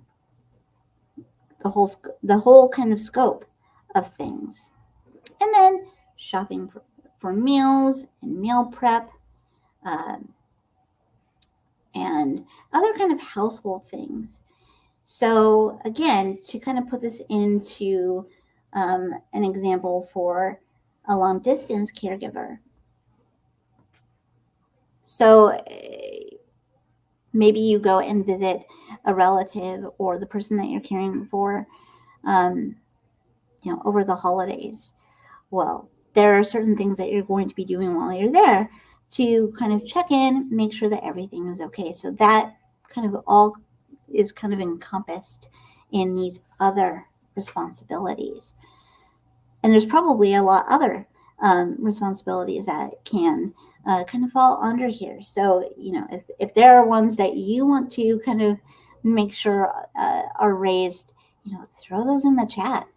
whole kind of scope of things. And then shopping for meals and meal prep, and other kind of household things. So again, to kind of put this into an example for a long distance caregiver. So maybe you go and visit a relative or the person that you're caring for, over the holidays. Well, there are certain things that you're going to be doing while you're there to kind of check in, make sure that everything is okay. So that kind of all is kind of encompassed in these other responsibilities. And there's probably a lot other responsibilities that can kind of fall under here. So, if there are ones that you want to kind of make sure are raised, throw those in the chat.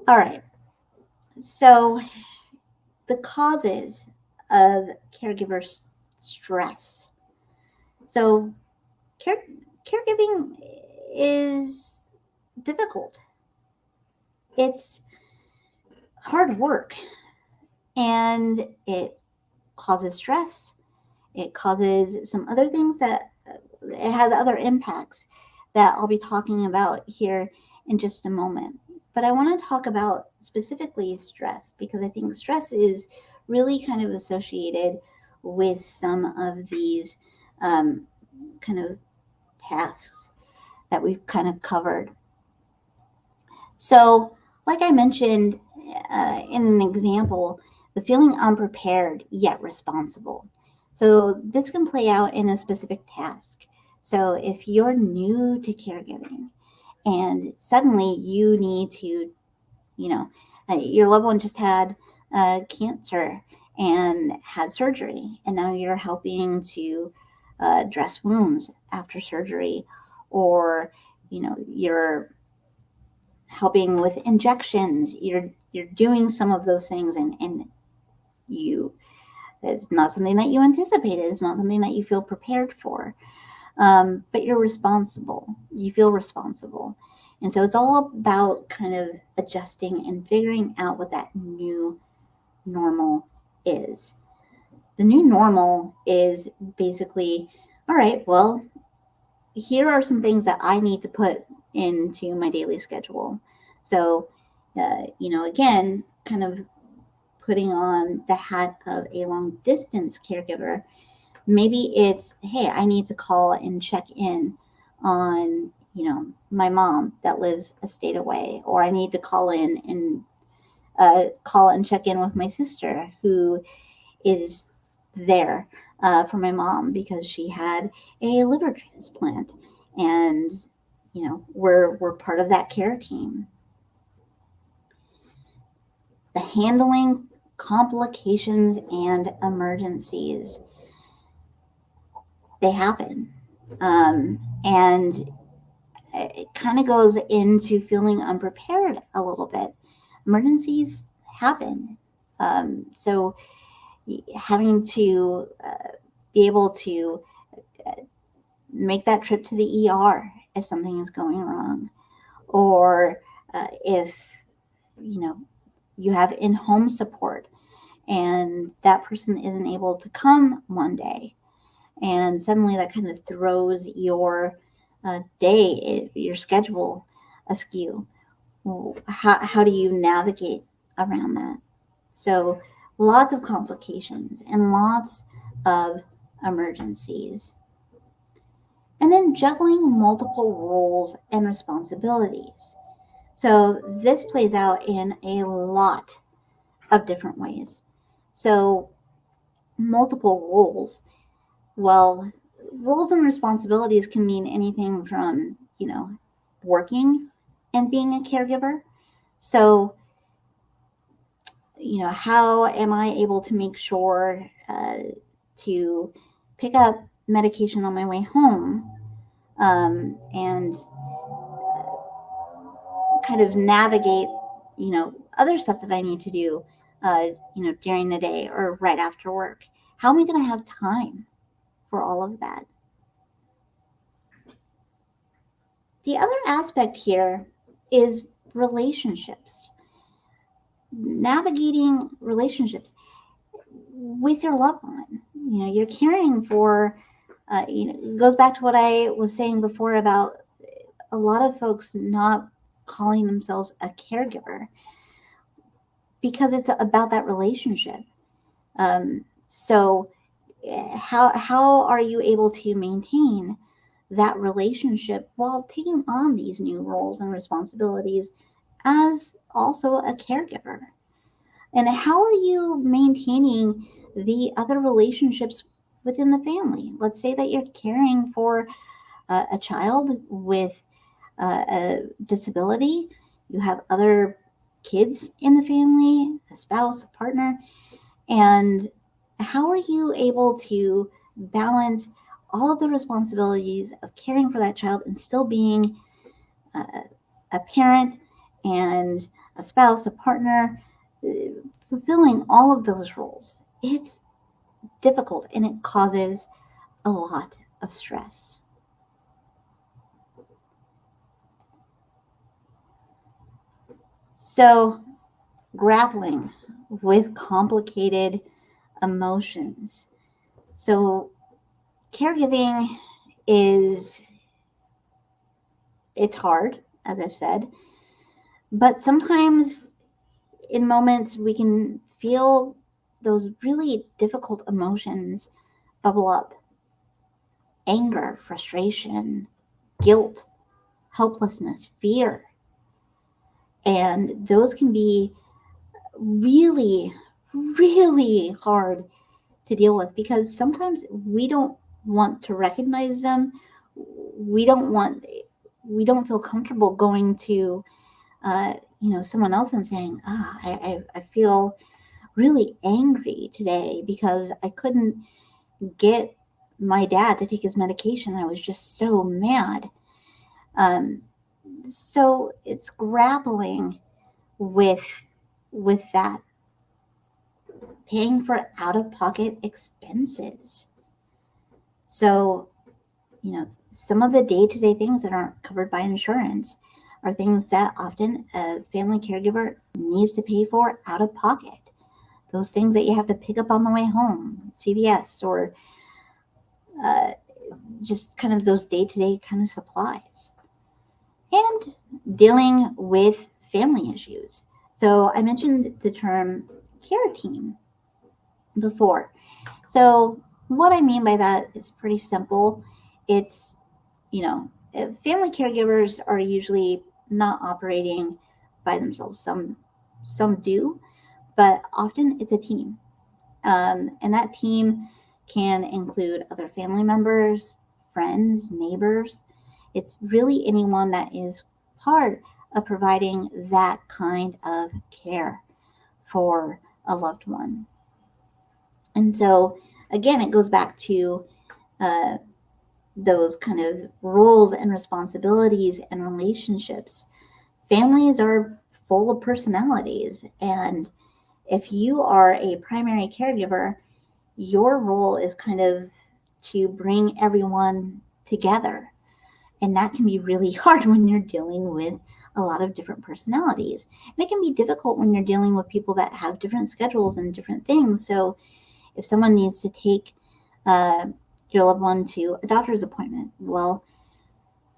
All right. So the causes of caregiver stress. So caregiving is difficult. It's hard work, and it causes stress. It causes some other things that it has other impacts that I'll be talking about here in just a moment. But I want to talk about specifically stress, because I think stress is really kind of associated with some of these kind of tasks that we've kind of covered. So, like I mentioned in an example, the feeling unprepared yet responsible. So this can play out in a specific task. So if you're new to caregiving and suddenly you need to, your loved one just had cancer and had surgery, and now you're helping to dress wounds after surgery, or, you're helping with injections, you're doing some of those things, and it's not something that you anticipated. It's not something that you feel prepared for. But you're responsible. You feel responsible. And so it's all about kind of adjusting and figuring out what that new normal is. The new normal is basically, all right, well, here are some things that I need to put into my daily schedule. So again, kind of putting on the hat of a long distance caregiver, maybe it's, hey, I need to call and check in on, my mom that lives a state away, or I need to call in and call and check in with my sister who is there for my mom because she had a liver transplant, and we're part of that care team. The handling complications and emergencies, they happen, and it kind of goes into feeling unprepared a little bit. Emergencies happen, so having to be able to make that trip to the ER if something is going wrong, or if you have in-home support and that person isn't able to come one day, and suddenly that kind of throws your day, your schedule askew. How do you navigate around that? So lots of complications and lots of emergencies. And then juggling multiple roles and responsibilities. So this plays out in a lot of different ways. So multiple roles. Well, roles and responsibilities can mean anything from, working and being a caregiver. So, how am I able to make sure to pick up medication on my way home, and kind of navigate, other stuff that I need to do, during the day or right after work? How am I going to have time for all of that? The other aspect here is relationships. Navigating relationships with your loved one. You're caring for, it goes back to what I was saying before about a lot of folks not calling themselves a caregiver because it's about that relationship. So how are you able to maintain that relationship while taking on these new roles and responsibilities as also a caregiver? And how are you maintaining the other relationships within the family? Let's say that you're caring for a child with a disability. You have other kids in the family, a spouse, a partner. And how are you able to balance all of the responsibilities of caring for that child and still being a parent and a spouse, a partner, fulfilling all of those roles? It's difficult and it causes a lot of stress. So, grappling with complicated emotions. So, caregiving it's hard, as I've said, but sometimes in moments we can feel those really difficult emotions bubble up. Anger, frustration, guilt, helplessness, fear. And those can be really, really hard to deal with because sometimes we don't want to recognize them. We don't feel comfortable going to someone else and saying, I feel really angry today because I couldn't get my dad to take his medication. I was just so mad. So it's grappling with that, paying for out-of-pocket expenses. So, some of the day-to-day things that aren't covered by insurance are things that often a family caregiver needs to pay for out of pocket. Those things that you have to pick up on the way home, CVS, or just kind of those day-to-day kind of supplies. And dealing with family issues. So I mentioned the term care team before. So what I mean by that is pretty simple. It's, family caregivers are usually not operating by themselves. Some do, but often it's a team. And that team can include other family members, friends, neighbors. It's really anyone that is part of providing that kind of care for a loved one. And so, again, it goes back to uh, those kind of roles and responsibilities and relationships. Families are full of personalities. And if you are a primary caregiver, your role is kind of to bring everyone together. And that can be really hard when you're dealing with a lot of different personalities. And it can be difficult when you're dealing with people that have different schedules and different things. So if someone needs to take your loved one to a doctor's appointment, well,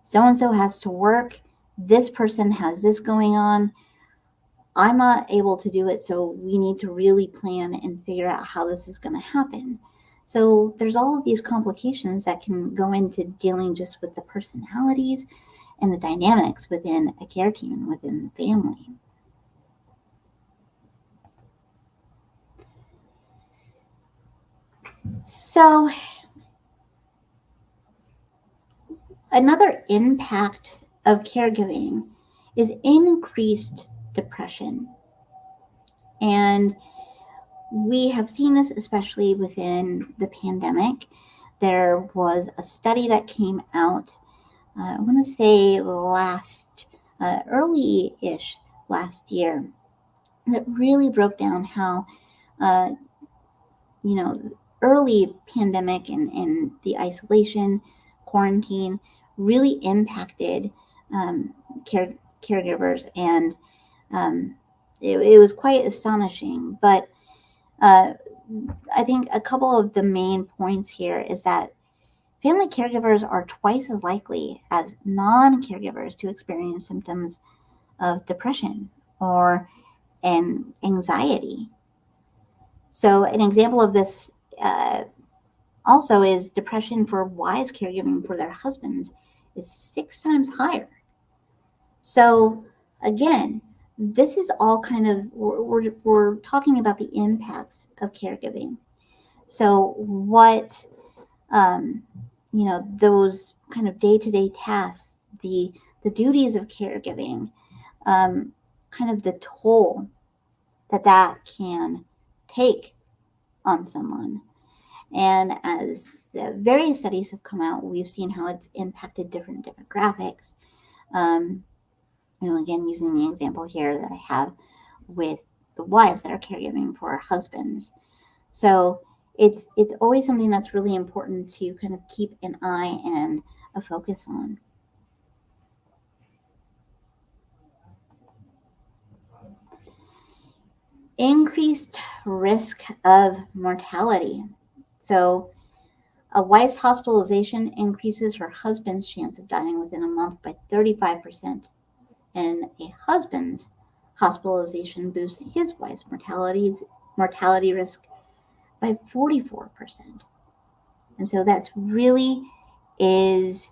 so-and-so has to work. This person has this going on. I'm not able to do it, so we need to really plan and figure out how this is going to happen. So there's all of these complications that can go into dealing just with the personalities and the dynamics within a care team and within the family. So another impact of caregiving is increased depression. And we have seen this especially within the pandemic. There was a study that came out, I want to say early-ish last year, that really broke down how, early pandemic and the isolation, quarantine really impacted caregivers. And it was quite astonishing. But I think a couple of the main points here is that family caregivers are twice as likely as non-caregivers to experience symptoms of depression or anxiety. So an example of this also is depression for wives caregiving for their husbands is 6 times higher. So again, this is all kind of, we're talking about the impacts of caregiving. So what, those kind of day-to-day tasks, the duties of caregiving, kind of the toll that can take on someone. And as the various studies have come out, we've seen how it's impacted different demographics. Again, using the example here that I have with the wives that are caregiving for our husbands. So it's always something that's really important to kind of keep an eye and a focus on. Increased risk of mortality. So a wife's hospitalization increases her husband's chance of dying within a month by 35%. And a husband's hospitalization boosts his wife's mortality risk by 44%. And so that's really is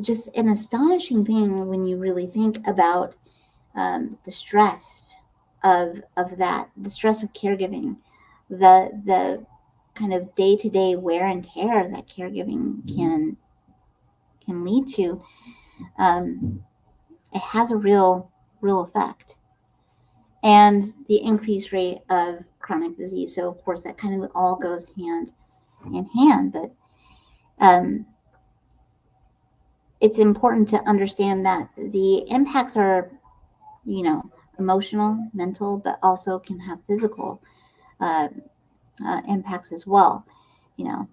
just an astonishing thing when you really think about the stress of that, the stress of caregiving, the kind of day-to-day wear and tear that caregiving can lead to. It has a real effect. And the increased rate of chronic disease. So of course that kind of all goes hand in hand, but it's important to understand that the impacts are, emotional, mental, but also can have physical impacts as well. When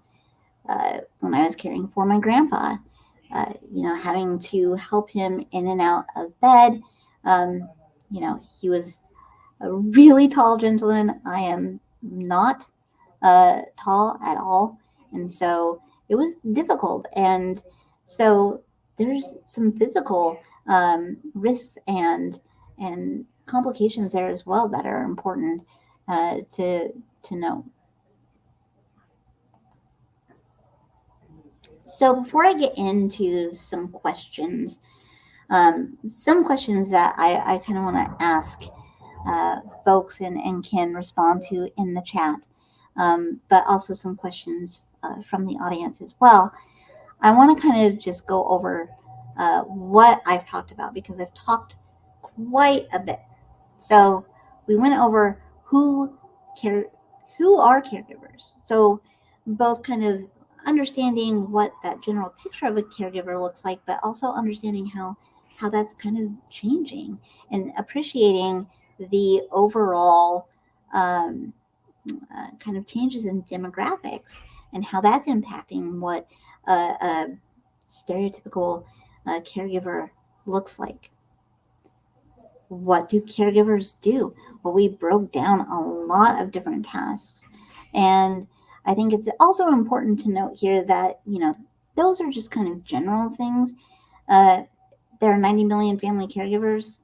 I was caring for my grandpa, having to help him in and out of bed. He was a really tall gentleman. I am not tall at all. And so it was difficult. And so there's some physical risks and complications there as well that are important to know. So before I get into some questions that I kind of want to ask folks and can respond to in the chat, but also some questions from the audience as well. I want to kind of just go over what I've talked about, because I've talked quite a bit. So we went over who are caregivers. So both kind of understanding what that general picture of a caregiver looks like, but also understanding how that's kind of changing, and appreciating the overall kind of changes in demographics and how that's impacting what a stereotypical caregiver looks like. What do caregivers do? Well, we broke down a lot of different tasks. And I think it's also important to note here that, those are just kind of general things. There are 90 million family caregivers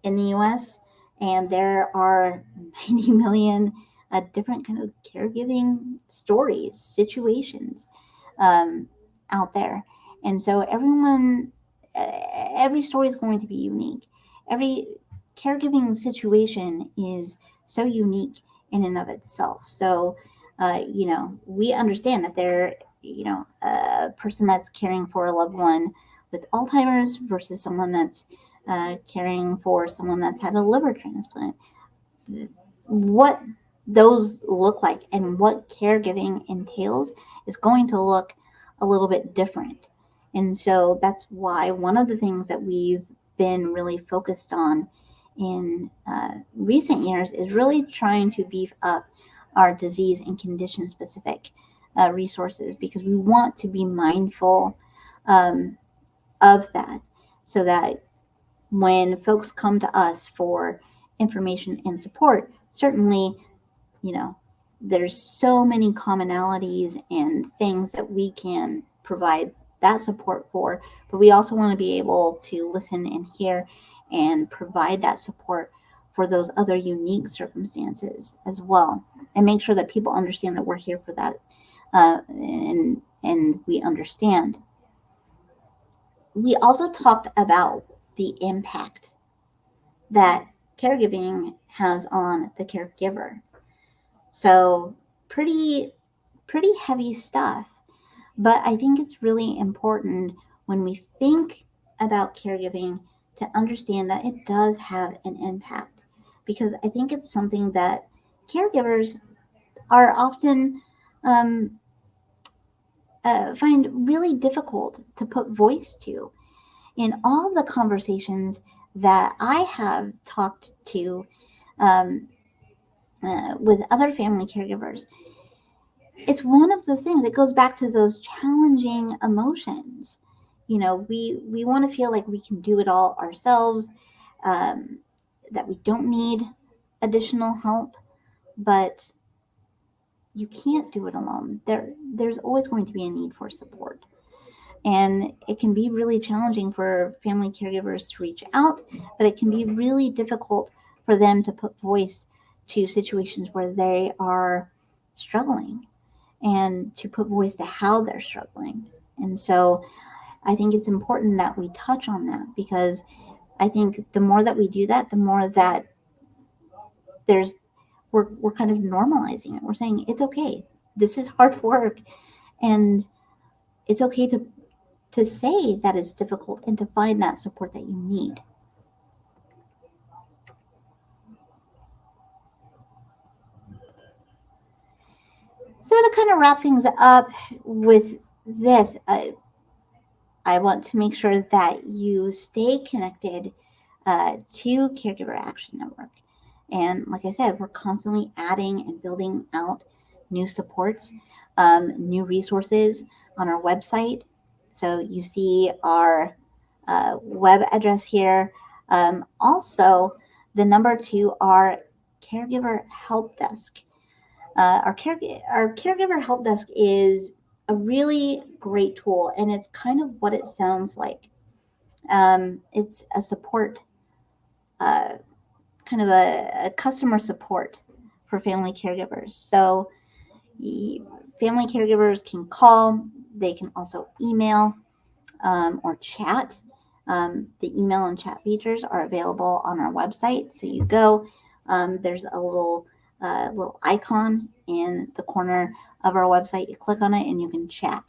in the US, and there are 90 million different kind of caregiving stories, situations out there. And so every story is going to be unique. Every caregiving situation is so unique in and of itself. So, we understand that a person that's caring for a loved one with Alzheimer's versus someone that's caring for someone that's had a liver transplant, what those look like and what caregiving entails is going to look a little bit different. And so that's why one of the things that we've been really focused on in recent years is really trying to beef up our disease and condition specific resources, because we want to be mindful of that, so that when folks come to us for information and support, certainly, there's so many commonalities and things that we can provide that support for, but we also want to be able to listen and hear and provide that support for those other unique circumstances as well, and make sure that people understand that we're here for that, and we understand. We also talked about the impact that caregiving has on the caregiver. So pretty heavy stuff. But I think it's really important when we think about caregiving to understand that it does have an impact, because I think it's something that caregivers are often find really difficult to put voice to. In all of the conversations that I have talked to with other family caregivers, it's one of the things that goes back to those challenging emotions. We want to feel like we can do it all ourselves, that we don't need additional help, but you can't do it alone. There's always going to be a need for support. And it can be really challenging for family caregivers to reach out, but it can be really difficult for them to put voice to situations where they are struggling, and to put voice to how they're struggling. And so I think it's important that we touch on that, because I think the more that we do that, the more that we're kind of normalizing it. We're saying it's okay. This is hard work, and it's okay to say that it's difficult and to find that support that you need. So to kind of wrap things up with this, I want to make sure that you stay connected to Caregiver Action Network. And like I said, we're constantly adding and building out new supports, new resources on our website. So you see our web address here. Also, the number to our Caregiver Help Desk. Our Caregiver Help Desk is a really great tool, and it's kind of what it sounds like. It's a support, kind of a customer support for family caregivers. So family caregivers can call, they can also email or chat. The email and chat features are available on our website. So you go, there's a little icon in the corner of our website. You click on it and you can chat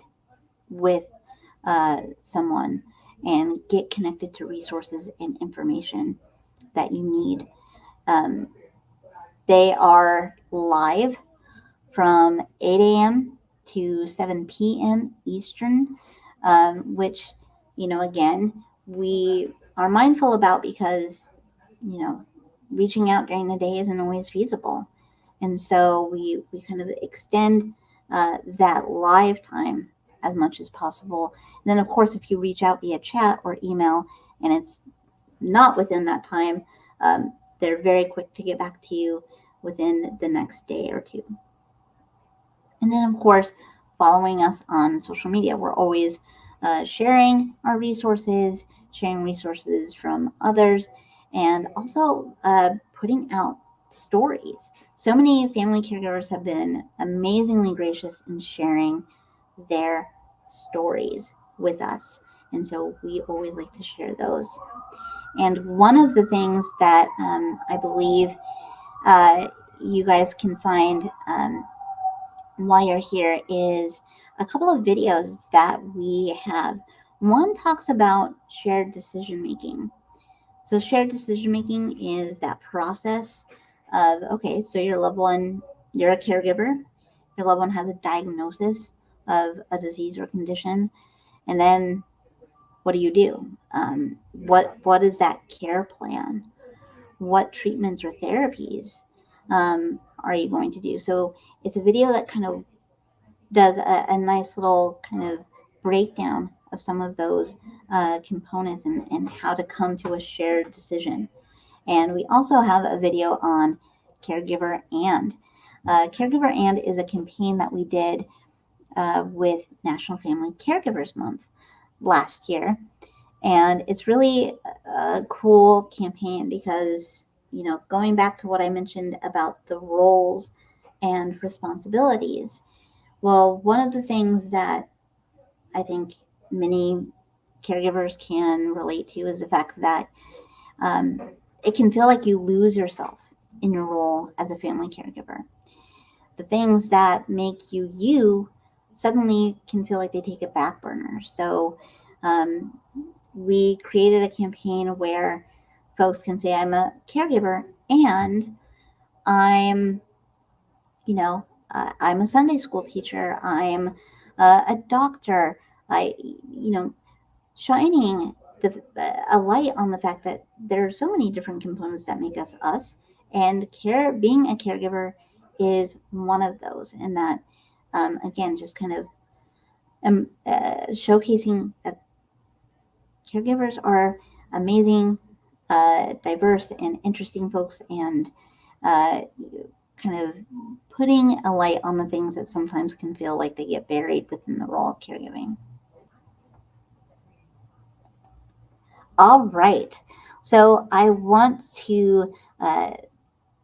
with someone and get connected to resources and information that you need. They are live from 8 a.m. to 7 p.m. Eastern, which, again, we are mindful about because, reaching out during the day isn't always feasible. And so we kind of extend that live time as much as possible. And then, of course, if you reach out via chat or email and it's not within that time, they're very quick to get back to you within the next day or two. And then, of course, following us on social media. We're always sharing our resources, sharing resources from others, and also putting out stories. So many family caregivers have been amazingly gracious in sharing their stories with us. And so we always like to share those. And one of the things that I believe you guys can find while you're here is a couple of videos that we have. One talks about shared decision making. So shared decision making is that process of, okay, so your loved one, you're a caregiver, your loved one has a diagnosis of a disease or condition, and then what do? What is that care plan? What treatments or therapies are you going to do? So it's a video that kind of does a nice little kind of breakdown of some of those components and how to come to a shared decision. And we also have a video on Caregiver and. Caregiver and is a campaign that we did with National Family Caregivers Month last year. And it's really a cool campaign because, going back to what I mentioned about the roles and responsibilities, well, one of the things that I think many caregivers can relate to is the fact that it can feel like you lose yourself in your role as a family caregiver. The things that make you you suddenly can feel like they take a back burner. So we created a campaign where folks can say, I'm a caregiver and I'm, I'm a Sunday school teacher, I'm a doctor, shining a light on the fact that there are so many different components that make us us, and being a caregiver is one of those. And that, again, just kind of showcasing that caregivers are amazing, diverse, and interesting folks, and kind of putting a light on the things that sometimes can feel like they get buried within the role of caregiving. All right. So I want to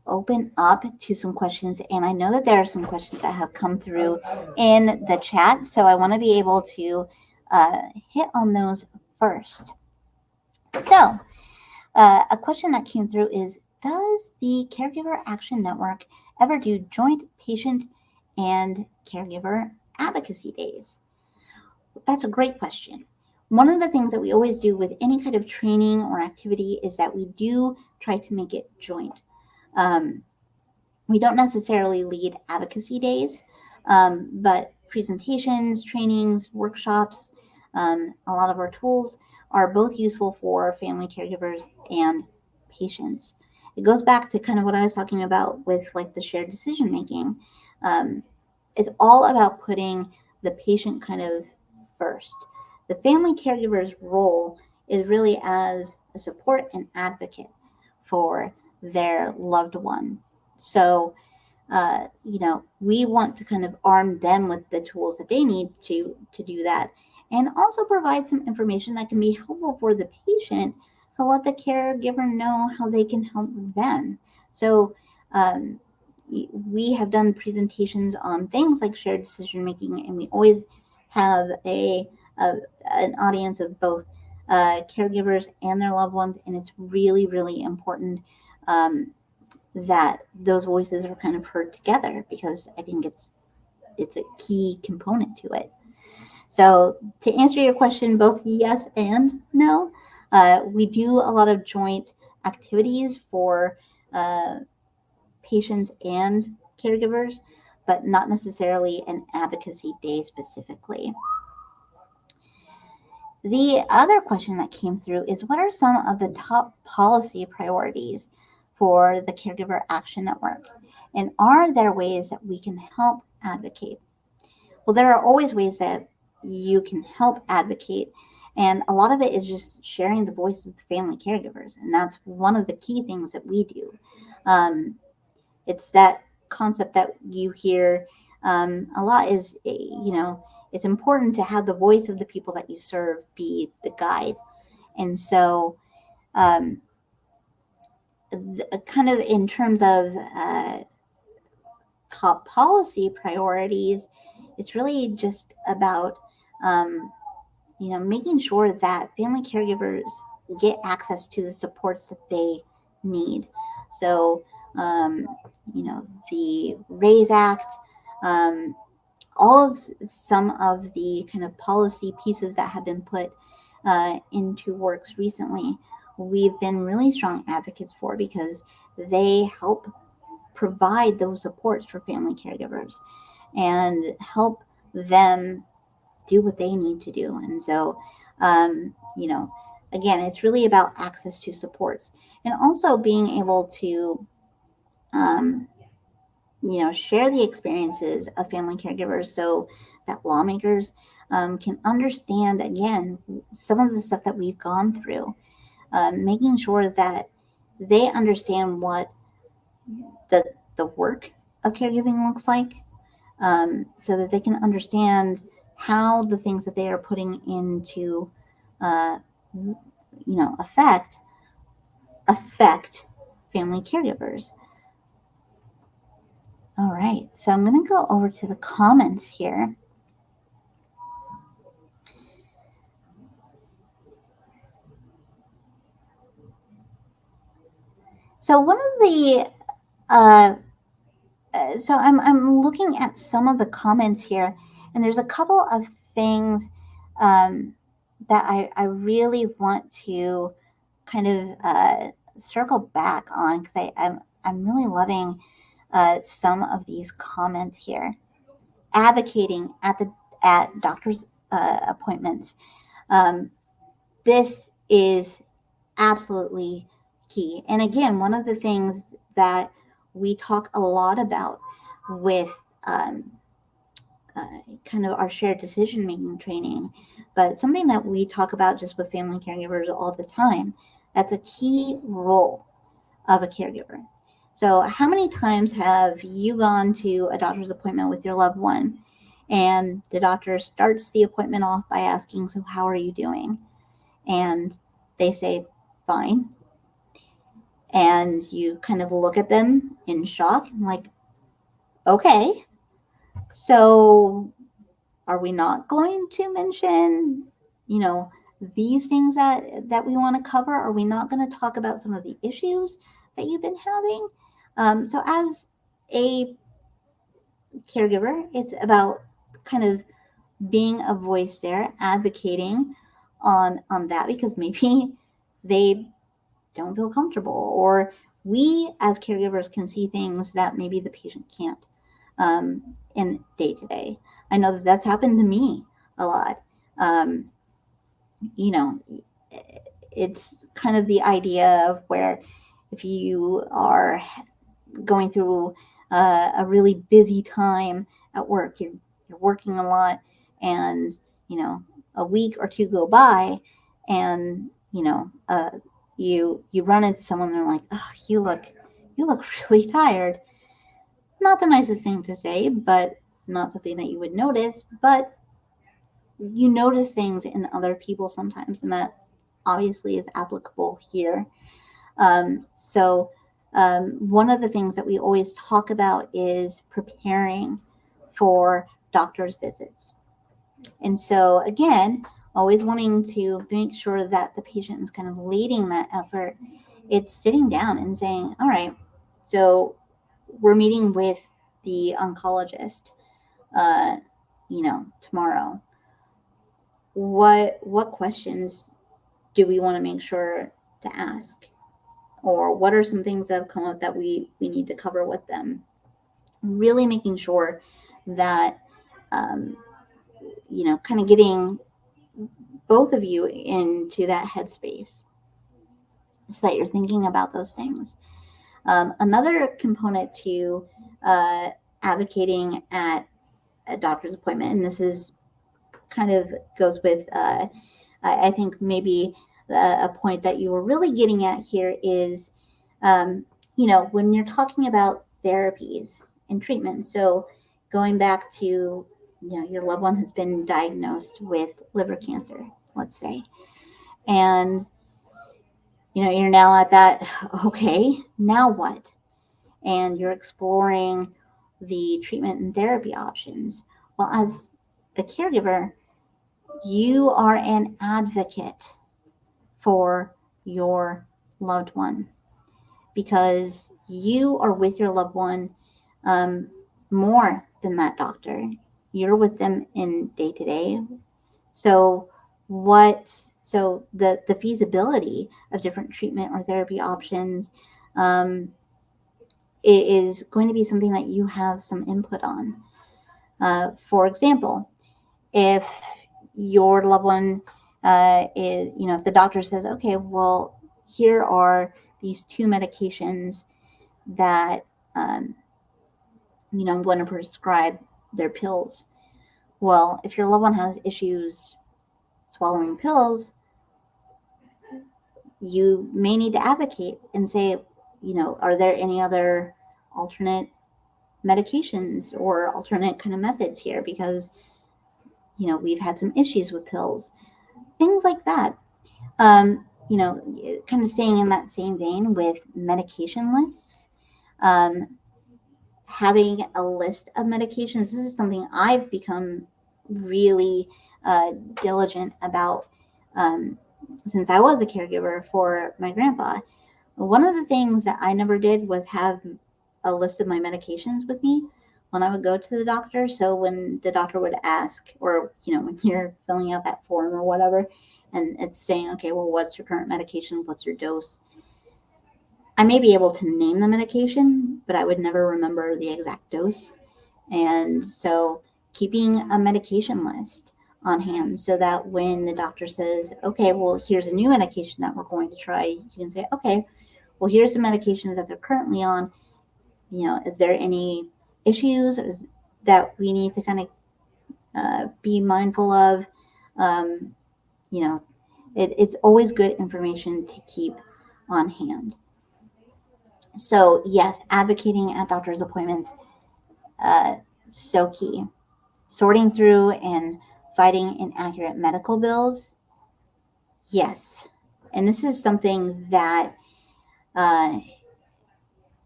open up to some questions, and I know that there are some questions that have come through in the chat, so I want to be able to hit on those first. So a question that came through is, does the Caregiver Action Network ever do joint patient and caregiver advocacy days? That's a great question. One of the things that we always do with any kind of training or activity is that we do try to make it joint. We don't necessarily lead advocacy days, but presentations, trainings, workshops, a lot of our tools are both useful for family caregivers and patients. It goes back to kind of what I was talking about with like the shared decision making. It's all about putting the patient kind of first. The family caregiver's role is really as a support and advocate for their loved one. So, we want to kind of arm them with the tools that they need to do that. and also provide some information that can be helpful for the patient to let the caregiver know how they can help them. So we have done presentations on things like shared decision making, and we always have an audience of both caregivers and their loved ones, and it's really, really important that those voices are kind of heard together, because I think it's a key component to it. So to answer your question, both yes and no. We do a lot of joint activities for patients and caregivers, but not necessarily an advocacy day specifically. The other question that came through is, what are some of the top policy priorities for the Caregiver Action Network? And are there ways that we can help advocate? Well, there are always ways that you can help advocate. And a lot of it is just sharing the voices of the family caregivers. And that's one of the key things that we do. It's that concept that you hear a lot is, it's important to have the voice of the people that you serve be the guide. And so kind of in terms of top policy priorities, it's really just about making sure that family caregivers get access to the supports that they need. So the RAISE Act, some of the kind of policy pieces that have been put into works recently, we've been really strong advocates for, because they help provide those supports for family caregivers and help them do what they need to do. And so, again, it's really about access to supports, and also being able to, share the experiences of family caregivers, so that lawmakers can understand, again, some of the stuff that we've gone through, making sure that they understand what the work of caregiving looks like, so that they can understand how the things that they are putting into affect family caregivers. All right, so I'm going to go over to the comments here. So one of the so I'm looking at some of the comments here, and there's a couple of things that I really want to kind of circle back on, because I'm really loving some of these comments here. Advocating at doctor's appointments. This is absolutely key. And again, one of the things that we talk a lot about with kind of our shared decision making training, but something that we talk about just with family caregivers all the time, that's a key role of a caregiver. So how many times have you gone to a doctor's appointment with your loved one, and the doctor starts the appointment off by asking, so how are you doing? And they say, fine. And you kind of look at them in shock, and like, okay, so are we not going to mention, these things that we want to cover? Are we not going to talk about some of the issues that you've been having? So as a caregiver, it's about kind of being a voice there, advocating on that, because maybe they don't feel comfortable, or we as caregivers can see things that maybe the patient can't in day to day. I know that that's happened to me a lot. It's kind of the idea of where if you are going through a really busy time at work, you're working a lot, and a week or two go by, and you run into someone and they're like, oh, you look really tired. Not the nicest thing to say, but it's not something that you would notice. But you notice things in other people sometimes, and that obviously is applicable here. So one of the things that we always talk about is preparing for doctor's visits. And so again, always wanting to make sure that the patient is kind of leading that effort. It's sitting down and saying, all right, so we're meeting with the oncologist, tomorrow. What questions do we want to make sure to ask? Or what are some things that have come up that we need to cover with them? Really making sure that, kind of getting both of you into that headspace so that you're thinking about those things. Another component to advocating at a doctor's appointment, and this is kind of goes with, I think maybe a point that you were really getting at here is, when you're talking about therapies and treatment. So going back to, your loved one has been diagnosed with liver cancer, let's say, and you're now at that, okay, now what? And you're exploring the treatment and therapy options. Well, as the caregiver, you are an advocate for your loved one because you are with your loved one more than that doctor. You're with them in day to day. So the feasibility of different treatment or therapy options is going to be something that you have some input on. For example, if your loved one is, if the doctor says, okay, well, here are these 2 medications that, I'm going to prescribe their pills. Well, if your loved one has issues swallowing pills, you may need to advocate and say, are there any other alternate medications or alternate kind of methods here? Because, we've had some issues with pills, things like that. Kind of staying in that same vein with medication lists, having a list of medications. This is something I've become really diligent about since I was a caregiver for my grandpa. One of the things that I never did was have a list of my medications with me when I would go to the doctor. So when the doctor would ask, or, when you're filling out that form or whatever, and it's saying, okay, well, what's your current medication? What's your dose? I may be able to name the medication, but I would never remember the exact dose. And so keeping a medication list on hand so that when the doctor says, okay, well, here's a new medication that we're going to try, you can say, okay, well, here's the medications that they're currently on. Is there any issues that we need to kind of be mindful of? It's always good information to keep on hand. So yes, advocating at doctor's appointments, so key. Sorting through and fighting inaccurate medical bills, yes. And this is something that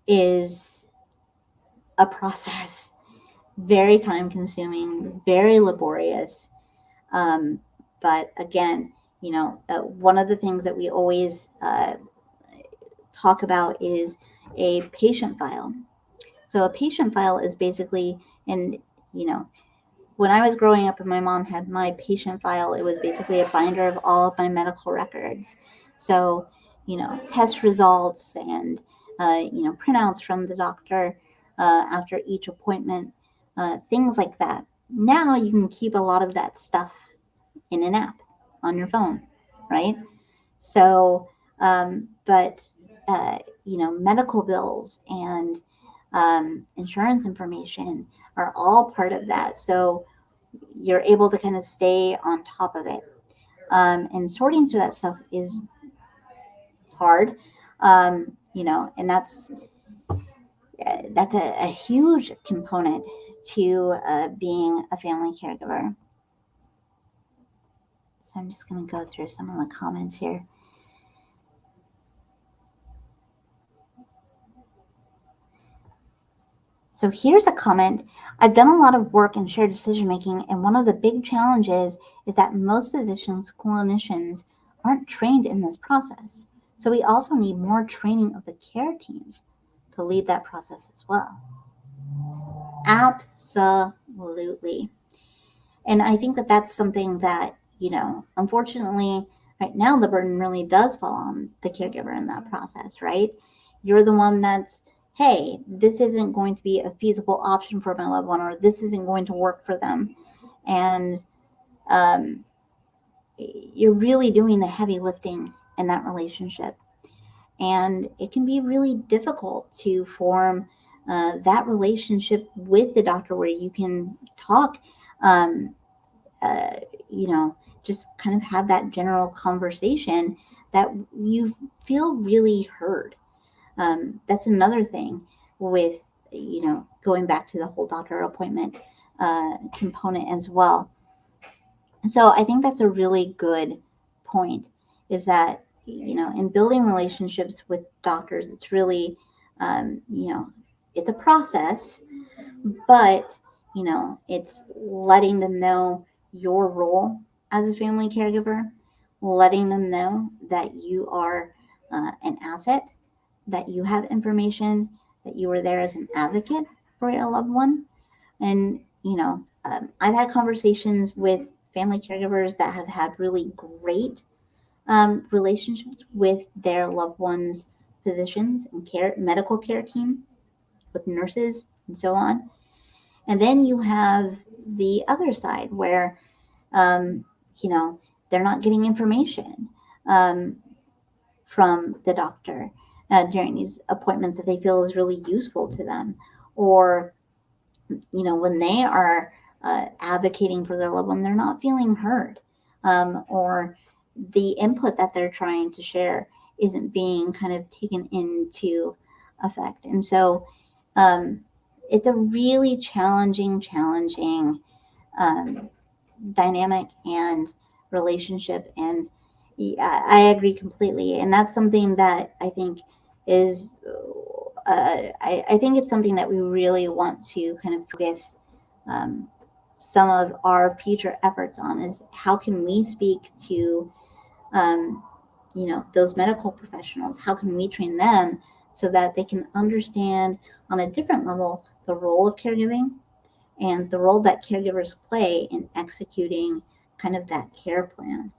is a process, very time consuming, very laborious. But again, one of the things that we always talk about is a patient file. So a patient file is basically, and when I was growing up and my mom had my patient file, it was basically a binder of all of my medical records. So, test results and, printouts from the doctor after each appointment, things like that. Now you can keep a lot of that stuff in an app on your phone, right? So, medical bills and insurance information are all part of that. So you're able to kind of stay on top of it. And sorting through that stuff is hard, and that's a huge component to being a family caregiver. So I'm just going to go through some of the comments here. So here's a comment. I've done a lot of work in shared decision making, and one of the big challenges is that most physicians, clinicians aren't trained in this process. So we also need more training of the care teams to lead that process as well. Absolutely. And I think that that's something that, unfortunately, right now the burden really does fall on the caregiver in that process, right? You're the one that's, hey, this isn't going to be a feasible option for my loved one, or this isn't going to work for them. And you're really doing the heavy lifting in that relationship. And it can be really difficult to form that relationship with the doctor where you can talk, just kind of have that general conversation that you feel really heard. That's another thing with, going back to the whole doctor appointment component as well. So I think that's a really good point, is that, in building relationships with doctors, it's really, it's a process, but, it's letting them know your role as a family caregiver, letting them know that you are an asset, that you have information, that you are there as an advocate for your loved one. And, I've had conversations with family caregivers that have had really great relationships with their loved ones' physicians and medical care team, with nurses and so on. And then you have the other side where, they're not getting information from the doctor during these appointments that they feel is really useful to them. Or, when they are advocating for their loved one, they're not feeling heard, or the input that they're trying to share isn't being kind of taken into effect. And so it's a really challenging dynamic and relationship. And I agree completely. And that's something that I think is, I think it's something that we really want to kind of focus some of our future efforts on, is how can we speak to, those medical professionals? How can we train them so that they can understand on a different level the role of caregiving and the role that caregivers play in executing kind of that care plan?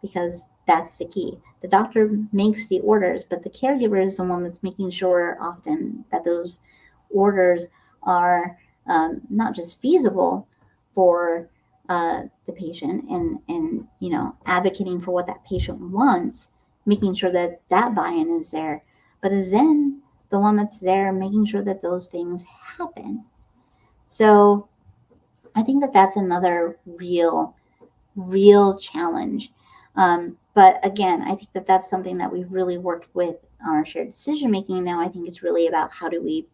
Because that's the key. The doctor makes the orders, but the caregiver is the one that's making sure often that those orders are not just feasible for the patient, and advocating for what that patient wants, making sure that that buy-in is there, but is then the one that's there making sure that those things happen. So I think that that's another real challenge. But again, I think that that's something that we've really worked with on our shared decision making. Now I think it's really about how do we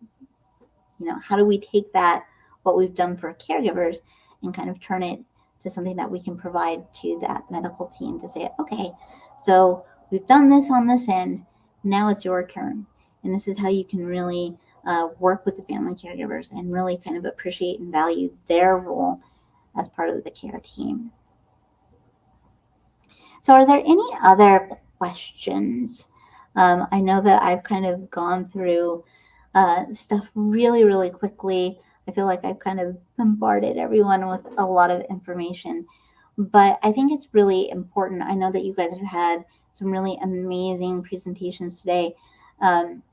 take that, what we've done for caregivers, and kind of turn it to something that we can provide to that medical team to say, okay, so we've done this on this end, now it's your turn. And this is how you can really work with the family caregivers and really kind of appreciate and value their role as part of the care team. So are there any other questions? I know that I've kind of gone through stuff really quickly. I feel like I've kind of bombarded everyone with a lot of information, but I think it's really important. I know that you guys have had some really amazing presentations today, and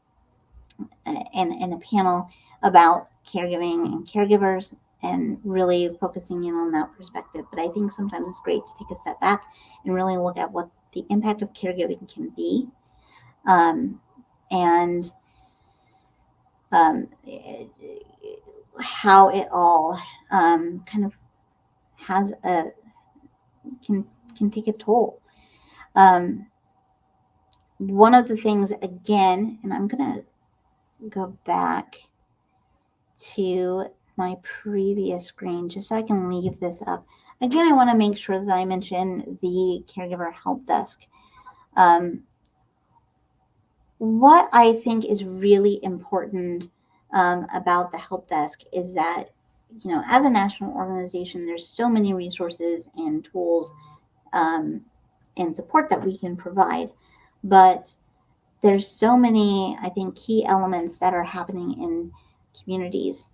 a panel about caregiving and caregivers, and really focusing in on that perspective. But I think sometimes it's great to take a step back and really look at what the impact of caregiving can be, and how it all kind of has can take a toll. One of the things, again, and I'm gonna go back to my previous screen just so I can leave this up. Again, I want to make sure that I mention the Caregiver Help Desk. What I think is really important about the help desk is that, as a national organization, there's so many resources and tools um, and support that we can provide, but there's so many, I think, key elements that are happening in communities,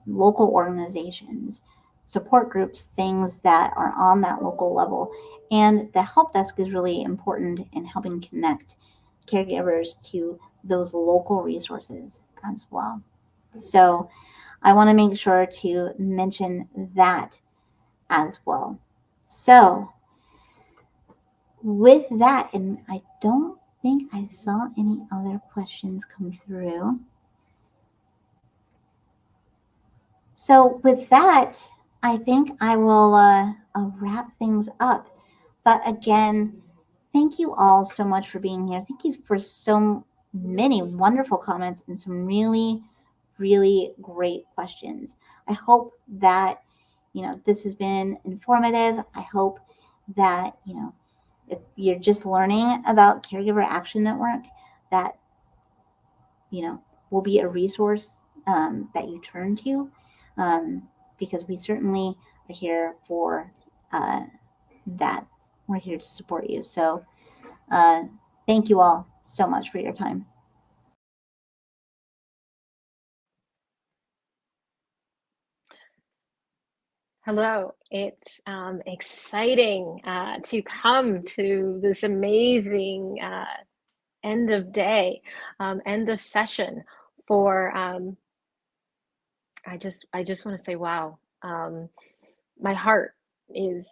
local organizations, support groups, things that are on that local level. And the help desk is really important in helping connect caregivers to those local resources as well. So I want to make sure to mention that as well. So with that, and I don't think I saw any other questions come through. So with that, I think I will wrap things up. But again, thank you all so much for being here. Thank you for so many wonderful comments and some really, really great questions. I hope that, this has been informative. I hope that, if you're just learning about Caregiver Action Network, that, will be a resource that you turn to, because we certainly are here for that. We're here to support you. So thank you all so much for your time. Hello, it's exciting to come to this amazing end of day, end of session for, I just want to say, wow, my heart is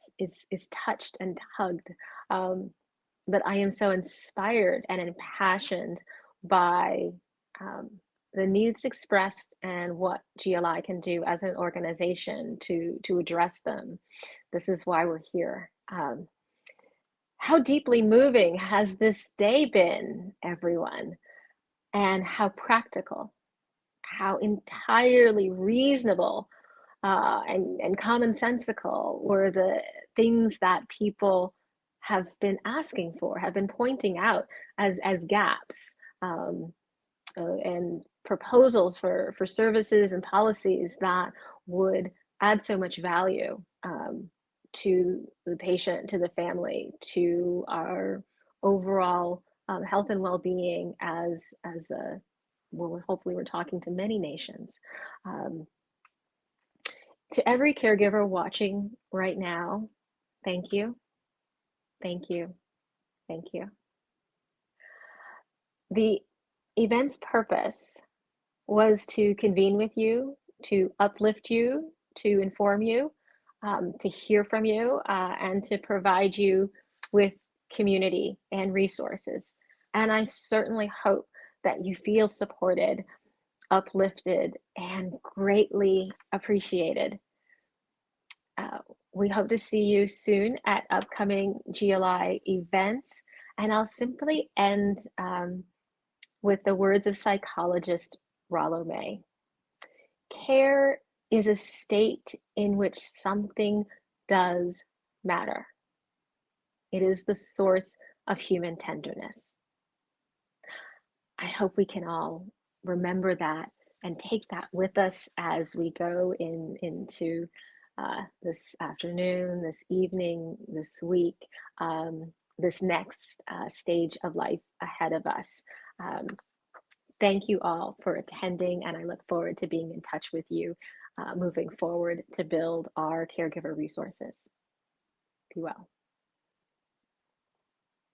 touched and tugged, but I am so inspired and impassioned by the needs expressed and what GLI can do as an organization to address them. This is why we're here. How deeply moving has this day been, everyone? And how practical, how entirely reasonable and commonsensical were the things that people have been asking for, have been pointing out as gaps. And proposals for services and policies that would add so much value to the patient, to the family, to our overall health and well-being as a, well, hopefully we're talking to many nations. To every caregiver watching right now, thank you, thank you, thank you. The event's purpose was to convene with you, to uplift you, to inform you, to hear from you, and to provide you with community and resources. And I certainly hope that you feel supported, uplifted, and greatly appreciated. We hope to see you soon at upcoming GLI events. And I'll simply end with the words of psychologist Rollo May. Care is a state in which something does matter. It is the source of human tenderness. I hope we can all remember that and take that with us as we go into this afternoon, this evening, this week, this next stage of life ahead of us. Thank you all for attending, and I look forward to being in touch with you moving forward to build our caregiver resources. Be well.